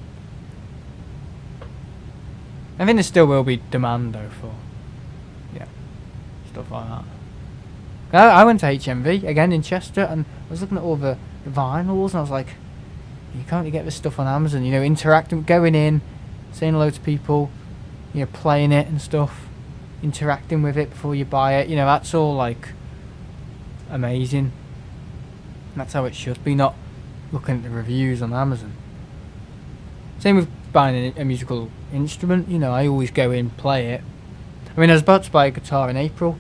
I think there still will be demand, though, for, stuff like that. I went to HMV, again, in Chester, and I was looking at all the vinyls, and I was like, you can't get this stuff on Amazon, interacting, going in, saying hello to people, playing it and stuff, interacting with it before you buy it, that's all, like, amazing. That's how it should be, not looking at the reviews on Amazon. Same with buying a musical instrument. I always go in, play it. I mean, I was about to buy a guitar in April,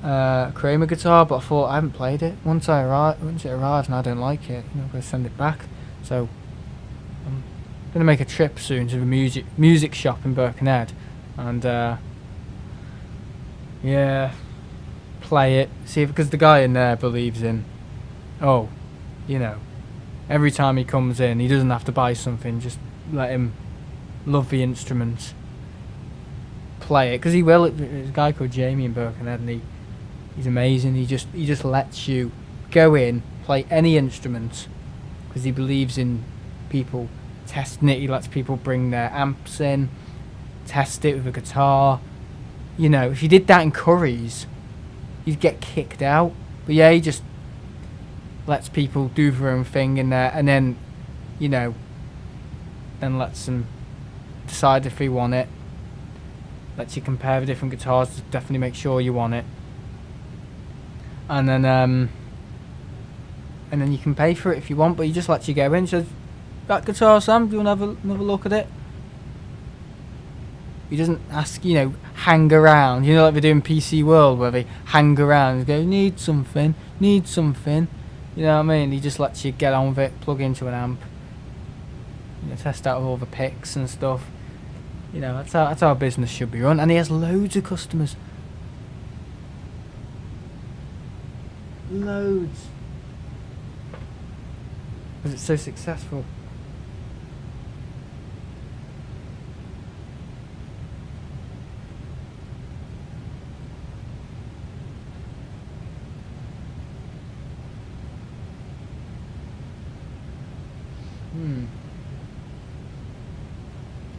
a Kramer guitar, but I thought I haven't played it. Once it arrives and I don't like it, I'm going to send it back. So I'm going to make a trip soon to the music shop in Birkenhead, and play it. See, because the guy in there believes in, every time he comes in, he doesn't have to buy something, just let him love the instruments, play it, because he will. There's a guy called Jamie in Birkenhead, and he's amazing. He just lets you go in, play any instrument, because he believes in people testing it. He lets people bring their amps in, test it with a guitar. If you did that in Curry's, you'd get kicked out. But yeah, he just lets people do their own thing in there, and then, then lets them decide if they want it. Lets you compare the different guitars to definitely make sure you want it. And then you can pay for it if you want, but he just lets you go in. Says, that guitar, Sam, do you want to have another look at it? He doesn't ask, hang around. Like they do in PC World, where they hang around and go, need something. You know what I mean? He just lets you get on with it, plug into an amp, test out all the picks and stuff. That's how business should be run. And he has loads of customers. Loads. Because it's so successful.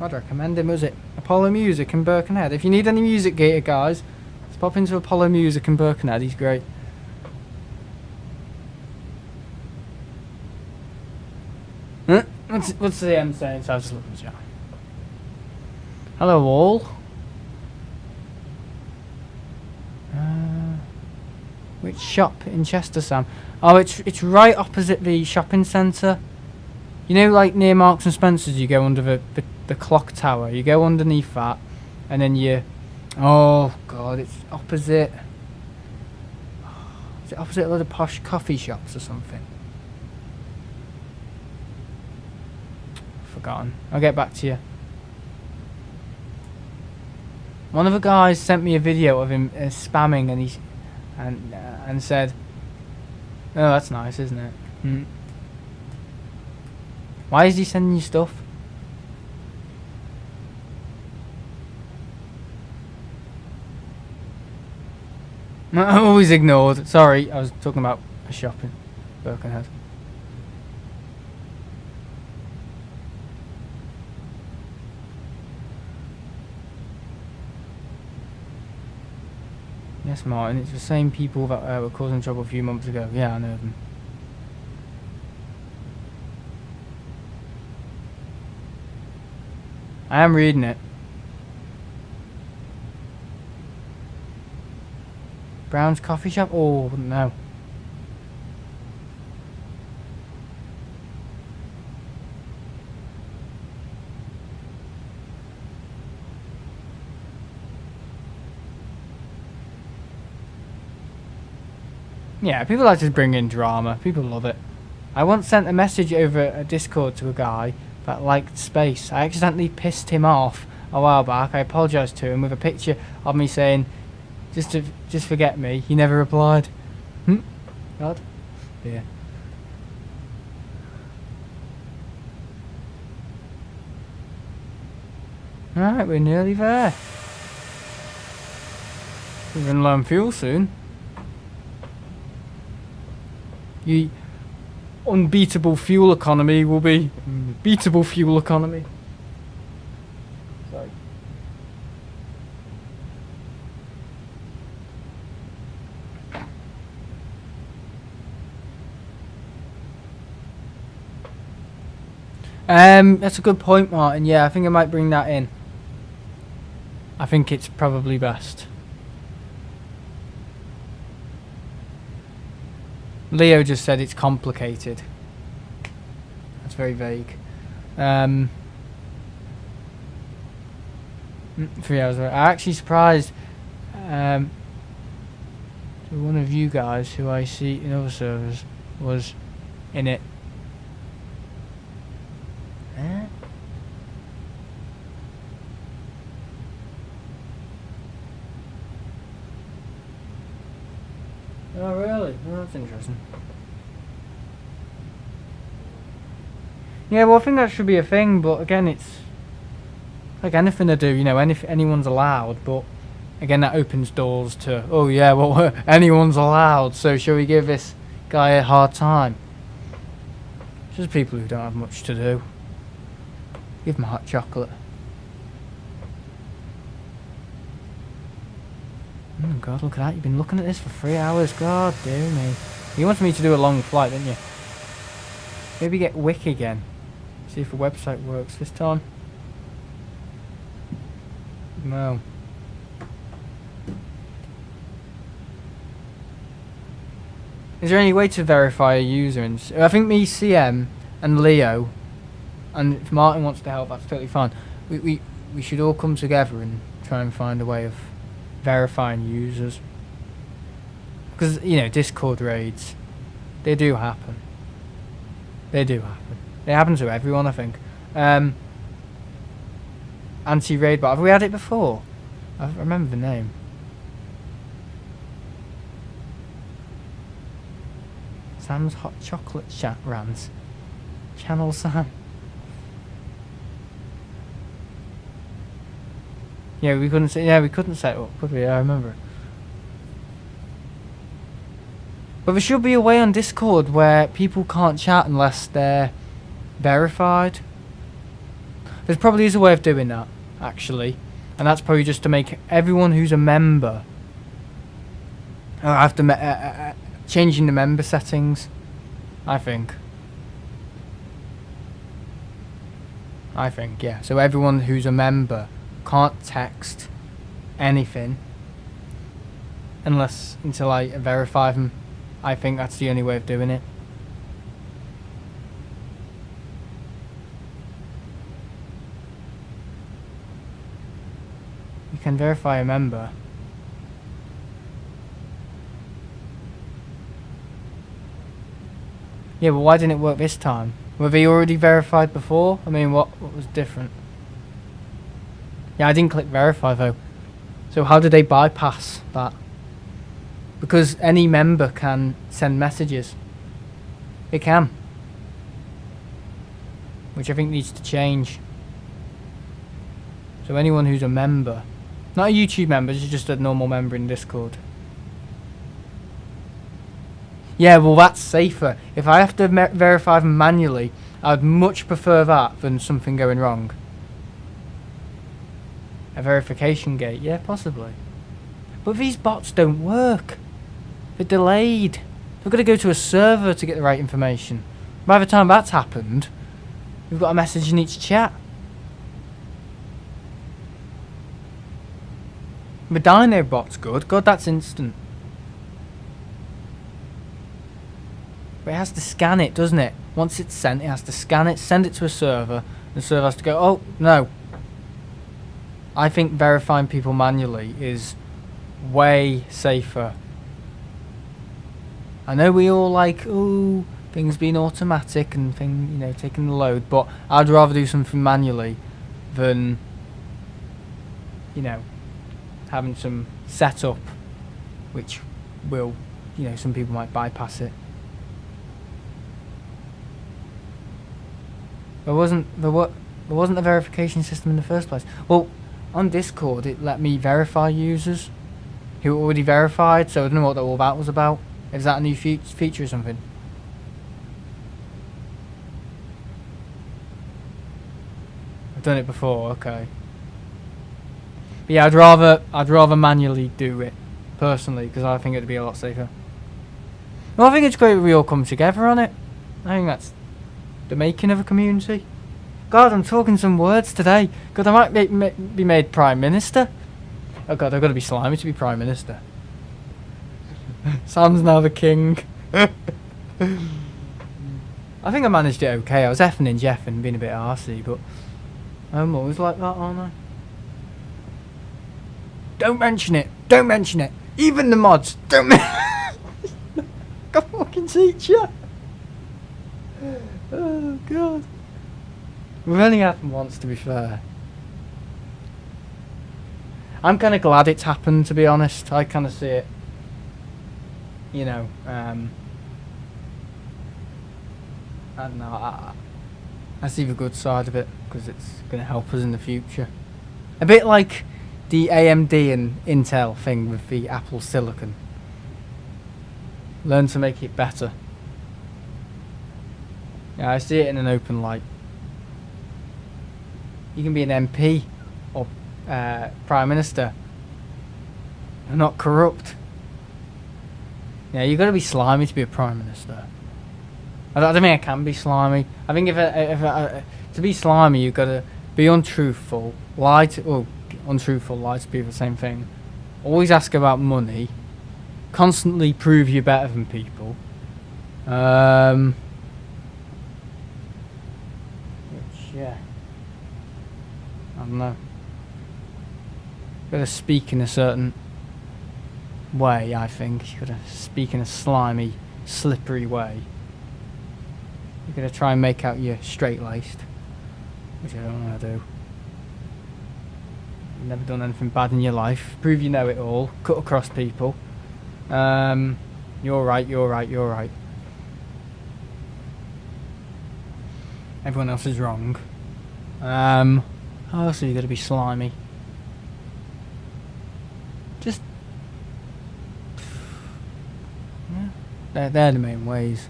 I'd recommend him, was it? Apollo Music in Birkenhead. If you need any music gear, guys, let's pop into Apollo Music in Birkenhead. He's great. Huh? What's the end saying? So I was just looking at you. Hello all. Which shop in Chester, Sam? Oh, it's right opposite the shopping centre. You know, like near Marks and Spencer's, you go under the clock tower. You go underneath that, and then oh god, it's opposite. Is it opposite a lot of posh coffee shops or something? Forgotten. I'll get back to you. One of the guys sent me a video of him spamming, and said, "Oh, that's nice, isn't it?" Why is he sending you stuff? I'm always ignored. Sorry, I was talking about a shop in Birkenhead. Yes, Martin, it's the same people that were causing trouble a few months ago. Yeah, I know them. I am reading it. Brown's coffee shop? Oh, no. Yeah, people like to bring in drama. People love it. I once sent a message over a Discord to a guy that liked space. I accidentally pissed him off a while back. I apologised to him with a picture of me saying, just forget me. He never replied. God. Yeah. Alright, we're nearly there. We're going to low on fuel soon. The unbeatable fuel economy will be beatable fuel economy. Sorry. That's a good point, Martin. Yeah, I think I might bring that in. I think it's probably best. Leo just said it's complicated. That's very vague. 3 hours away. I'm actually surprised one of you guys who I see in other servers was in it. Oh really? Oh, that's interesting. Yeah, well I think that should be a thing, but again it's like anything to do, you know, anyone's allowed, but again that opens doors to, oh yeah, well anyone's allowed, so shall we give this guy a hard time? Just people who don't have much to do. Give him hot chocolate. Oh god, look at that, you've been looking at this for 3 hours, god dear me. You wanted me to do a long flight, didn't you? Maybe get Wick again. See if the website works this time. No. Is there any way to verify a user? And I think me, CM, and Leo, and if Martin wants to help, that's totally fine. We should all come together and try and find a way of verifying users. Because, you know, Discord raids, They do happen. They do happen. It happens to everyone, I think. Anti-raid bot. Have we had it before? I don't remember the name. Sam's Hot Chocolate Chat Rants. Channel Sam. Yeah, we couldn't say. Yeah, we couldn't set it up, could we? I remember. But there should be a way on Discord where people can't chat unless they're verified. There probably is a way of doing that, actually, and that's probably just to make everyone who's a member. After changing the member settings, I think. Yeah. So everyone who's a member can't text anything until I verify them. I think that's the only way of doing it. You can verify a member. Yeah, but why didn't it work this time? Were they already verified before? I mean, what was different? Yeah, I didn't click verify though. So how did they bypass that? Because any member can send messages. It can. Which I think needs to change. So anyone who's a member, not a YouTube member, just a normal member in Discord. Yeah, well that's safer. If I have to verify them manually, I'd much prefer that than something going wrong. A verification gate, yeah, possibly. But these bots don't work. They're delayed. We've got to go to a server to get the right information. By the time that's happened, we've got a message in each chat. The Dino bot's good. God, that's instant. But it has to scan it, doesn't it? Once it's sent, it has to scan it, send it to a server. The server has to go, oh, no. I think verifying people manually is way safer. I know we all like, ooh, things being automatic and taking the load, but I'd rather do something manually than, having some setup which will, some people might bypass it. There wasn't a verification system in the first place. Well, on Discord it let me verify users who were already verified, so I don't know what all that was about. Is that a new feature or something? I've done it before, okay. But yeah, I'd rather manually do it personally because I think it'd be a lot safer. Well, I think it's great that we all come together on it. I think that's the making of a community. God, I'm talking some words today. God, I might be made Prime Minister. Oh God, I've got to be slimy to be Prime Minister. Sam's now the king. I think I managed it okay. I was effing and jeffing, being a bit arsey, but I'm always like that, aren't I? Don't mention it. Don't mention it. Even the mods. Don't mention it. I fucking teacher. Oh God. We've only happened once, to be fair. I'm kind of glad it's happened, to be honest. I kind of see it. I don't know. I see the good side of it because it's going to help us in the future. A bit like the AMD and Intel thing with the Apple Silicon. Learn to make it better. Yeah, I see it in an open light. You can be an MP or Prime Minister and not corrupt. Yeah, you've got to be slimy to be a Prime Minister. I don't think I can be slimy. I think if to be slimy, you've got to be untruthful, lie to people, same thing. Always ask about money. Constantly prove you're better than people. Yeah. I don't know. Got to speak in a certain way, I think. You got to speak in a slimy slippery way. You're going to try and make out you're straight-laced, which I don't want to do. You've never done anything bad in your life. Prove you know it all. Cut across people. You're right, you're right, you're right. Everyone else is wrong. How else are you going to be slimy? Just... yeah, they're the main ways.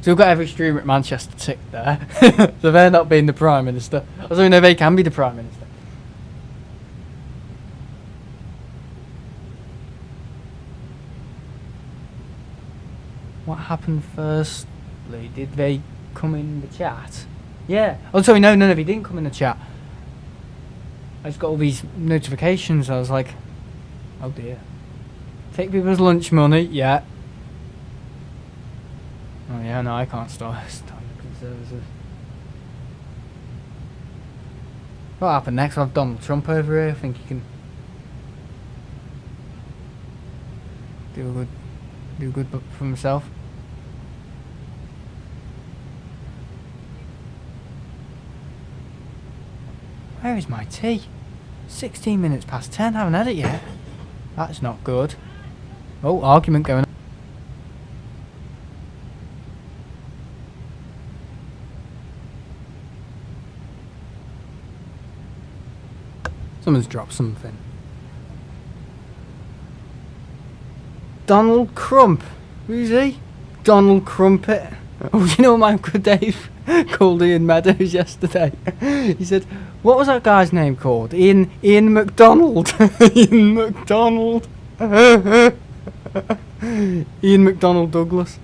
So we've got every streamer at Manchester ticked there. So they're not being the Prime Minister. Also, we know they can be the Prime Minister. What happened firstly? Did they come in the chat? Yeah. Oh, sorry, no, they didn't come in the chat. I just got all these notifications. I was like, oh dear. Take people's lunch money, yeah. Oh yeah, no, I can't start the Conservative. What happened next? I have Donald Trump over here. I think he can do a good book for himself. Where is my tea? 16 minutes past 10, haven't had it yet. That's not good. Oh, argument going on. Someone's dropped something. Donald Crump. Who's he? Donald Crumpet. Oh, you know my Uncle Dave called Ian Meadows yesterday. He said, what was that guy's name called? Ian McDonald. Ian McDonald. Ian McDonald Douglas.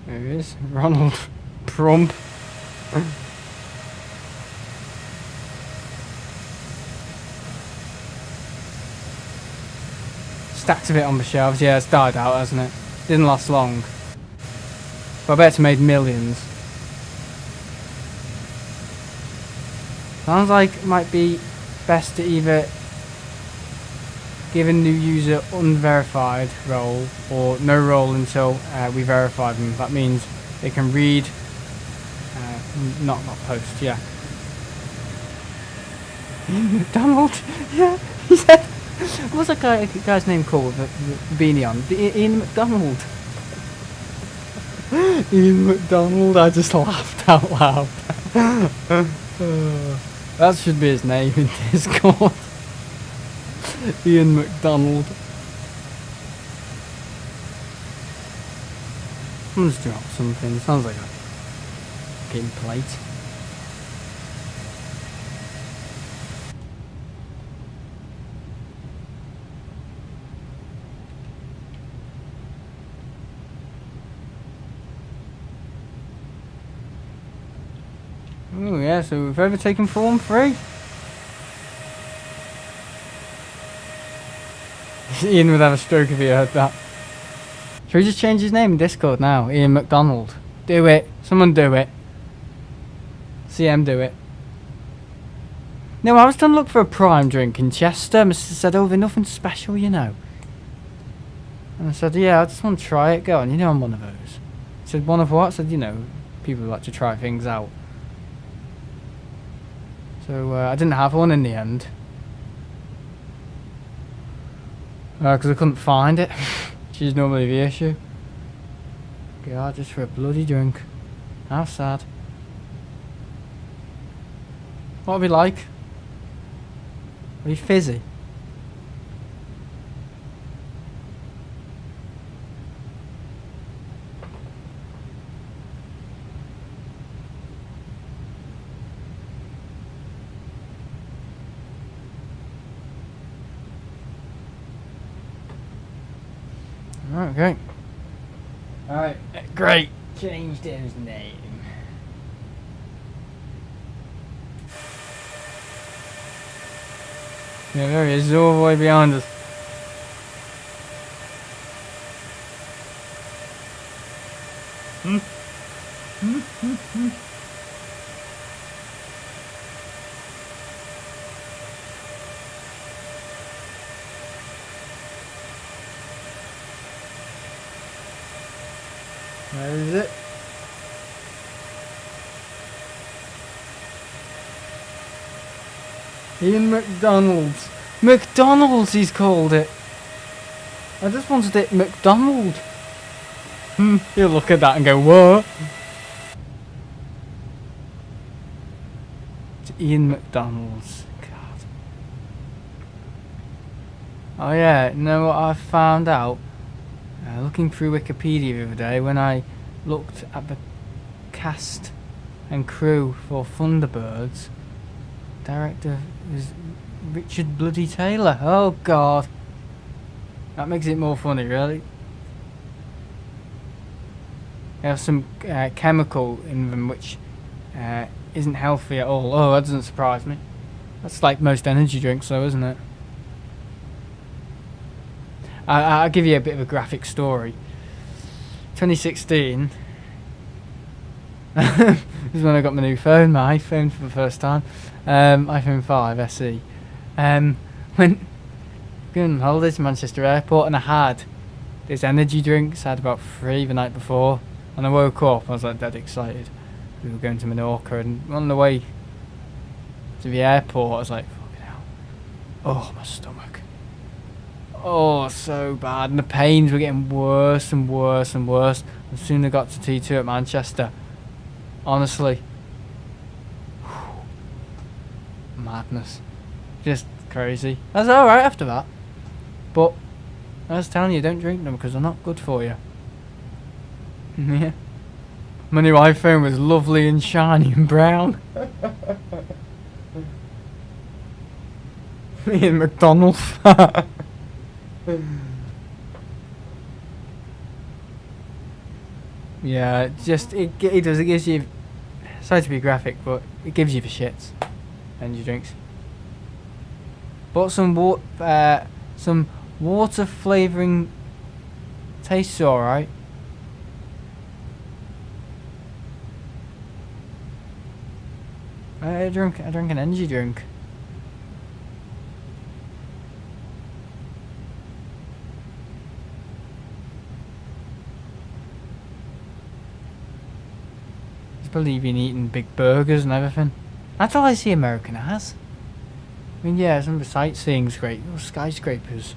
There he is. Ronald Prump. Stacks of it on the shelves. Yeah, it's died out, hasn't it? Didn't last long. But I bet it's made millions. Sounds like it might be best to either give a new user unverified role or no role until we verify them. That means they can read, not post, yeah. McDonald? Yeah, he said, what's that guy's name called, the beanie on? Ian McDonald. Ian McDonald, I just laughed out loud. That should be his name in Discord. Ian McDonald. Someone's dropped something, sounds like a game plate. Oh yeah, so we've overtaken Form 3. Ian would have a stroke if he heard that. Should we just change his name in Discord now? Ian McDonald. Do it. Someone do it. CM do it. No, I was trying to look for a prime drink in Chester. Mr. said, oh, they're nothing special, you know. And I said, yeah, I just want to try it. Go on, you know I'm one of those. He said, one of what? I said, you know, people who like to try things out. So I didn't have one in the end. Because I couldn't find it. Which is normally the issue. God, just for a bloody drink. How sad. What are we like? Are we fizzy? Okay. Alright, great. Changed his name. Yeah, there he is. He's all the way behind us. Where is it? Ian McDonald's. McDonald's, he's called it. I just wanted it McDonald. He'll look at that and go, what? It's Ian McDonald's. God. Oh yeah, you know what I found out? Looking through Wikipedia the other day, when I looked at the cast and crew for Thunderbirds, director is Richard Bloody Taylor. Oh God. That makes it more funny, really. They have some chemical in them which isn't healthy at all. Oh, that doesn't surprise me. That's like most energy drinks though, isn't it? I'll give you a bit of a graphic story. 2016 this is when I got my new phone, my iPhone for the first time. iPhone 5 SE. Went going on holidays to Manchester Airport, and I had these energy drinks. I had about 3 the night before, and I woke up, I was like dead excited. We were going to Menorca, and on the way to the airport I was like, fucking hell. Oh, my stomach. Oh, so bad, and the pains were getting worse and worse and worse. As soon as I got to T2 at Manchester, honestly, madness, just crazy. I was alright after that, but I was telling you, don't drink them because they're not good for you. Yeah. My new iPhone was lovely and shiny and brown. Me and McDonald's. Yeah, it does. It gives you. Sorry to be graphic, but it gives you the shits. Energy drinks. Bought some water flavouring. Tastes alright. I drank an energy drink. I believe in eating big burgers and everything. That's all I see American as. I mean, yeah, some of the sightseeing's great. Skyscrapers,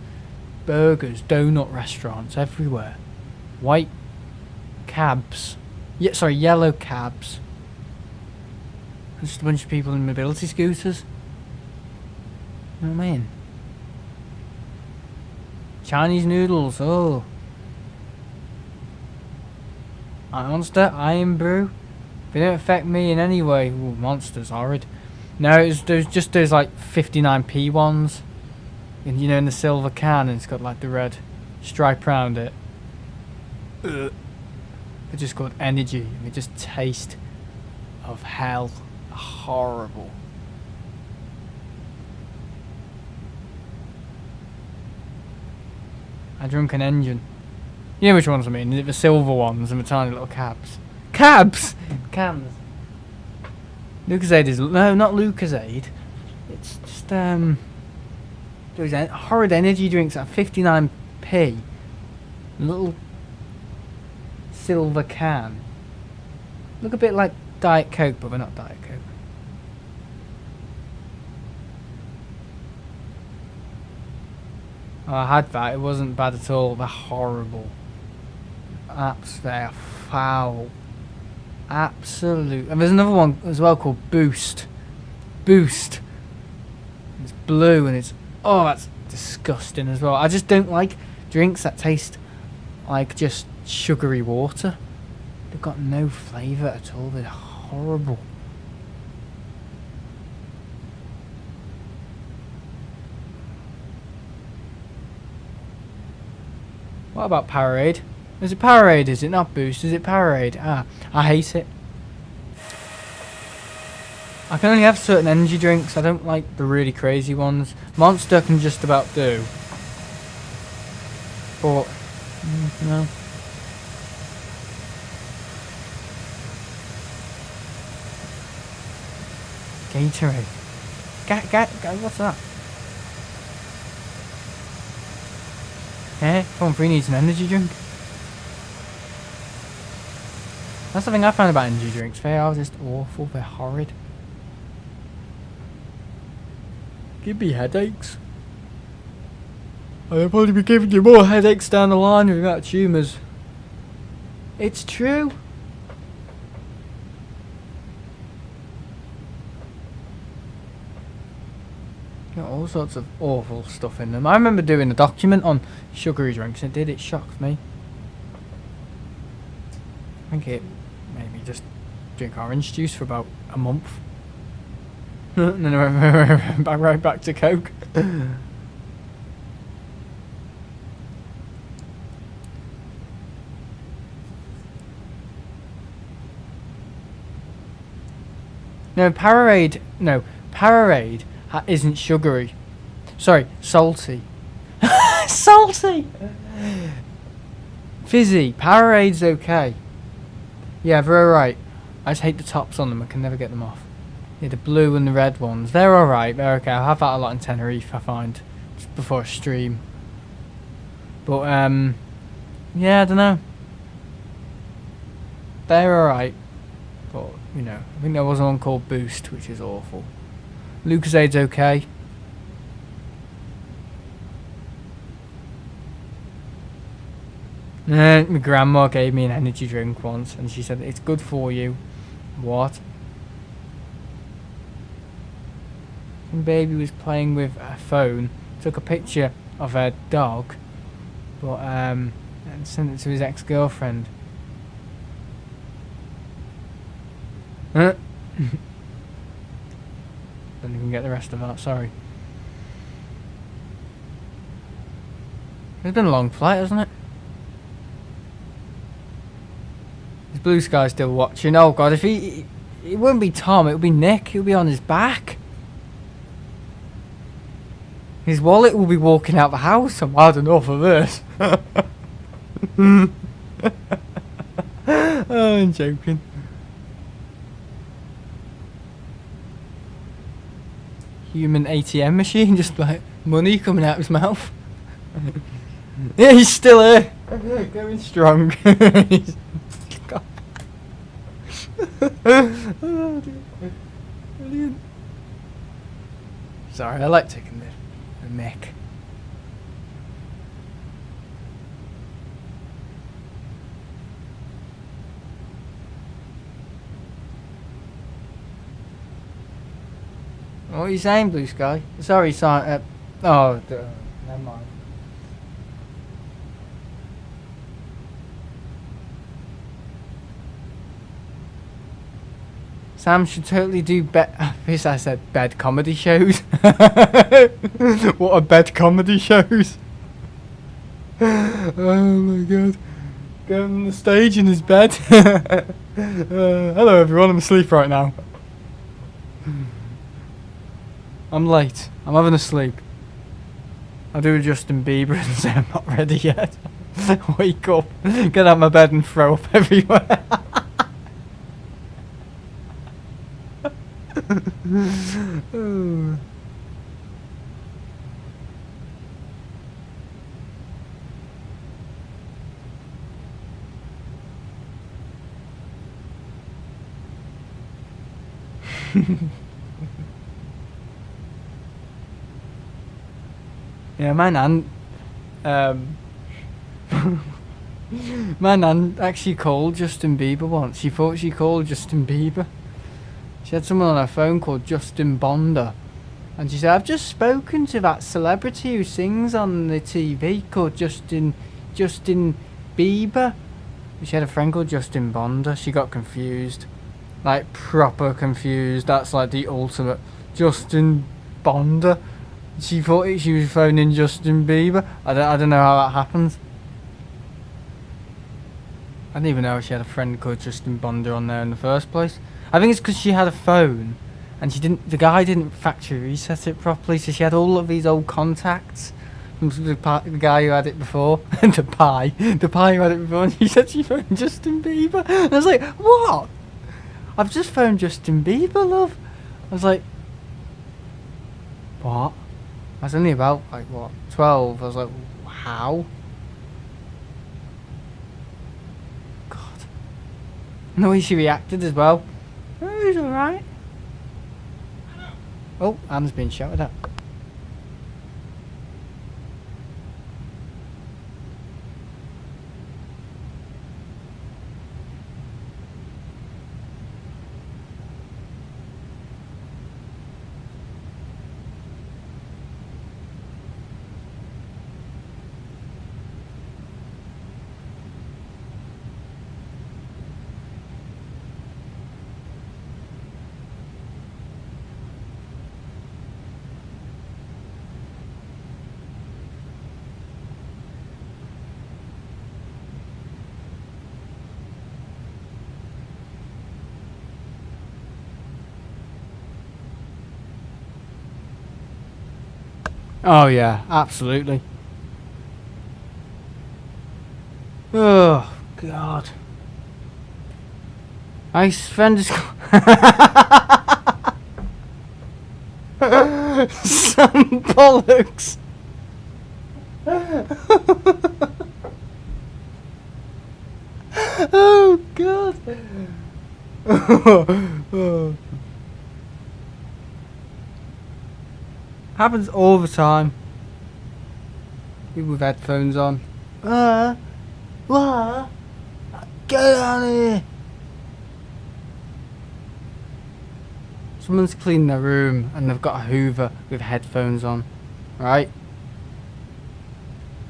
burgers, donut restaurants everywhere. White cabs. Yeah, sorry, yellow cabs. Just a bunch of people in mobility scooters. You know what I mean? Chinese noodles, oh. Monster, Iron Brew. They don't affect me in any way. Ooh, Monster's horrid. No, there's just those like 59p ones. And you know, in the silver can, and it's got like the red stripe around it. They're just called energy. They just taste of hell. Horrible. I drunk an engine. You know which ones I mean? The silver ones and the tiny little cabs. Cabs! Cans. Lucozade is... No, not Lucozade. It's just, those horrid energy drinks at 59p. Little silver can. Look a bit like Diet Coke, but they're not Diet Coke. Oh, I had that. It wasn't bad at all. They're horrible. They're foul. Absolute. And there's another one as well called Boost. Boost. It's blue and it's... Oh, that's disgusting as well. I just don't like drinks that taste like just sugary water. They've got no flavour at all. They're horrible. What about Powerade? Is it Powerade? Is it not Boost? Is it Powerade? Ah, I hate it. I can only have certain energy drinks. I don't like the really crazy ones. Monster can just about do. But, no. Gatorade. What's that? Eh? Form 3 needs an energy drink. That's the thing I found about energy drinks. They are just awful. They're horrid. Give me headaches. I'll probably be giving you more headaches down the line without tumours. It's true. Got all sorts of awful stuff in them. I remember doing a document on sugary drinks. It shocked me. I think it made me just drink orange juice for about a month. And then I went right back to Coke. Powerade isn't sugary. Sorry, salty. Salty! Fizzy. Powerade's okay. Yeah, they're alright. I just hate the tops on them. I can never get them off. Yeah, the blue and the red ones. They're alright. They're okay. I have that a lot in Tenerife, I find. Just before a stream. But, yeah, I don't know. They're alright. But, you know, I think there was one called Boost, which is awful. Lucasade's okay. My grandma gave me an energy drink once, and she said, it's good for you. What? And baby was playing with a phone, took a picture of her dog, but and sent it to his ex-girlfriend. Don't even get the rest of that, sorry. It's been a long flight, hasn't it? Is Blue Sky still watching? Oh god, if it wouldn't be Tom, it would be Nick. He'll be on his back. His wallet will be walking out the house. I'm hard enough for this. Oh, I'm joking. Human ATM machine, just like money coming out of his mouth. Yeah, he's still here. Going strong. God. Oh, dear. Brilliant. Sorry, I like taking the mic. What are you saying, Blue Sky? Sorry, never mind. Sam should totally do this I said bed comedy shows. What are bed comedy shows? Oh my god. Go on the stage in his bed. Hello everyone, I'm asleep right now. I'm late. I'm having a sleep. I'll do a Justin Bieber and say I'm not ready yet. Wake up, get out of my bed and throw up everywhere. Oh. Yeah, my nan actually called Justin Bieber once. She thought she called Justin Bieber. She had someone on her phone called Justin Bonder, and she said, I've just spoken to that celebrity who sings on the TV called Justin Bieber. She had a friend called Justin Bonder. She got confused, like proper confused. That's like the ultimate. Justin Bonder. She thought she was phoning Justin Bieber. I don't know how that happens. I didn't even know she had a friend called Justin Bonder on there in the first place. I think it's because she had a phone, and the guy didn't factory reset it properly, so she had all of these old contacts from the guy who had it before. the pie who had it before, and she said she phoned Justin Bieber. And I was like, what? I've just phoned Justin Bieber, love. I was like, what? I was only about, 12. I was like, how? God. And the way she reacted as well. Oh, he's alright. Oh, Anne's been shouted at. Oh yeah, absolutely. Oh God. I spend this. Some bollocks. Oh God. Oh. Happens all the time. People with headphones on. What? Get out of here! Someone's cleaning their room and they've got a Hoover with headphones on, right?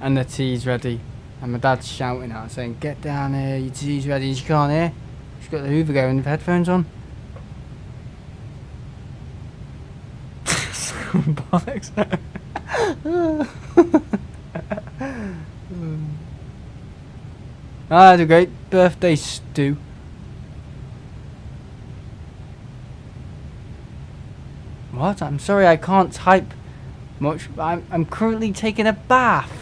And the tea's ready. And my dad's shouting at her saying, "Get down here, your tea's ready." And she can't hear. She's got the Hoover going with headphones on. Bollocks. I had a great birthday stew. What? I'm sorry, I can't type much. I'm currently taking a bath.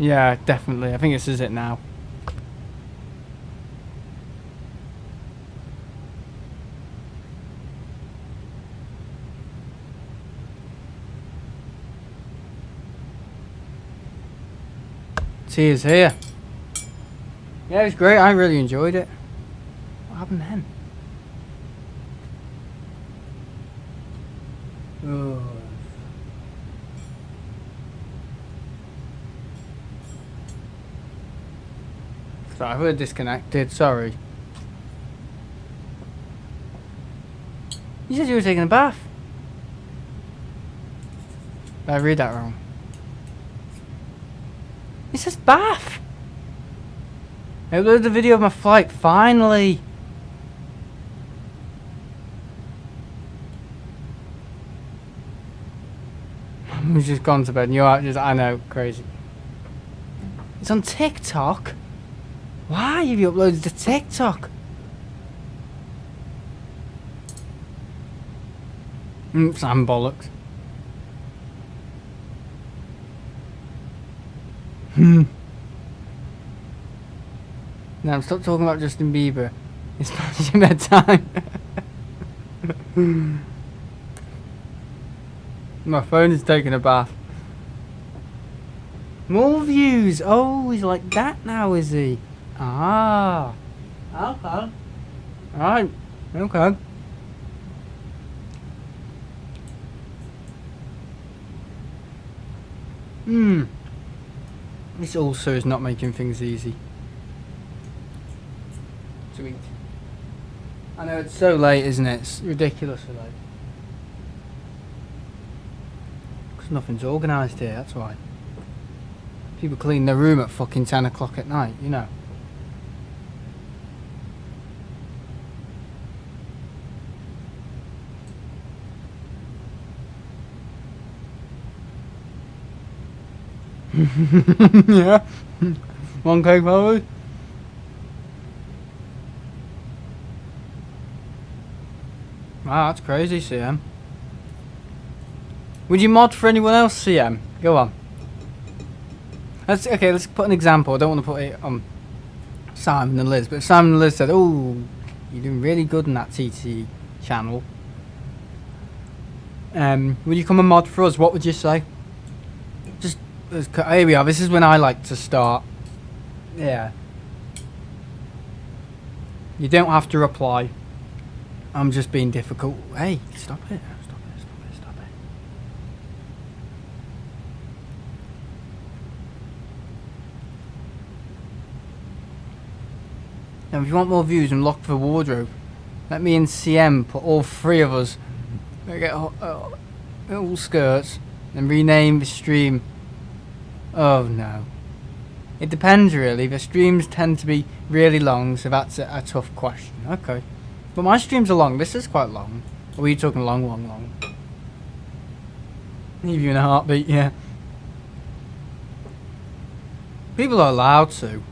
Yeah, definitely. I think this is it now. Tea is here. Yeah, it was great. I really enjoyed it. What happened then? Oh. Sorry, I would have disconnected. Sorry. You said you were taking a bath. Did I read that wrong? It says bath. I uploaded the video of my flight. Finally. I've just gone to bed. And you're just, I know, crazy. It's on TikTok. Why have you uploaded to TikTok? Sam bollocks. Now stop talking about Justin Bieber. It's past your bedtime. My phone is taking a bath. More views. Oh, he's like that now, is he? Ah. Okay. Alright. Okay. This also is not making things easy to eat. I know it's so late, isn't it? It's ridiculously late. Because nothing's organised here, that's why. People clean their room at fucking 10 o'clock at night, you know. Yeah. 1K followers. Wow, that's crazy, CM. Would you mod for anyone else, CM? Go on. Okay, let's put an example. I don't want to put it on Simon and Liz, but Simon and Liz said, "Oh, you're doing really good in that TTE channel." Will you come and mod for us? What would you say? Just here we are. This is when I like to start. Yeah. You don't have to reply. I'm just being difficult. Hey, stop it. Stop it, stop it, stop it. Now, if you want more views and lock for wardrobe, let me and CM put all three of us. We get all skirts and rename the stream. Oh no. It depends really. The streams tend to be really long, so that's a tough question. Okay. But my streams are long. This is quite long. Or are you talking long? Leave you in a heartbeat, yeah. People are allowed to.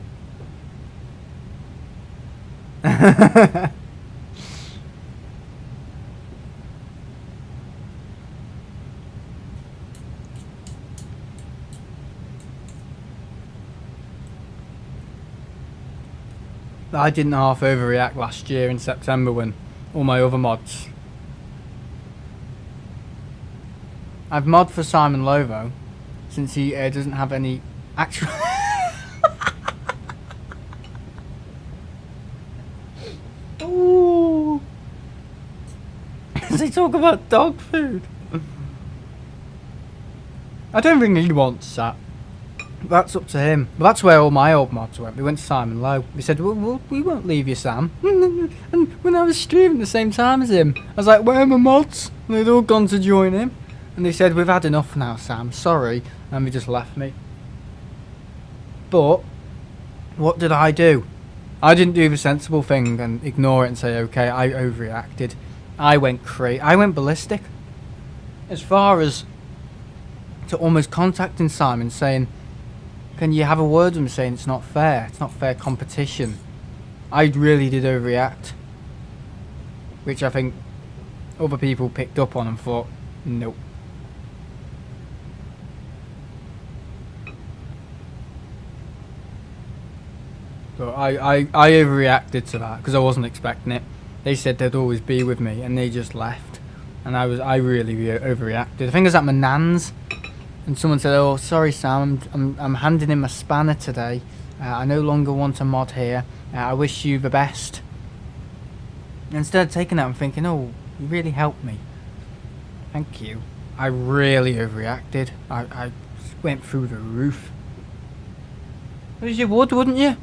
I didn't half overreact last year in September when all my other mods. I've mod for Simon Lovo since he doesn't have any actual. Ooh. Does he talk about dog food? I don't think he wants that. That's up to him. But that's where all my old mods went. We went to Simon Lowe. They said, well, we won't leave you, Sam. And when I was streaming at the same time as him, I was like, where are my mods? And they'd all gone to join him. And they said, we've had enough now, Sam. Sorry. And they just left me. But what did I do? I didn't do the sensible thing and ignore it and say, okay, I overreacted. I went crazy. I went ballistic. As far as to almost contacting Simon saying, can you have a word with him saying it's not fair? It's not fair competition. I really did overreact. Which I think other people picked up on and thought, nope. So I overreacted to that because I wasn't expecting it. They said they'd always be with me and they just left. And I really overreacted. I think I was at my nan's. And someone said, oh, sorry, Sam, I'm handing in my spanner today. I no longer want a mod here. I wish you the best. And instead of taking that, I'm thinking, oh, you really helped me. Thank you. I really overreacted. I went through the roof. Because you would, wouldn't you?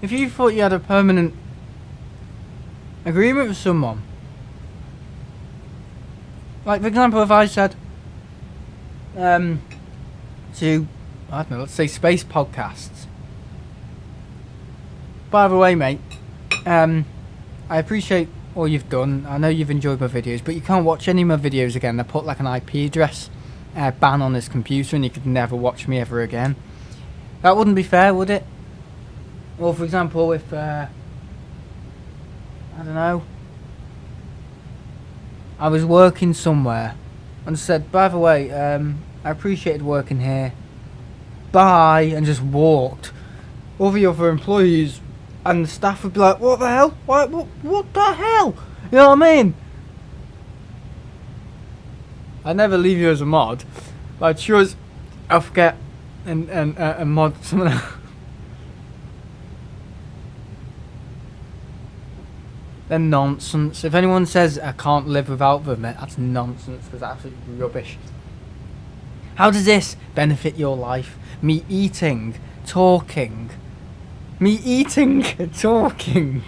If you thought you had a permanent agreement with someone. Like, for example, if I said, to, I don't know, let's say Space Podcasts. By the way, mate, I appreciate all you've done. I know you've enjoyed my videos, but you can't watch any of my videos again. They put like an IP address ban on this computer and you could never watch me ever again. That wouldn't be fair, would it? Or for example, if, I don't know, I was working somewhere and said, by the way, I appreciated working here. Bye, and just walked. All the other employees and the staff would be like, what the hell? What the hell? You know what I mean? I'd never leave you as a mod. But I'd sure as I'll forget and mod someone else. They're nonsense. If anyone says I can't live without them, that's nonsense. Because that's absolutely rubbish. How does this benefit your life? Me eating, talking. Me eating, talking.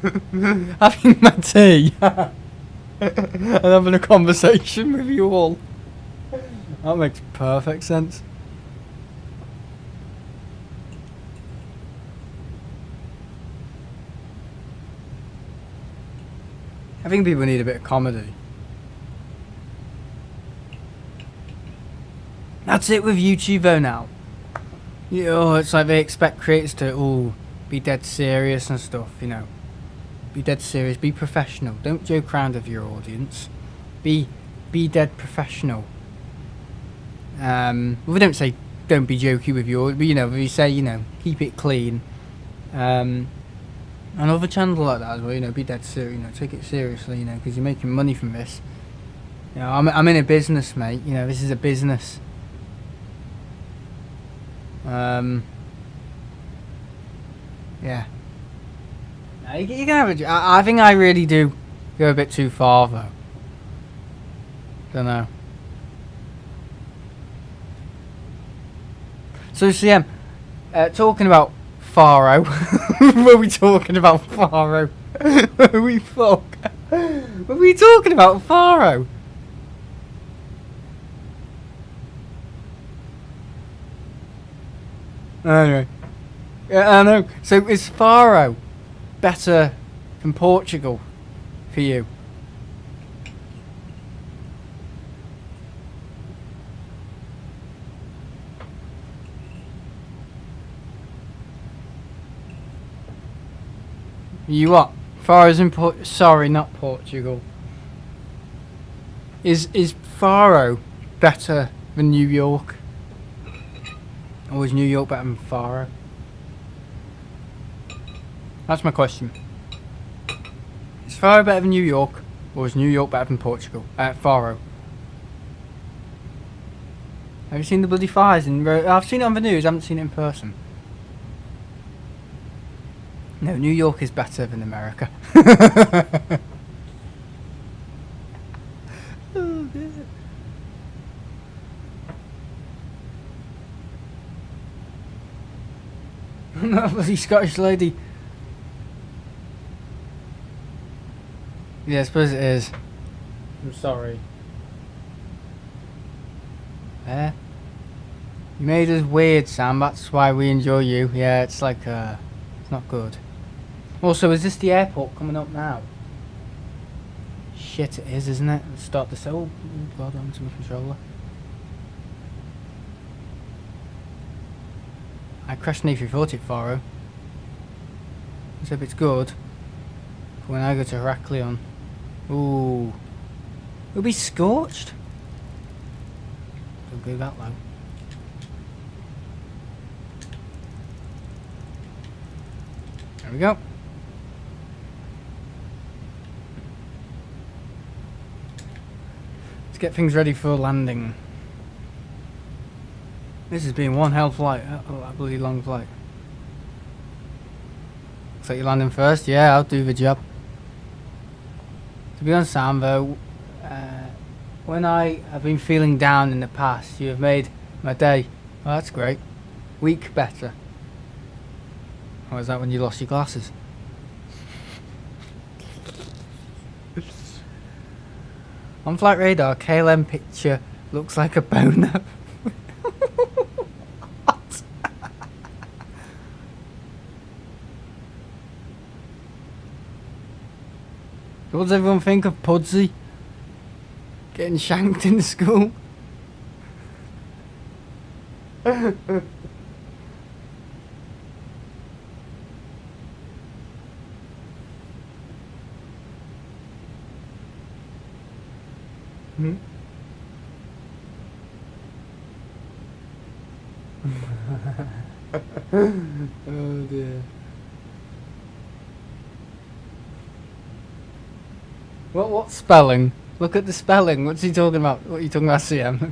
Having my tea. And having a conversation with you all. That makes perfect sense. I think people need a bit of comedy. That's it with YouTube though now. You know, it's like they expect creators to be dead serious and stuff, you know. Be dead serious, be professional. Don't joke around with your audience. Be dead professional. We don't say don't be jokey with your, but you know, we say, you know, keep it clean. And another channel like that as well, you know, be dead serious, you know, take it seriously, you know, because you're making money from this. You know, I'm in a business, mate. You know, this is a business. Yeah. No, you can have a. I think I really do go a bit too far, though. Don't know. So, CM, talking about Faro. Were we talking about Faro? Were we fuck? Were we talking about Faro? Anyway. Yeah, I know. So is Faro better than Portugal for you? You what? Faro's in sorry, not Portugal. Is Faro better than New York? Or is New York better than Faro? That's my question. Is Faro better than New York, or is New York better than Portugal? Faro. Have you seen the bloody fires in? I've seen it on the news. I haven't seen it in person. No, New York is better than America. Oh dear. That bloody Scottish lady. Yeah, I suppose it is. I'm sorry. You made us weird, Sam. That's why we enjoy you. Yeah, it's like, it's not good. Also, is this the airport coming up now? Shit, it is, isn't it? Let's start this. Oh, well done to my controller. I crashed an A340 Faro. Let's hope it's good. For when I go to Heraklion. Ooh. It'll be scorched. Don't go that low. There we go. Let's get things ready for landing. This has been one hell of a flight. A bloody long flight. Looks like you're landing first. Yeah, I'll do the job. To be honest, Sam, though, when I have been feeling down in the past, you have made my day. Oh, that's great. Week better. Or was that when you lost your glasses? On flight radar, KLM picture looks like a boner. What? What does everyone think of Pudsey getting shanked in school? Hmm? Oh dear. What spelling? Look at the spelling. What's he talking about? What are you talking about, CM?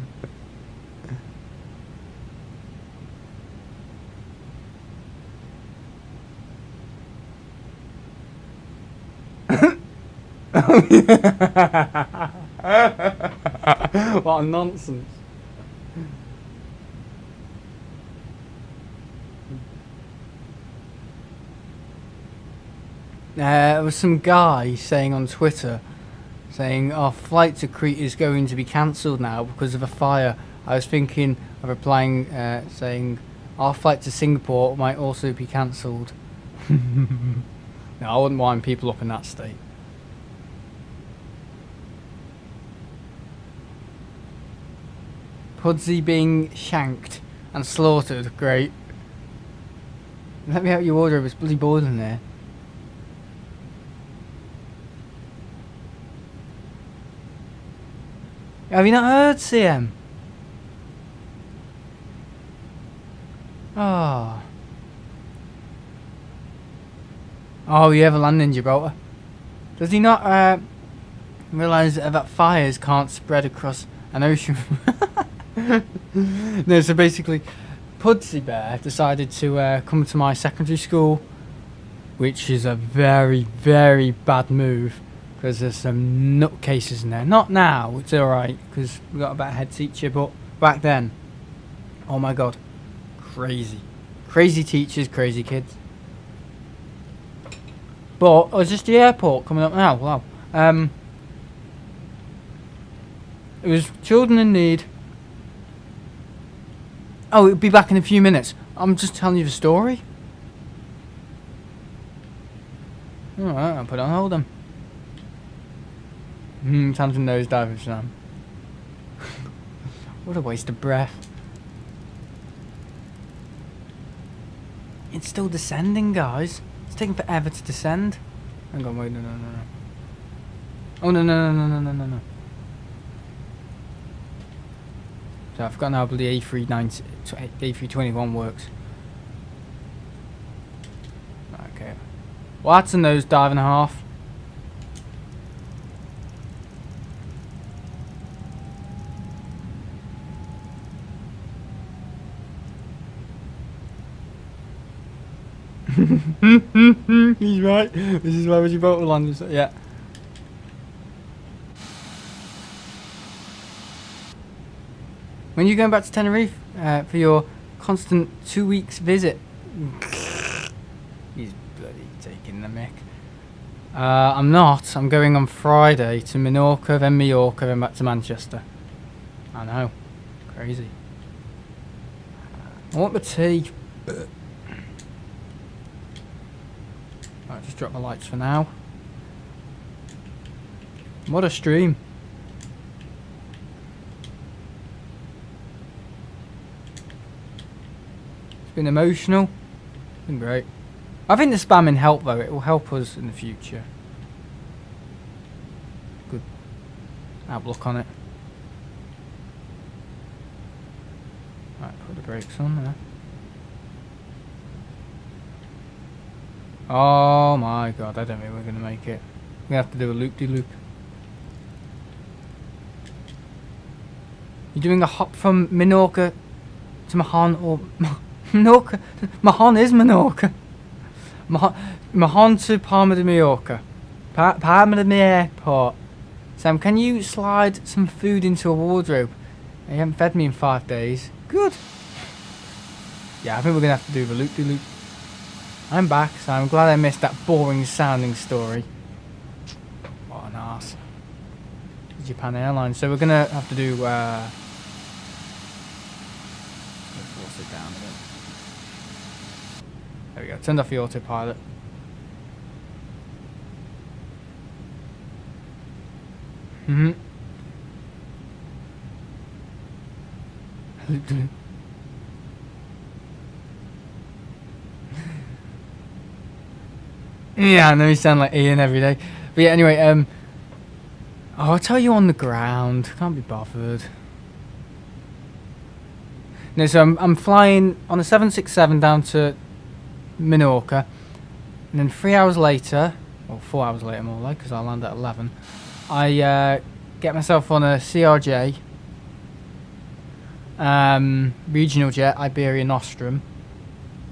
What a nonsense. There was some guy saying on Twitter, saying our flight to Crete is going to be cancelled now because of a fire. I was thinking of replying saying our flight to Singapore might also be cancelled. No, I wouldn't wind people up in that state. Pudsey being shanked and slaughtered, great. Let me out your order, it's bloody boiling there. Have you not heard, CM? Oh. Oh, you ever land in Gibraltar? Does he not realise that fires can't spread across an ocean? No, so basically, Pudsey Bear decided to come to my secondary school, which is a very, very bad move, because there's some nutcases in there. Not now, it's alright, because we got a better head teacher, but back then, oh my god, crazy. Crazy teachers, crazy kids. But, oh, it's just the airport coming up now, wow. It was children in need. Oh, it'll be back in a few minutes. I'm just telling you the story. Alright, I'll put it on hold then. Time to nosedive, Sam. What a waste of breath. It's still descending, guys. It's taking forever to descend. Hang on, wait, no. Oh, no. So I've forgotten how the A321 works. Okay. Well, that's a nosedive and a half. He's right. This is where your boat will land. Yeah. When are you going back to Tenerife for your constant 2 weeks visit? He's bloody taking the mick. I'm not. I'm going on Friday to Menorca, then Mallorca, then back to Manchester. I know. Crazy. I want the tea. Right, just drop my lights for now. What a stream. It's been emotional. It's been great. I think the spamming helped though. It will help us in the future. Good outlook on it. Right, put the brakes on there. Oh my god, I don't think we're going to make it. We're going to have to do a loop-de-loop. You're doing a hop from Menorca to Mahon, or Menorca? Mahon is Menorca. Mahon to Palma de Mallorca. Palma de Mallorca Airport. Sam, can you slide some food into a wardrobe? You haven't fed me in 5 days. Good. Yeah, I think we're going to have to do the loop-de-loop. I'm back, so I'm glad I missed that boring sounding story. What an arse. Japan Airlines. So we're gonna have to do let's force it down a bit. There we go, turned off the autopilot. Yeah, I know you sound like Ian every day. But yeah, anyway, oh, I'll tell you on the ground. Can't be bothered. No, so I'm flying on a 767 down to Menorca. And then 3 hours later, or 4 hours later more like, because I land at 11, I get myself on a CRJ, regional jet, Iberia Nostrum,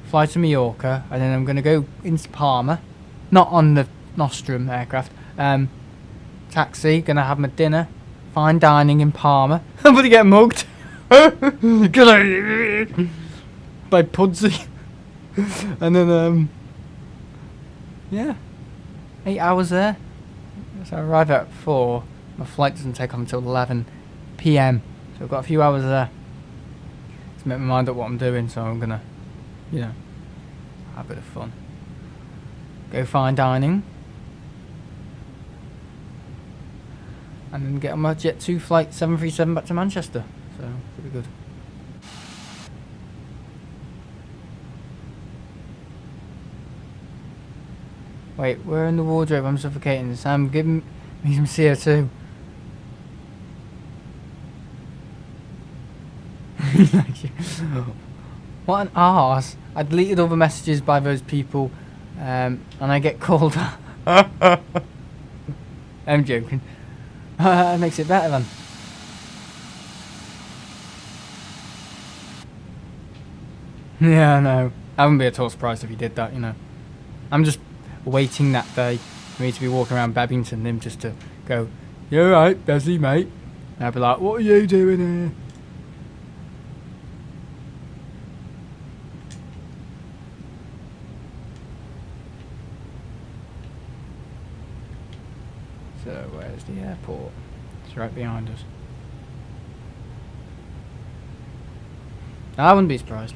fly to Mallorca, and then I'm going to go into Palma. Not on the Nostrum aircraft. Taxi, gonna have my dinner. Fine dining in Palma. I'm gonna get mugged. By Pudsey. And then, yeah. 8 hours there. So I arrive at 4. My flight doesn't take off until 11 PM. So I've got a few hours there to make my mind up what I'm doing. So I'm gonna, you know, have a bit of fun. Go fine dining. And then get on my Jet 2 flight 737 back to Manchester. So, pretty good. Wait, we're in the wardrobe. I'm suffocating. Sam, give me some CO2. What an arse. I deleted all the messages by those people and I get called. I'm joking. That makes it better then. Yeah, I know. I wouldn't be at all surprised if he did that, you know. I'm just waiting that day for me to be walking around Babington and him just to go, "You alright, busy mate?" And I'd be like, "What are you doing here?" So, where's the airport? It's right behind us. I wouldn't be surprised.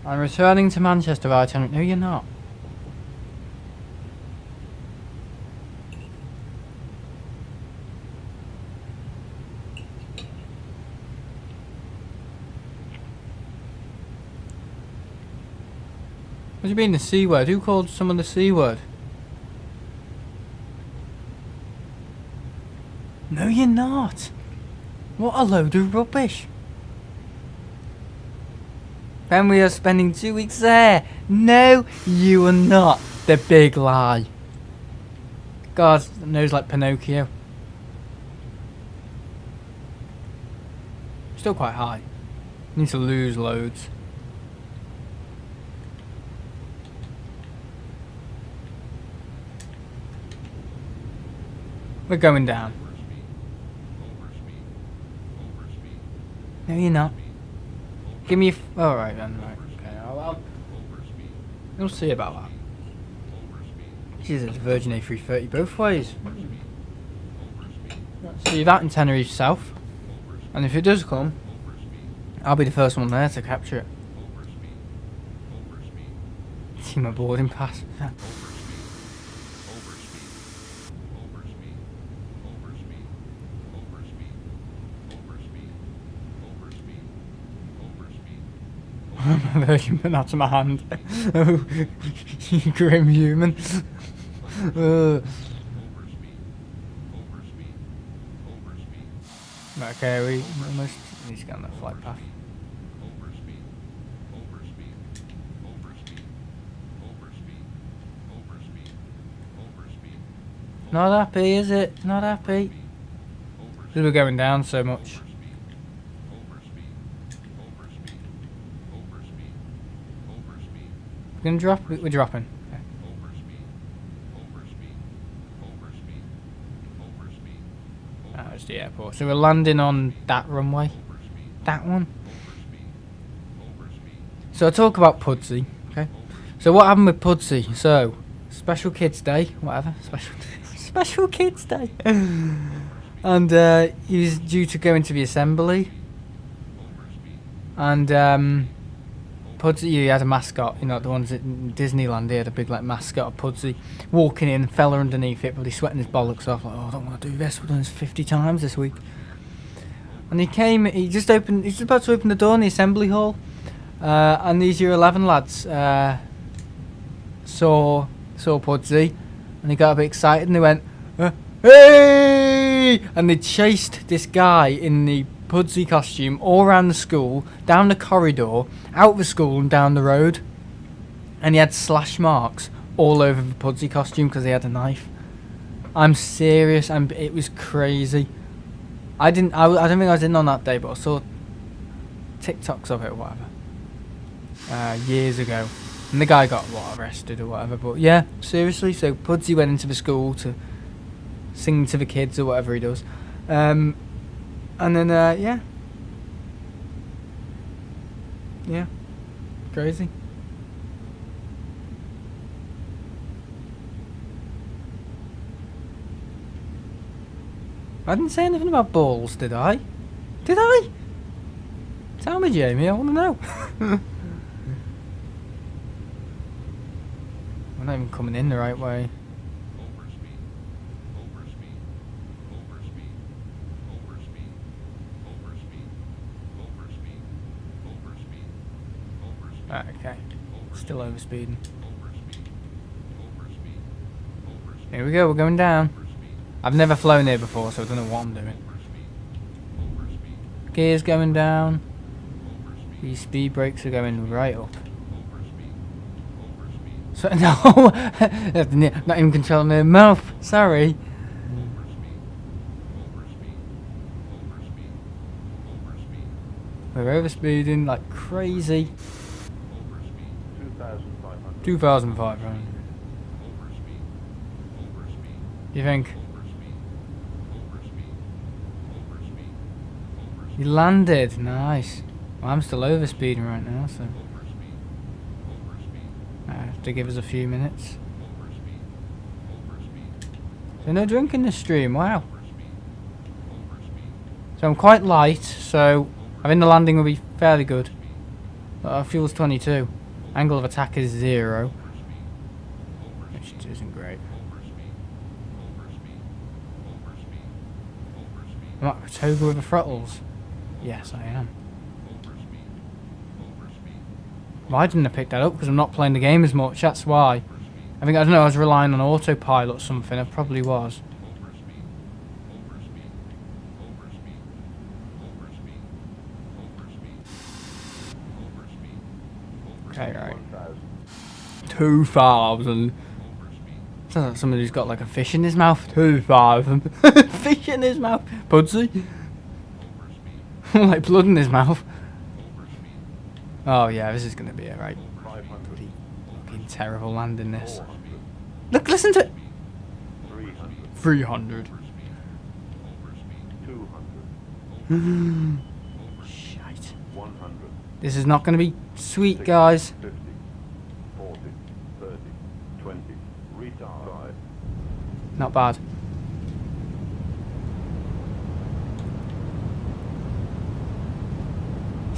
I'm returning to Manchester via Tenerife. No, you're not. What do you mean the C word? Who called someone the C word? No, you're not. What a load of rubbish. Then we are spending 2 weeks there. No, you are not. The big lie. God, nose like Pinocchio. Still quite high. Need to lose loads. We're going down. No, you're not. Give me a alright then, right. Okay, we'll see about that. Jesus, Virgin A330 both ways. See that in Tenerife South. And if it does come, I'll be the first one there to capture it. See my boarding pass. Virgin put that to my hand. Oh, you grim human. Okay, we almost need to get on that flight path. Not happy, is it? Not happy. Because we're going down so much. We're gonna drop. We're dropping. Okay. That was the airport. So we're landing on that runway. That one. So I talk about Pudsey. Okay. So what happened with Pudsey? So Special Kids Day, whatever. Special Kids Day. And he was due to go into the assembly. And Pudsey, he had a mascot, you know, the ones at Disneyland, he had a big like mascot of Pudsey walking in, fella underneath it, but he's sweating his bollocks off, like, oh, I don't want to do this, we've done this 50 times this week. And he just about to open the door in the assembly hall, and these year 11 lads saw Pudsey, and they got a bit excited, and they went, hey! And they chased this guy in the Pudsey costume all around the school, down the corridor, out the school and down the road, and he had slash marks all over the Pudsey costume because he had a knife. I'm serious, it was crazy. I don't think I was in on that day, but I saw TikToks of it or whatever years ago, and the guy got arrested or whatever. But yeah, seriously, so Pudsey went into the school to sing to the kids or whatever he does. And then, yeah. Yeah. Crazy. I didn't say anything about balls, did I? Did I? Tell me, Jamie, I want to know. We're not even coming in the right way. Okay, still overspeeding. Here we go, we're going down. I've never flown here before, so I don't know what I'm doing. Gears going down. These speed brakes are going right up. So, no, not even controlling their mouth. Sorry. We're overspeeding like crazy. 2,500. You think? You landed. Nice. Well, I'm still overspeeding right now, so I have to give us a few minutes. So no drink in the stream. Wow. So I'm quite light, so I think the landing will be fairly good. Our fuel's 22. Angle of attack is 0. Which isn't great. I'm at Toga with the throttles. Yes, I am. Why didn't I pick that up? Because I'm not playing the game as much, that's why. I think, I don't know, I was relying on autopilot or something. I probably was. Okay, right. 2,000. Sounds like somebody who's got like a fish in his mouth. 2,000. Fish in his mouth. Pudsey. Like blood in his mouth. Oh yeah, this is going to be alright. Pretty fucking terrible landing this. Look, listen to it. 300. 200. Shite. 100. This is not going to be sweet, guys. 50, 40, 30, 20, retard. Not bad.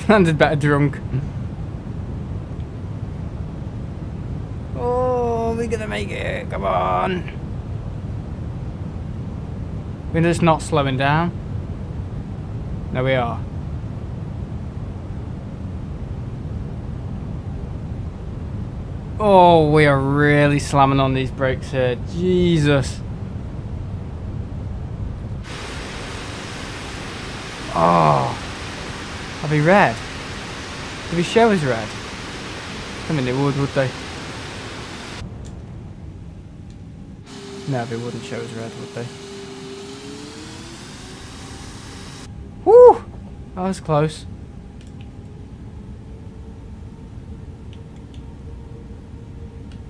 Landed better drunk. Oh, we're gonna make it. Come on. We're just not slowing down. No, we are. Oh, we are really slamming on these brakes here. Jesus. Oh. Are they red? Do they show as red? I mean, they would they? No, they wouldn't show as red, would they? Woo! That was close.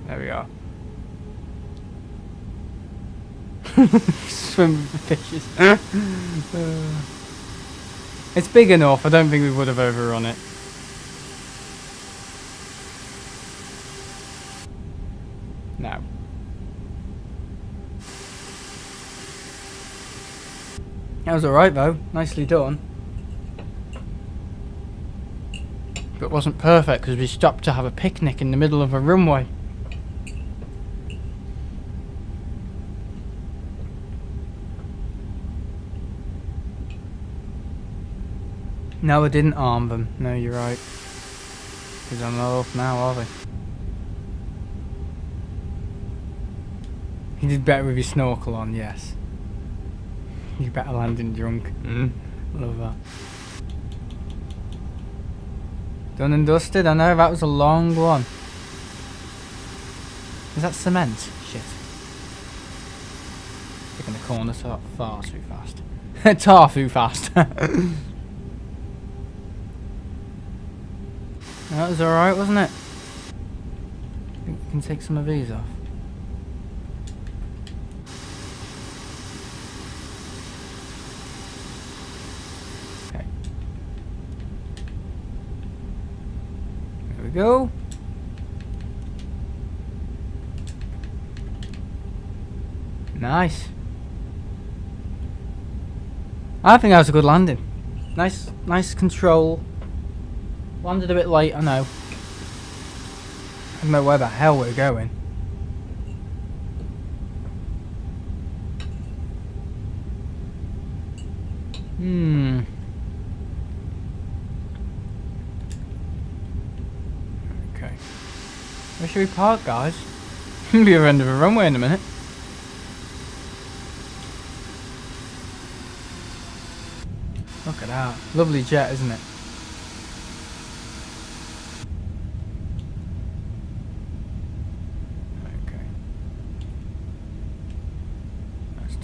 There we are. Swim with the fishes. It's big enough, I don't think we would have overrun it. No. That was alright though, nicely done. But it wasn't perfect because we stopped to have a picnic in the middle of a runway. No, I didn't arm them. No, you're right. Because I'm not off now, are they? You did better with your snorkel on, yes. You better landing drunk. Love that. Done and dusted. I know that was a long one. Is that cement? Shit. Taking the corner far too fast. Tar too fast. That was alright, wasn't it? I think we can take some of these off. Okay. There we go. Nice. I think that was a good landing. Nice control. Landed a bit late, I know. I don't know where the hell we're going. Okay. Where should we park, guys? We'll be at the end of a runway in a minute. Look at that. Lovely jet, isn't it?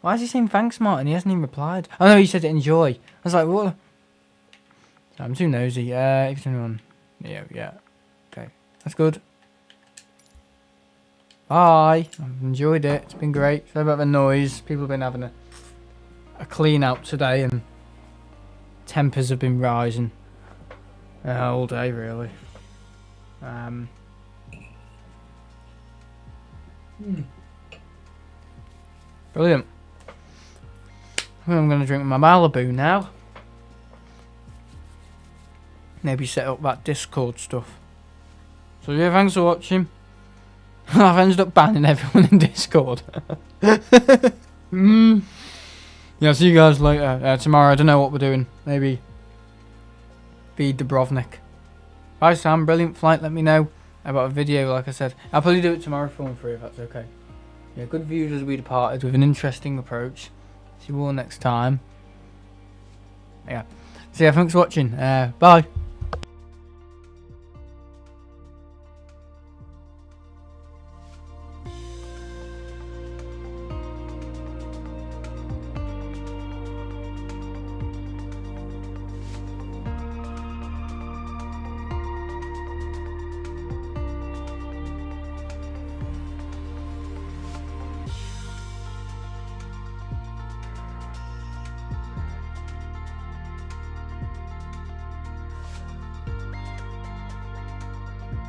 Why is he saying thanks, Martin? He hasn't even replied. Oh no, he said enjoy. I was like, what? I'm too nosy. A321. Yeah. Okay, that's good. Bye. I've enjoyed it. It's been great. Sorry about the noise. People have been having a clean out today, and tempers have been rising all day, really. Brilliant. I'm going to drink my Malibu now. Maybe set up that Discord stuff. So yeah, thanks for watching. I've ended up banning everyone in Discord. Yeah, see you guys later. Tomorrow, I don't know what we're doing. Maybe feed Dubrovnik. Bye Sam, brilliant flight. Let me know about a video, like I said. I'll probably do it tomorrow for one free if that's okay. Yeah, good views as we departed with an interesting approach. See you all next time. Yeah. So yeah, thanks for watching. Bye.